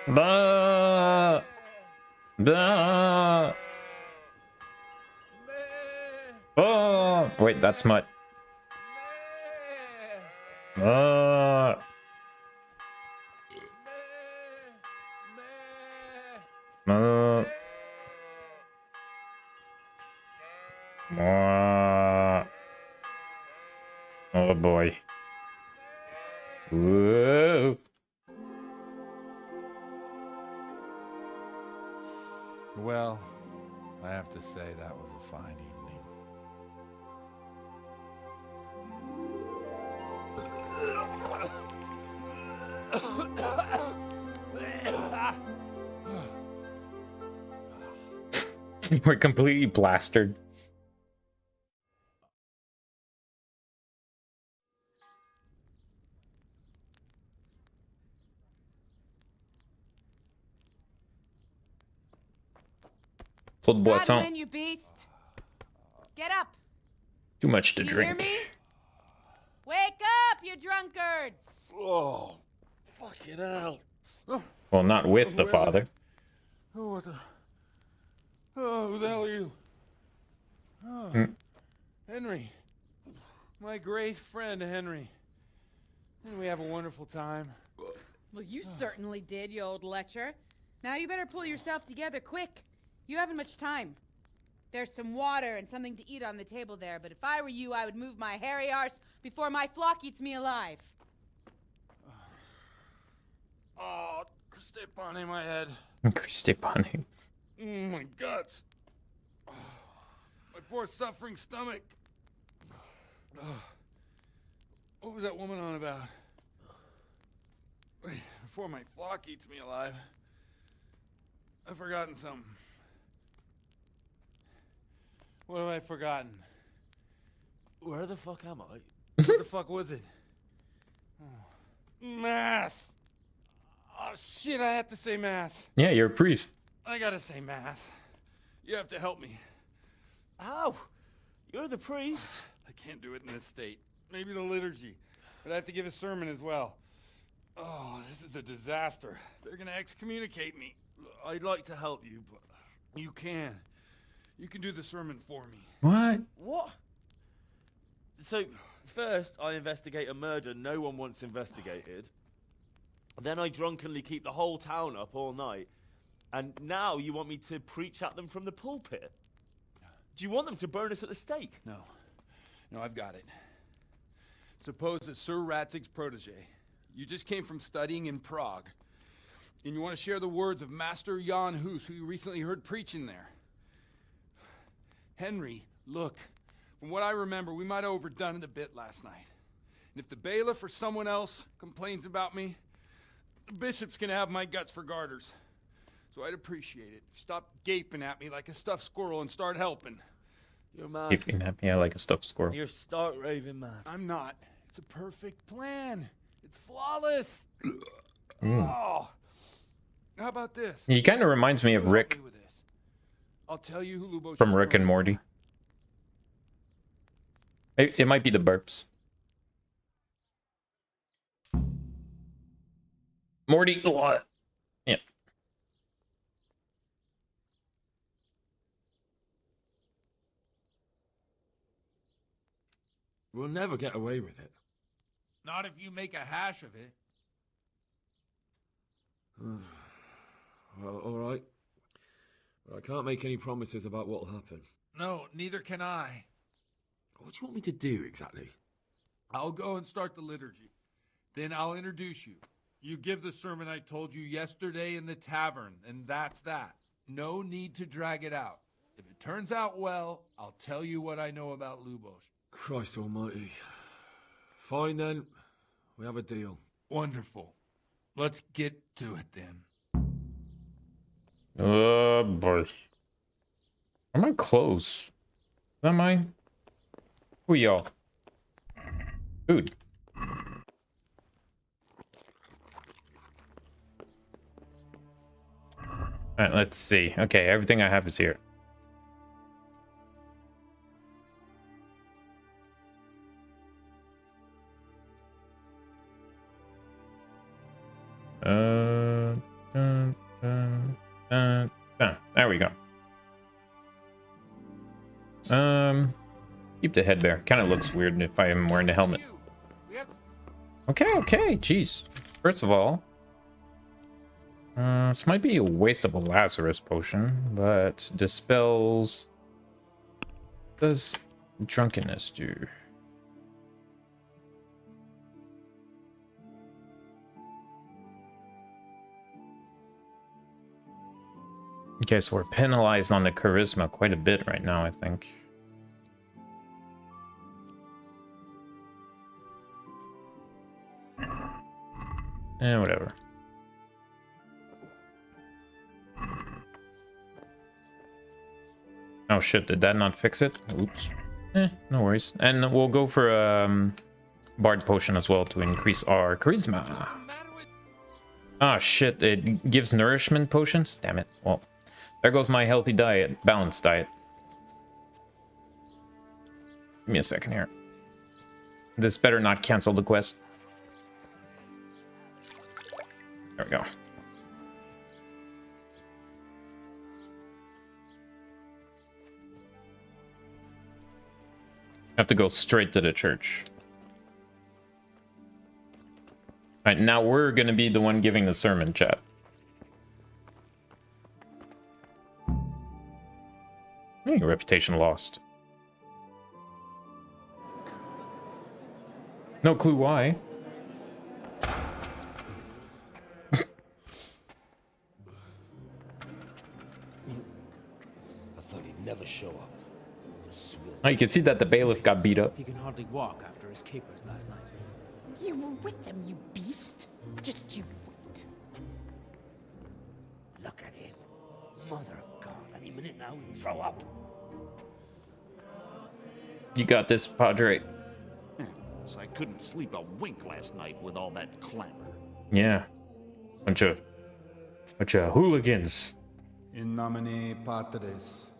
Bah! Bah! Oh! Wait, that's Mutt. Ah! Ah! Ah! Oh boy. Whoa! Well, I have to say that was a fine evening. We're completely plastered. Full de boisson. Godwin, you beast. Get up. Too much to You drink. hear me? Wake up, you drunkards! Oh, fucking hell. Well, not with the father. Oh, what the... Oh, who the hell are you? Oh, Henry. My great friend, Henry. Didn't we have a wonderful time? Well, you certainly did, you old lecher. Now you better pull yourself together quick. You haven't much time. There's some water and something to eat on the table there, but if I were you, I would move my hairy arse before my flock eats me alive. Oh, Cristepane in my head. Cristepane. My guts. Oh, my poor suffering stomach. Oh, what was that woman on about? Wait, before my flock eats me alive. I've forgotten something. What have I forgotten? Where the fuck am I? What the fuck was it? Oh. Mass! Oh shit, I have to say mass. Yeah, you're a priest. I gotta say mass. You have to help me. How? You're the priest. I can't do it in this state. Maybe the liturgy. But I have to give a sermon as well. Oh, this is a disaster. They're gonna excommunicate me. I'd like to help you, but... You can. You can do the sermon for me. What? What? So, first I investigate a murder no one wants investigated. Then I drunkenly keep the whole town up all night. And now you want me to preach at them from the pulpit? Do you want them to burn us at the stake? No. No, I've got it. Suppose that Sir Ratzig's protege. You just came from studying in Prague. And you want to share the words of Master Jan Hus, who you recently heard preaching there. Henry, look. From what I remember, we might have overdone it a bit last night. And if the bailiff or someone else complains about me, the bishop's gonna have my guts for garters. So I'd appreciate it. Stop gaping at me like a stuffed squirrel and start helping. You're mad. Gaping at me like a stuffed squirrel. You're stark raving mad. I'm not. It's a perfect plan. It's flawless. Mm. Oh. How about this? He kind of reminds me of Rick I'll tell you who Lubosh from Rick and Morty. It might be the burps. Morty, what? Yeah. We'll never get away with it. Not if you make a hash of it. Well, all right. Well, I can't make any promises about what'll happen. No, neither can I. What do you want me to do exactly? I'll go and start the liturgy. Then I'll introduce you. You give the sermon I told you yesterday in the tavern, and that's that. No need to drag it out. If it turns out well, I'll tell you what I know about Lubosh. Christ almighty. Fine then. We have a deal. Wonderful. Let's get to it then. Oh boy. Am I close? Am I? Who y'all? Food. Alright, let's see. Okay, everything I have is here. There we go. Keep the head there. Kind of looks weird if I am wearing the helmet. Okay, jeez. First of all, this might be a waste of a Lazarus potion, but dispels. Does drunkenness do? Okay, so we're penalized on the charisma quite a bit right now, I think. Whatever. Oh shit, did that not fix it? Oops. No worries. And we'll go for a bard potion as well to increase our charisma. Ah shit, it gives nourishment potions? Damn it. Well, there goes my healthy diet, balanced diet. Give me a second here. This better not cancel the quest. There we go. Have to go straight to the church. Alright, now we're gonna be the one giving the sermon, chat. Hey, reputation lost. No clue why. I thought he'd never show up. Oh, you can see that the bailiff got beat up. He can hardly walk after his capers last night. You were with them, you beast. Just you wait. Look at him. Mother of God, any minute now he'll throw up. You got this, Padre. I couldn't sleep a wink last night with all that clamor. Yeah. Bunch of hooligans. In nomine Patris,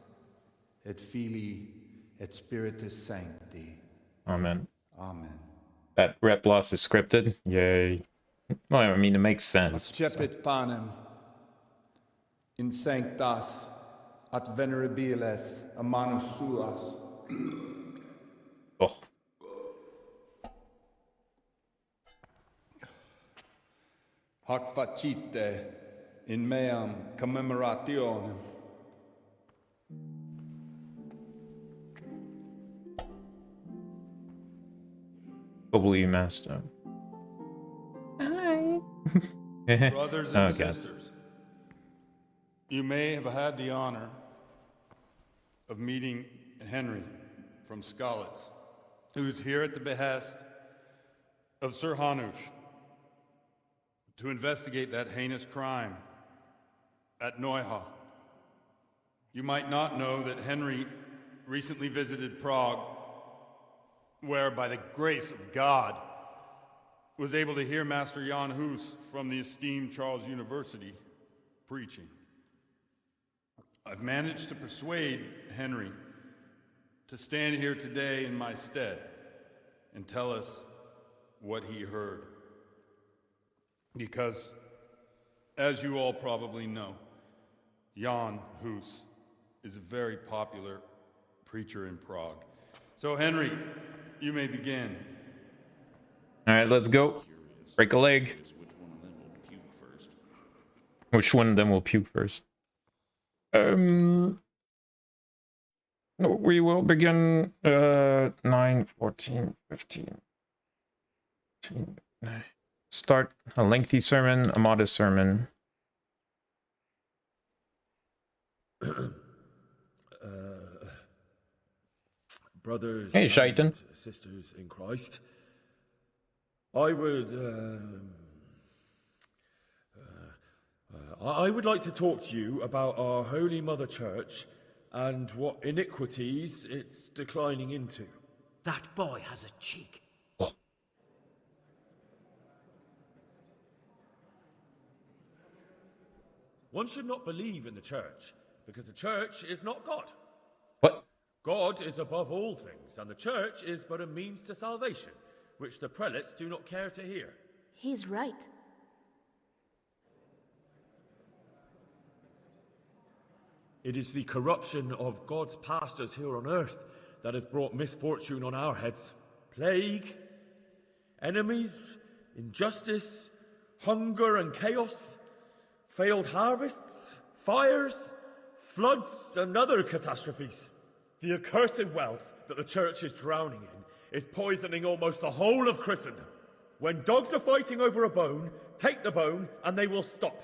et Filii, et Spiritus Sancti. Amen. Amen. That rep loss is scripted? Yay. Well, I mean, it makes sense. Accepit panem in sanctas at venerabiles a manus suas. Oh. Hoc facite in meam commemorationem. Probably master. Hi. Brothers and sisters, you may have had the honor of meeting Henry from Skalitz, who is here at the behest of Sir Hanush to investigate that heinous crime at Neuhof. You might not know that Henry recently visited Prague, where, by the grace of God, was able to hear Master Jan Hus from the esteemed Charles University preaching. I've managed to persuade Henry to stand here today in my stead and tell us what he heard. Because, as you all probably know, Jan Hus is a very popular preacher in Prague. So, Henry, you may begin. All right, let's go. Break a leg. Which one of them will puke first? We will begin 9, 14, 15. Start a lengthy sermon, a modest sermon. Brothers Hey, Shaitan. and sisters in Christ, I would like to talk to you about our Holy Mother Church and what iniquities it's declining into. That boy has a cheek. One should not believe in the church, because the church is not God. What? God is above all things, and the church is but a means to salvation, which the prelates do not care to hear. He's right. It is the corruption of God's pastors here on earth that has brought misfortune on our heads. Plague, enemies, injustice, hunger and chaos, failed harvests, fires, floods, and other catastrophes. The accursed wealth that the church is drowning in is poisoning almost the whole of Christendom. When dogs are fighting over a bone, take the bone and they will stop.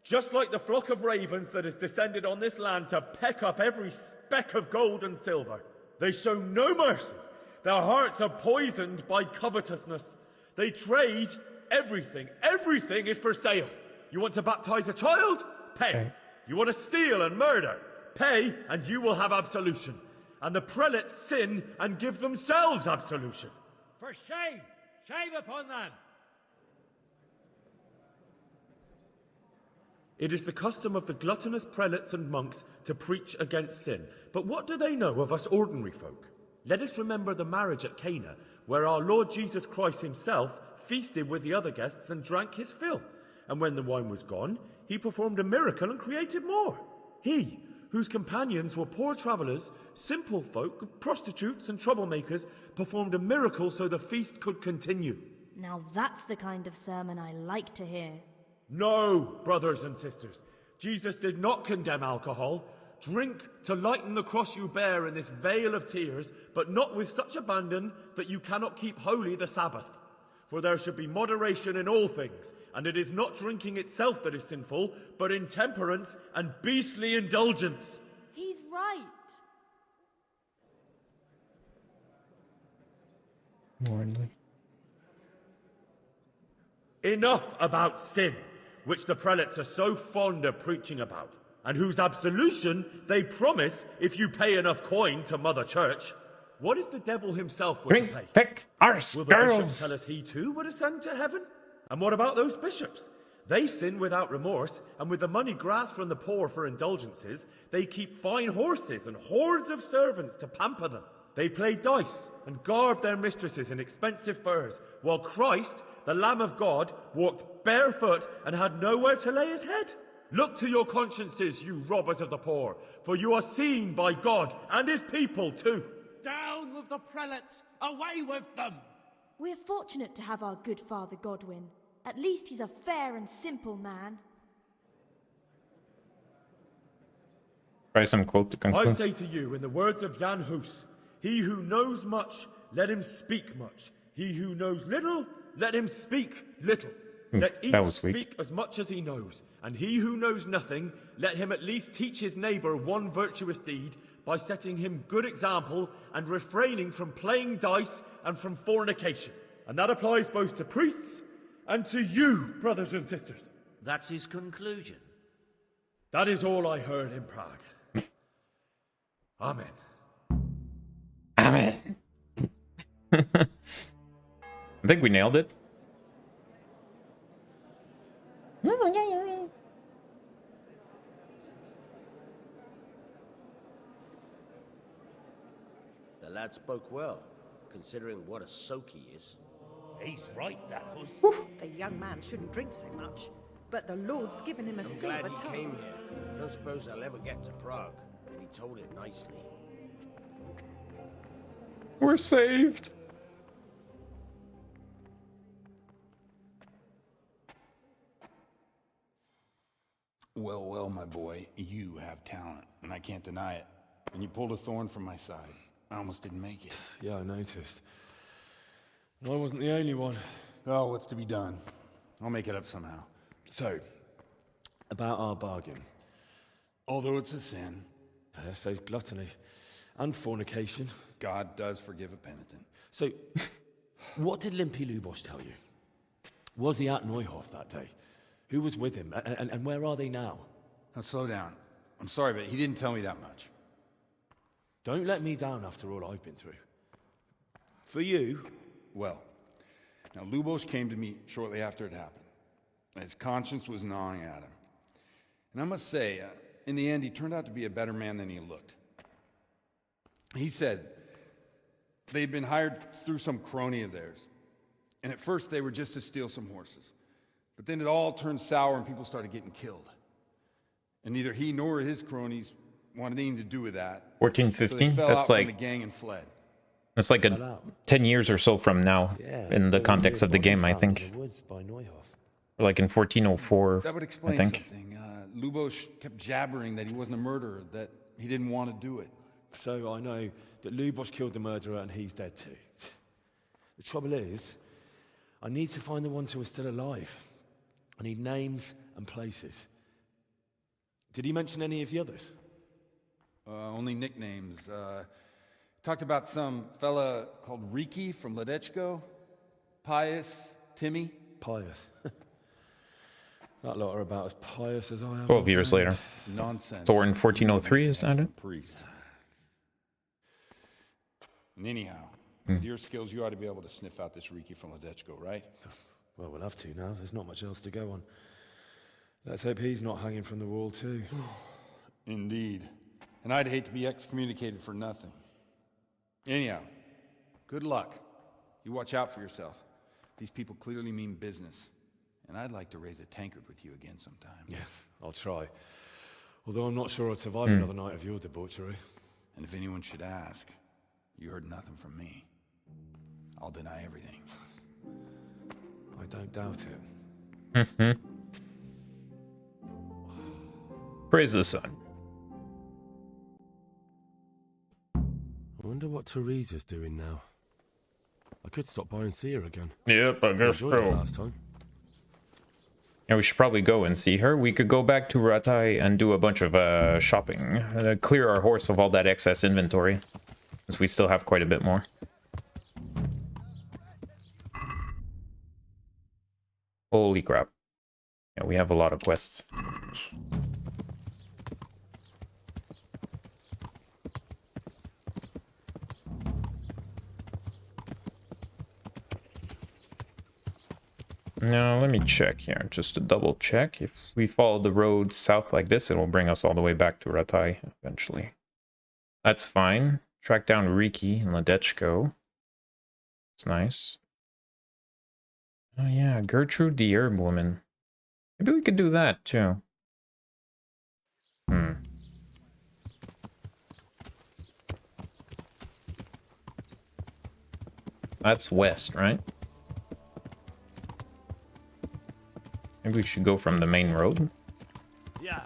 Just like the flock of ravens that has descended on this land to peck up every speck of gold and silver. They show no mercy. Their hearts are poisoned by covetousness. They trade everything. Everything is for sale. You want to baptize a child? Pay. You want to steal and murder? Pay, and you will have absolution. And the prelates sin and give themselves absolution. For shame! Shame upon them! It is the custom of the gluttonous prelates and monks to preach against sin. But what do they know of us ordinary folk? Let us remember the marriage at Cana, where our Lord Jesus Christ himself feasted with the other guests and drank his fill. And when the wine was gone, he performed a miracle and created more. He, whose companions were poor travellers, simple folk, prostitutes and troublemakers, performed a miracle so the feast could continue. Now that's the kind of sermon I like to hear. No, brothers and sisters. Jesus did not condemn alcohol. Drink to lighten the cross you bear in this vale of tears, but not with such abandon that you cannot keep holy the Sabbath. For there should be moderation in all things, and it is not drinking itself that is sinful, but intemperance and beastly indulgence. He's right. Enough about sin, which the prelates are so fond of preaching about, and whose absolution they promise if you pay enough coin to Mother Church. What if the devil himself were to pay? Pick our Will the bishop skulls. tell us he too would ascend to heaven? And what about those bishops? They sin without remorse, and with the money grasped from the poor for indulgences, they keep fine horses and hordes of servants to pamper them. They play dice and garb their mistresses in expensive furs, while Christ, the Lamb of God, walked barefoot and had nowhere to lay his head. Look to your consciences, you robbers of the poor, for you are seen by God and his people too. Down with the prelates! Away with them! We're fortunate to have our good Father Godwin. At least he's a fair and simple man. Try some quote to I conclude. say to you, in the words of Jan Hus, he who knows much, let him speak much. He who knows little, let him speak little. Let each that was sweet. speak as much as he knows, and he who knows nothing, let him at least teach his neighbour one virtuous deed by setting him good example and refraining from playing dice and from fornication. And that applies both to priests and to you, brothers and sisters. That's his conclusion. That is all I heard in Prague. Amen. Amen. I think we nailed it. The lad spoke well, considering what a soak he is. He's right, that Hus. The young man shouldn't drink so much, but the Lord's given him a I'm silver glad he tongue. came here. I don't suppose I'll ever get to Prague, and he told it nicely. We're saved. Well, well, my boy, you have talent, and I can't deny it. And you pulled a thorn from my side. I almost didn't make it. Yeah, I noticed. I wasn't the only one. Oh, what's to be done? I'll make it up somehow. So, about our bargain. Although it's a sin. So gluttony and fornication. God does forgive a penitent. So, what did Limpy Lubosh tell you? Was he at Neuhof that day? Who was with him? And where are they now? Now, slow down. I'm sorry, but he didn't tell me that much. Don't let me down after all I've been through. For you... Well, now Lubosh came to me shortly after it happened. His conscience was gnawing at him. And I must say, in the end, he turned out to be a better man than he looked. He said they'd been hired through some crony of theirs. And at first they were just to steal some horses. But then it all turned sour and people started getting killed. And neither he nor his cronies wanted anything to do with that. 14, So 15? they fell That's out like... from the gang and fled. That's like 10 years or so from now, in the context of the game, I think. Like in 1404, That would explain I think. something. Lubosh kept jabbering that he wasn't a murderer, that he didn't want to do it. So I know that Lubosh killed the murderer and he's dead too. The trouble is, I need to find the ones who are still alive. I need names and places. Did he mention any of the others? Only nicknames. Talked about some fella called Riki from Ledechko, Pius, Timmy. Pius. That lot are about as pious as I am. 12 years later. Nonsense. Thor in 1403, is that it? Priest. And anyhow, with your skills, you ought to be able to sniff out this Riki from Ledechko, right? Well, we'll have to now. There's not much else to go on. Let's hope he's not hanging from the wall too. Indeed. And I'd hate to be excommunicated for nothing. Anyhow, good luck. You watch out for yourself. These people clearly mean business. And I'd like to raise a tankard with you again sometime. Yeah, I'll try. Although I'm not sure I'd survive another night of your debauchery. And if anyone should ask, you heard nothing from me. I'll deny everything. I don't doubt it. Praise the sun. I wonder what Teresa's doing now. I could stop by and see her again. Yep, I guess enjoyed it so. last time. Yeah, we should probably go and see her. We could go back to Rattai and do a bunch of shopping. Clear our horse of all that excess inventory, since we still have quite a bit more. Holy crap. Yeah, we have a lot of quests. Now, let me check here, just to double check. If we follow the road south like this, it will bring us all the way back to Rattai eventually. That's fine. Track down Riki and Ladechko. It's nice. Oh yeah, Gertrude the Herb Woman. Maybe we could do that too. That's west, right? Maybe we should go from the main road. Yeah.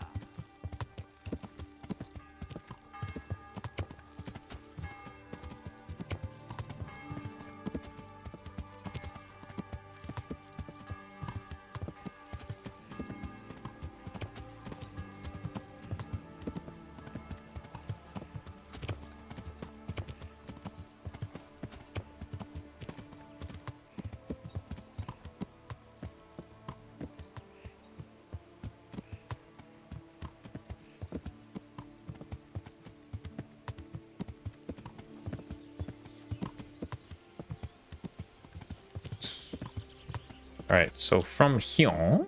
Alright, so from here,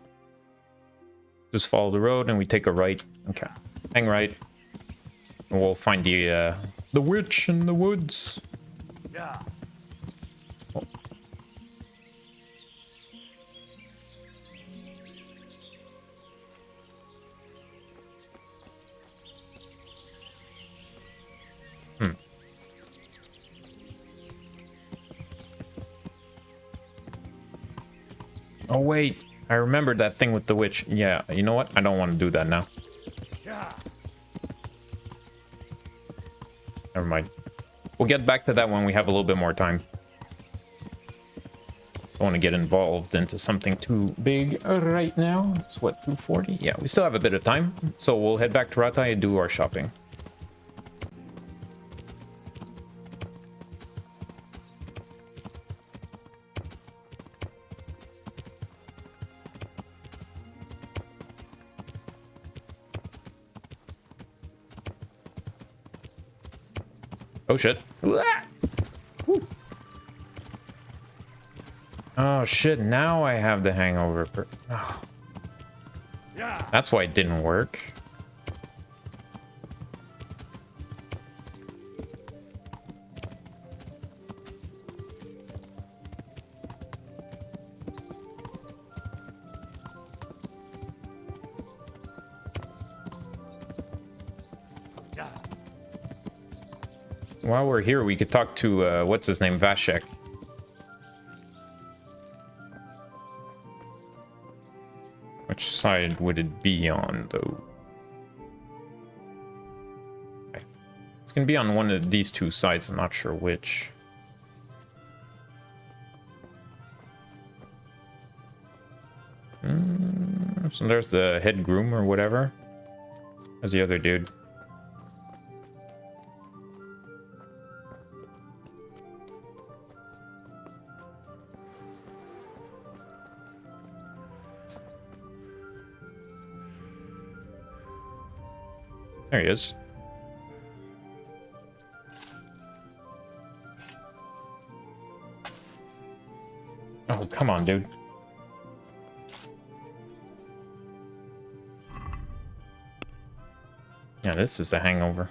just follow the road and we take a right. Okay, hang right. And we'll find the witch in the woods. Yeah. Oh. Oh wait, I remembered that thing with the witch. Yeah, you know what? I don't want to do that now. Yeah. Never mind. We'll get back to that when we have a little bit more time. Don't want to get involved into something too big right now. It's what, 2:40? Yeah, we still have a bit of time. So we'll head back to Rattai and do our shopping. Oh shit. Oh shit, now I have the hangover. Oh. Yeah. That's why it didn't work. While we're here, we could talk to, what's his name, Vashek. Which side would it be on, though? Okay. It's gonna be on one of these two sides, I'm not sure which. So there's the head groom or whatever. There's the other dude. There he is. Oh, come on, dude. Yeah, this is a hangover.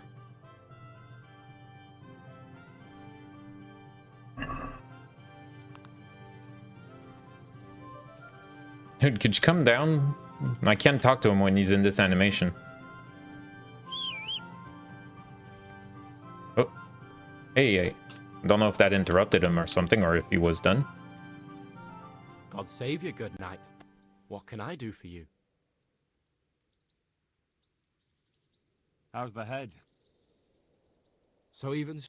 Dude, could you come down? I can't talk to him when he's in this animation. Oh. Hey. Don't know if that interrupted him or something, or if he was done. God save you, good knight. What can I do for you? How's the head? So even...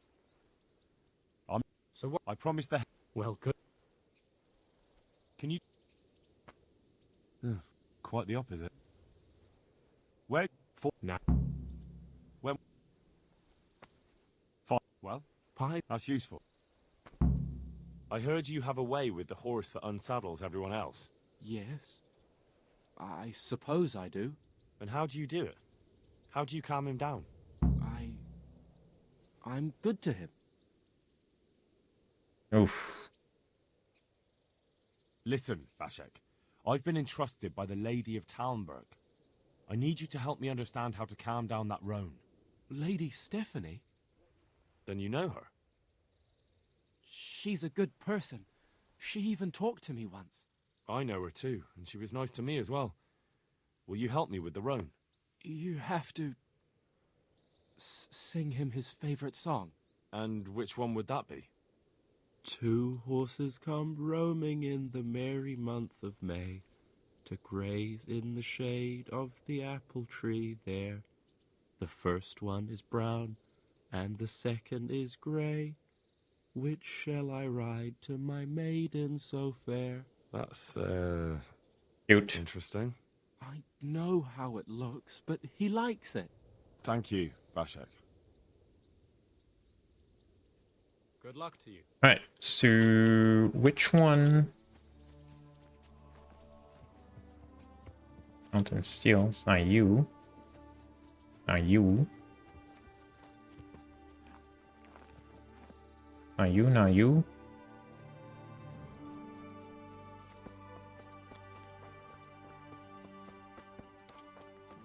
So what? I promised the... Well, good. Can you... Quite the opposite. Where... For... Nah. When... For... Well? Pie. That's useful. I heard you have a way with the horse that unsaddles everyone else. Yes. I suppose I do. And how do you do it? How do you calm him down? I'm good to him. Oof. Listen, Vashek. I've been entrusted by the Lady of Thomberg. I need you to help me understand how to calm down that roan. Lady Stephanie? Then you know her. She's a good person. She even talked to me once. I know her too, and she was nice to me as well. Will you help me with the roan? You have to... sing him his favorite song. And which one would that be? 2 horses come roaming in the merry month of May, to graze in the shade of the apple tree there. The first one is brown, and the second is grey. Which shall I ride to my maiden so fair? That's, cute. Interesting. I know how it looks, but he likes it. Thank you, Vashek. Good luck to you. Alright, so which one? Mountain Steel, it's not you. Not you. Not you, not you.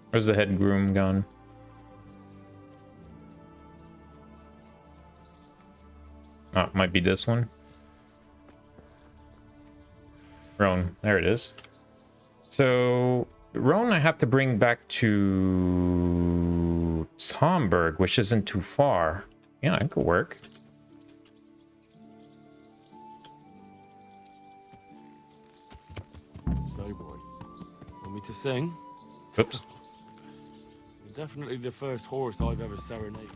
Where's the head groom gone? Oh, it might be this one. Roan, there it is. So, Roan I have to bring back to Thomberg, which isn't too far. Yeah, it could work. Slow boy. Want me to sing? Oops. You're definitely the first horse I've ever serenaded.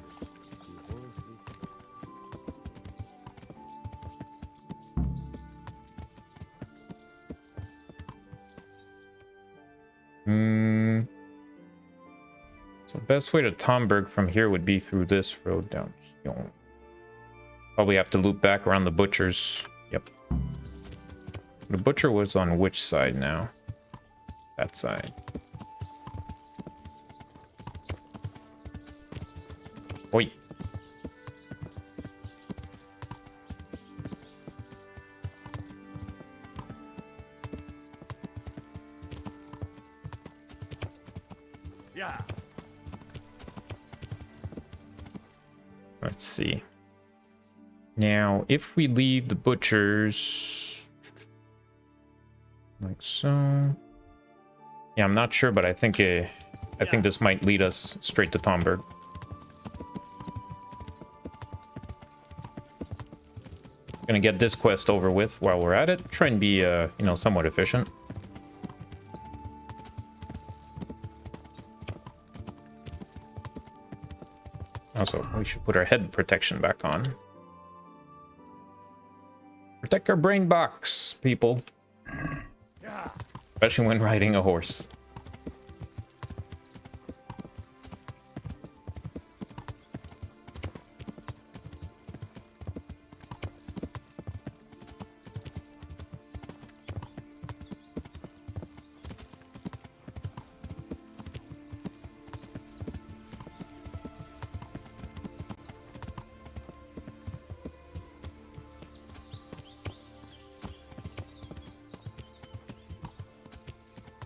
So best way to Thomberg from here would be through this road down here. Probably have to loop back around the butcher's. Yep. The butcher was on which side now? That side. Oi. Yeah. Let's see. Now, if we leave the butchers like so. Yeah, I'm not sure, but I think this might lead us straight to Thomberg. Gonna get this quest over with while we're at it. Try and be, you know, somewhat efficient. Also, we should put our head protection back on. Protect our brain box, people. Especially when riding a horse.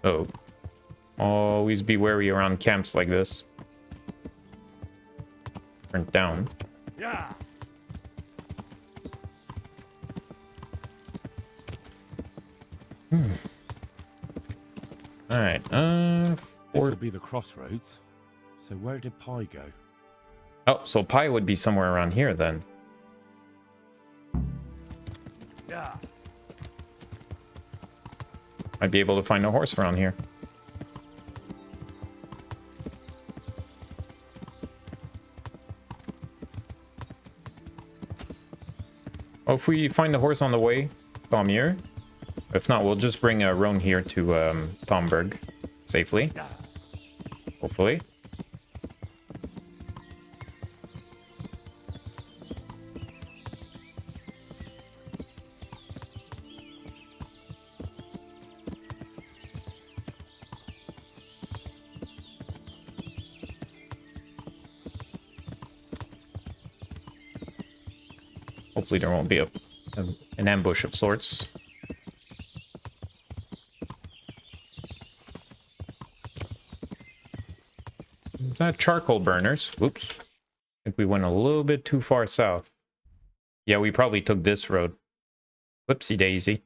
Oh. Always be wary around camps like this. Turn down. Yeah. Alright, This will be the crossroads. So where did Pi go? Oh, so Pi would be somewhere around here then. Yeah. I'd be able to find a horse around here. Oh, if we find the horse on the way, come here. If not, we'll just bring Roan here to Thomberg safely. Hopefully. Hopefully there won't be an ambush of sorts. Is that charcoal burners? Whoops. I think we went a little bit too far south. Yeah, we probably took this road. Whoopsie daisy.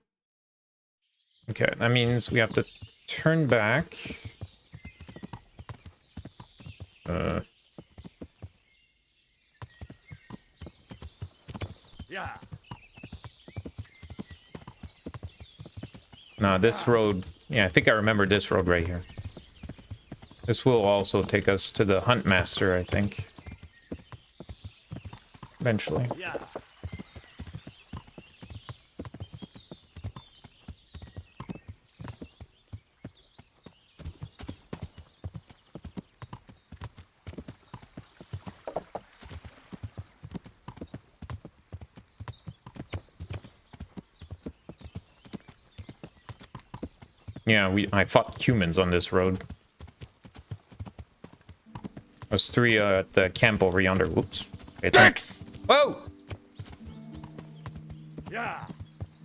Okay, that means we have to turn back. Yeah. Nah, this road... Yeah, I think I remember this road right here. This will also take us to the Hunt Master, I think. Eventually. Yeah. Yeah, I fought humans on this road. There's 3 at the camp over yonder. Whoops. Dicks! Whoa! Yeah.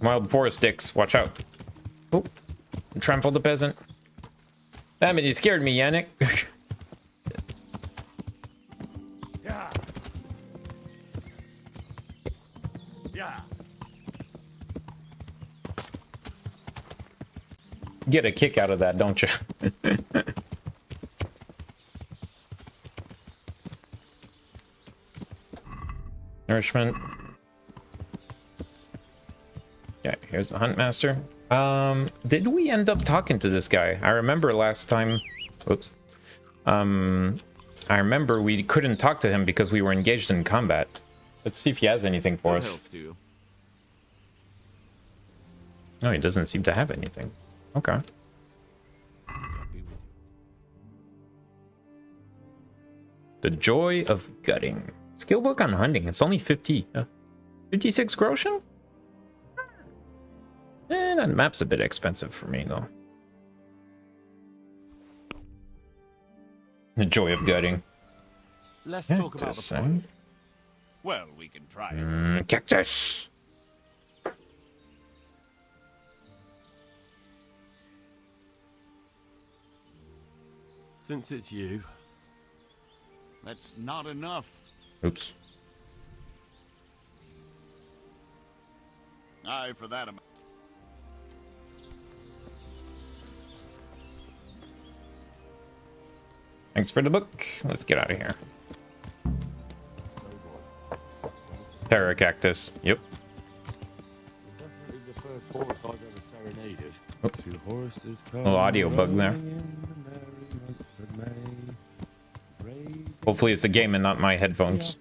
Wild forest dicks. Watch out. Oh. Trample the peasant. Damn it, you scared me, Yannick. Yeah. Yeah. Get a kick out of that, don't you? Nourishment. Yeah, here's the Hunt Master. Did we end up talking to this guy? I remember last time... Oops. I remember we couldn't talk to him because we were engaged in combat. Let's see if he has anything for us. No, he doesn't seem to have anything. Okay. The Joy of Gutting. Skill book on hunting. It's only 56 groschen? That map's a bit expensive for me, though. The Joy of Gutting. Let's talk about the price. Well, we can try it. Cactus! Since it's you. That's not enough. Oops. Aye, for that amount. Thanks for the book. Let's get out of here. Terror cactus. Yep. Definitely the first horse I've ever serenaded. Oops. Two horses A little audio bug there. Hopefully it's the game and not my headphones.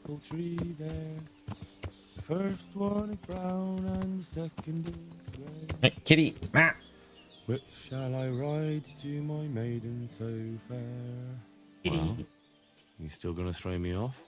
First one is brown and the second is gray. Hey, kitty. Ah. Which shall I ride to my maiden so fair? Kitty. Well, you still gonna throw me off?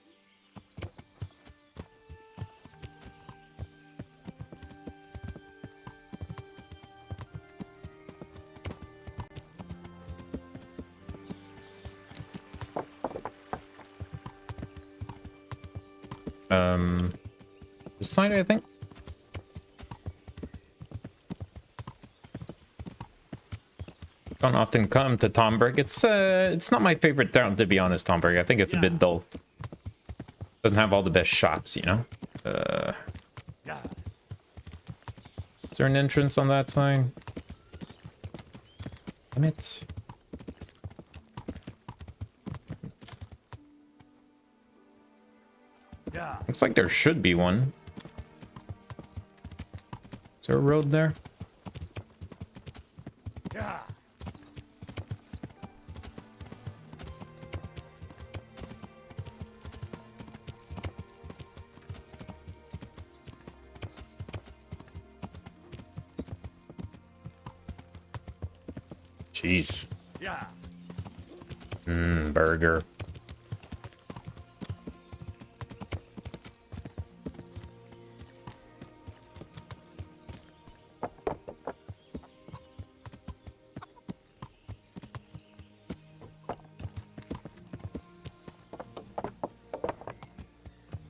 This side, I think. Don't often come to Thomberg. It's not my favorite town, to be honest, Thomberg. I think it's a bit dull. Doesn't have all the best shops, you know? Is there an entrance on that side? Damn it. Looks like there should be one. Is there a road there? Yeah. Jeez. Yeah. Burger.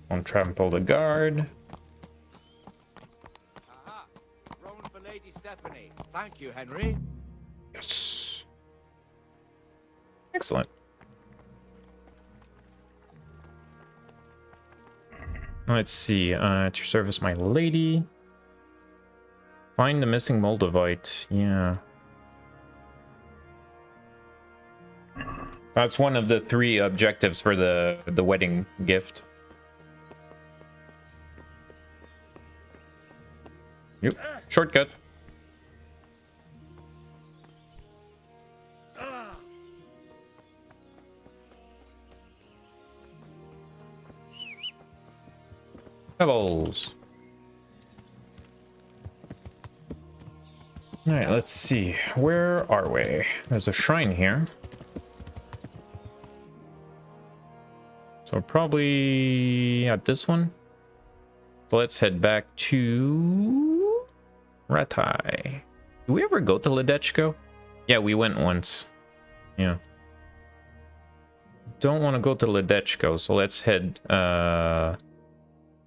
Don't trample the guard. Aha! Roll for Lady Stephanie. Thank you, Henry. Yes. Excellent. Let's see. At your service, my lady. Find the missing Moldavite. Yeah. That's one of the 3 objectives for the wedding gift. Yep. Shortcut. Pebbles. Alright, let's see. Where are we? There's a shrine here. So probably at this one. So let's head back to Rattai. Did we ever go to Ledechko? Yeah, we went once. Yeah. Don't want to go to Ledechko, so let's head to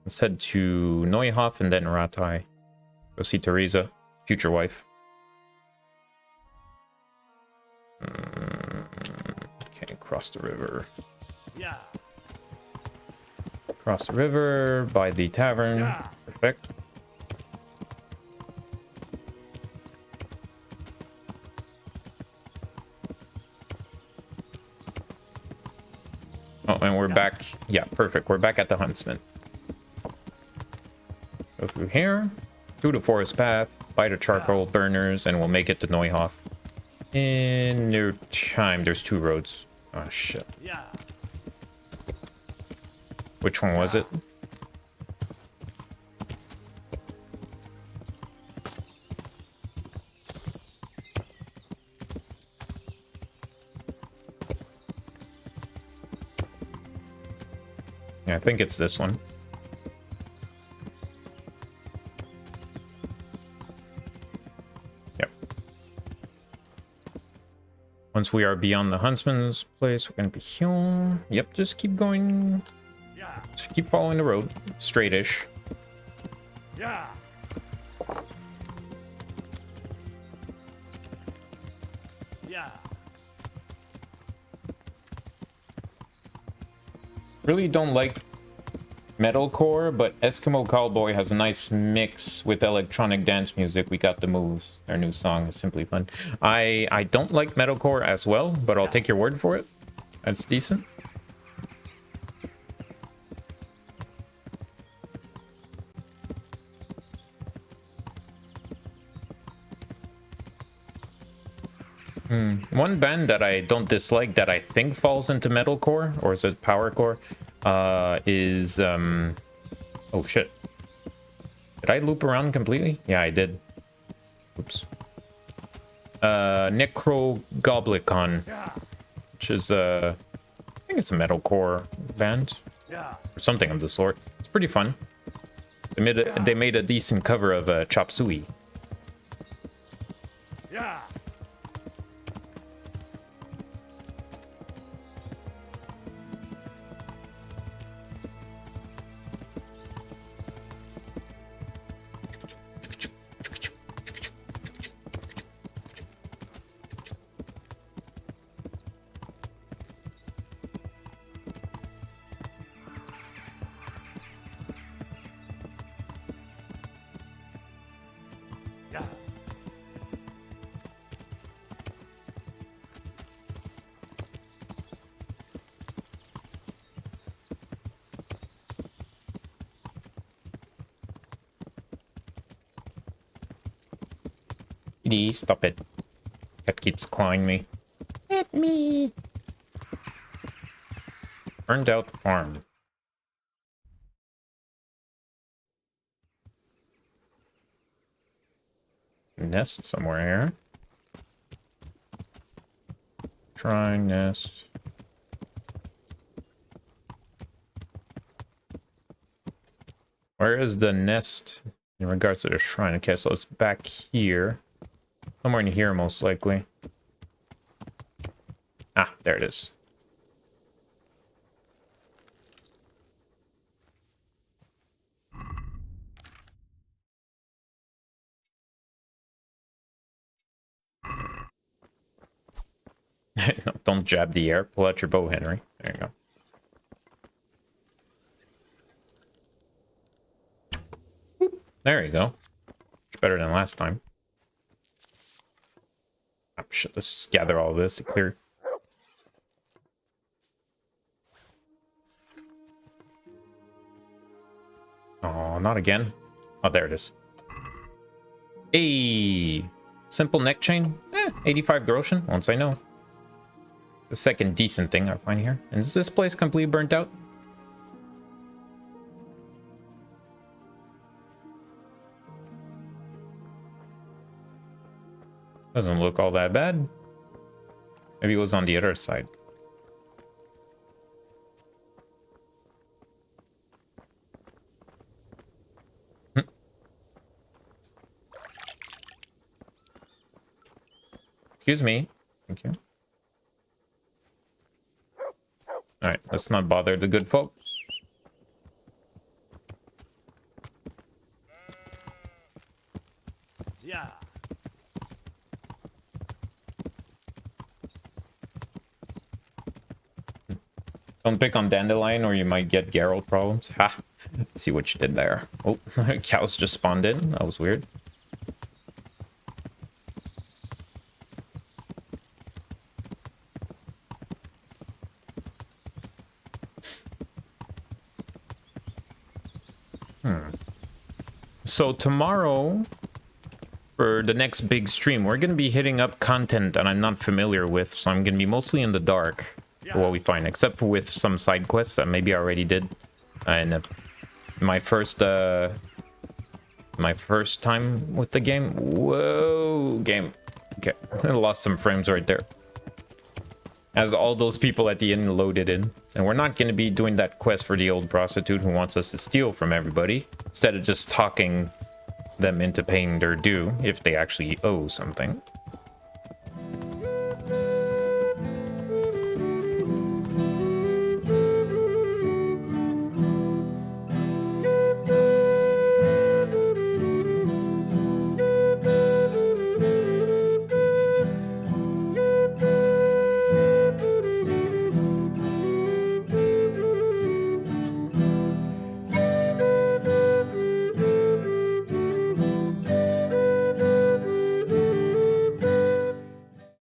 Neuhof and then Rattai. Go see Teresa, future wife. Okay, cross the river. Yeah. Cross the river by the tavern. Yeah. Perfect. Oh, and we're back. Yeah, perfect. We're back at the Huntsman. Go through here, through the forest path, by the charcoal burners, and we'll make it to Neuhof. In no time, there's 2 roads. Oh, shit. Yeah. Which one was it? Yeah, I think it's this one. Yep. Once we are beyond the huntsman's place, we're gonna be here. Yep, just keep going. Just keep following the road, straightish. Yeah. Yeah. Really don't like metalcore, but Eskimo Cowboy has a nice mix with electronic dance music. We got the moves. Their new song is simply fun. I don't like metalcore as well, but I'll take your word for it. That's decent. One band that I don't dislike that I think falls into metalcore, or is it powercore, is oh shit. Did I loop around completely? Yeah, I did. Oops. Necrogoblicon, which is I think it's a metalcore band or something of the sort. It's pretty fun. They made a decent cover of Chop Suey. Yeah. Please stop it. That keeps clawing me. Hit me. Burned out farm. Nest somewhere here. Shrine nest. Where is the nest in regards to the shrine? Okay, so it's back here. Somewhere in here, most likely. Ah, there it is. No, don't jab the air. Pull out your bow, Henry. There you go. There you go. Much better than last time. Oh, shit, let's gather all this to clear. Oh, not again. Oh, there it is. Hey! Simple neck chain? 85 groschen, once I know. The second decent thing I find here. And is this place completely burnt out? Doesn't look all that bad. Maybe it was on the other side. Excuse me. Thank you. Alright, let's not bother the good folk. Yeah. Don't pick on Dandelion or you might get Geralt problems. Ha! Let's see what you did there. Oh, cows just spawned in. That was weird. So tomorrow, for the next big stream, we're going to be hitting up content that I'm not familiar with, so I'm going to be mostly in the dark for what we find, except for with some side quests that maybe I already did. And my first time with the game. Whoa, game. Okay, I lost some frames right there. As all those people at the end loaded in. And we're not going to be doing that quest for the old prostitute who wants us to steal from everybody. Instead of just talking them into paying their due, if they actually owe something.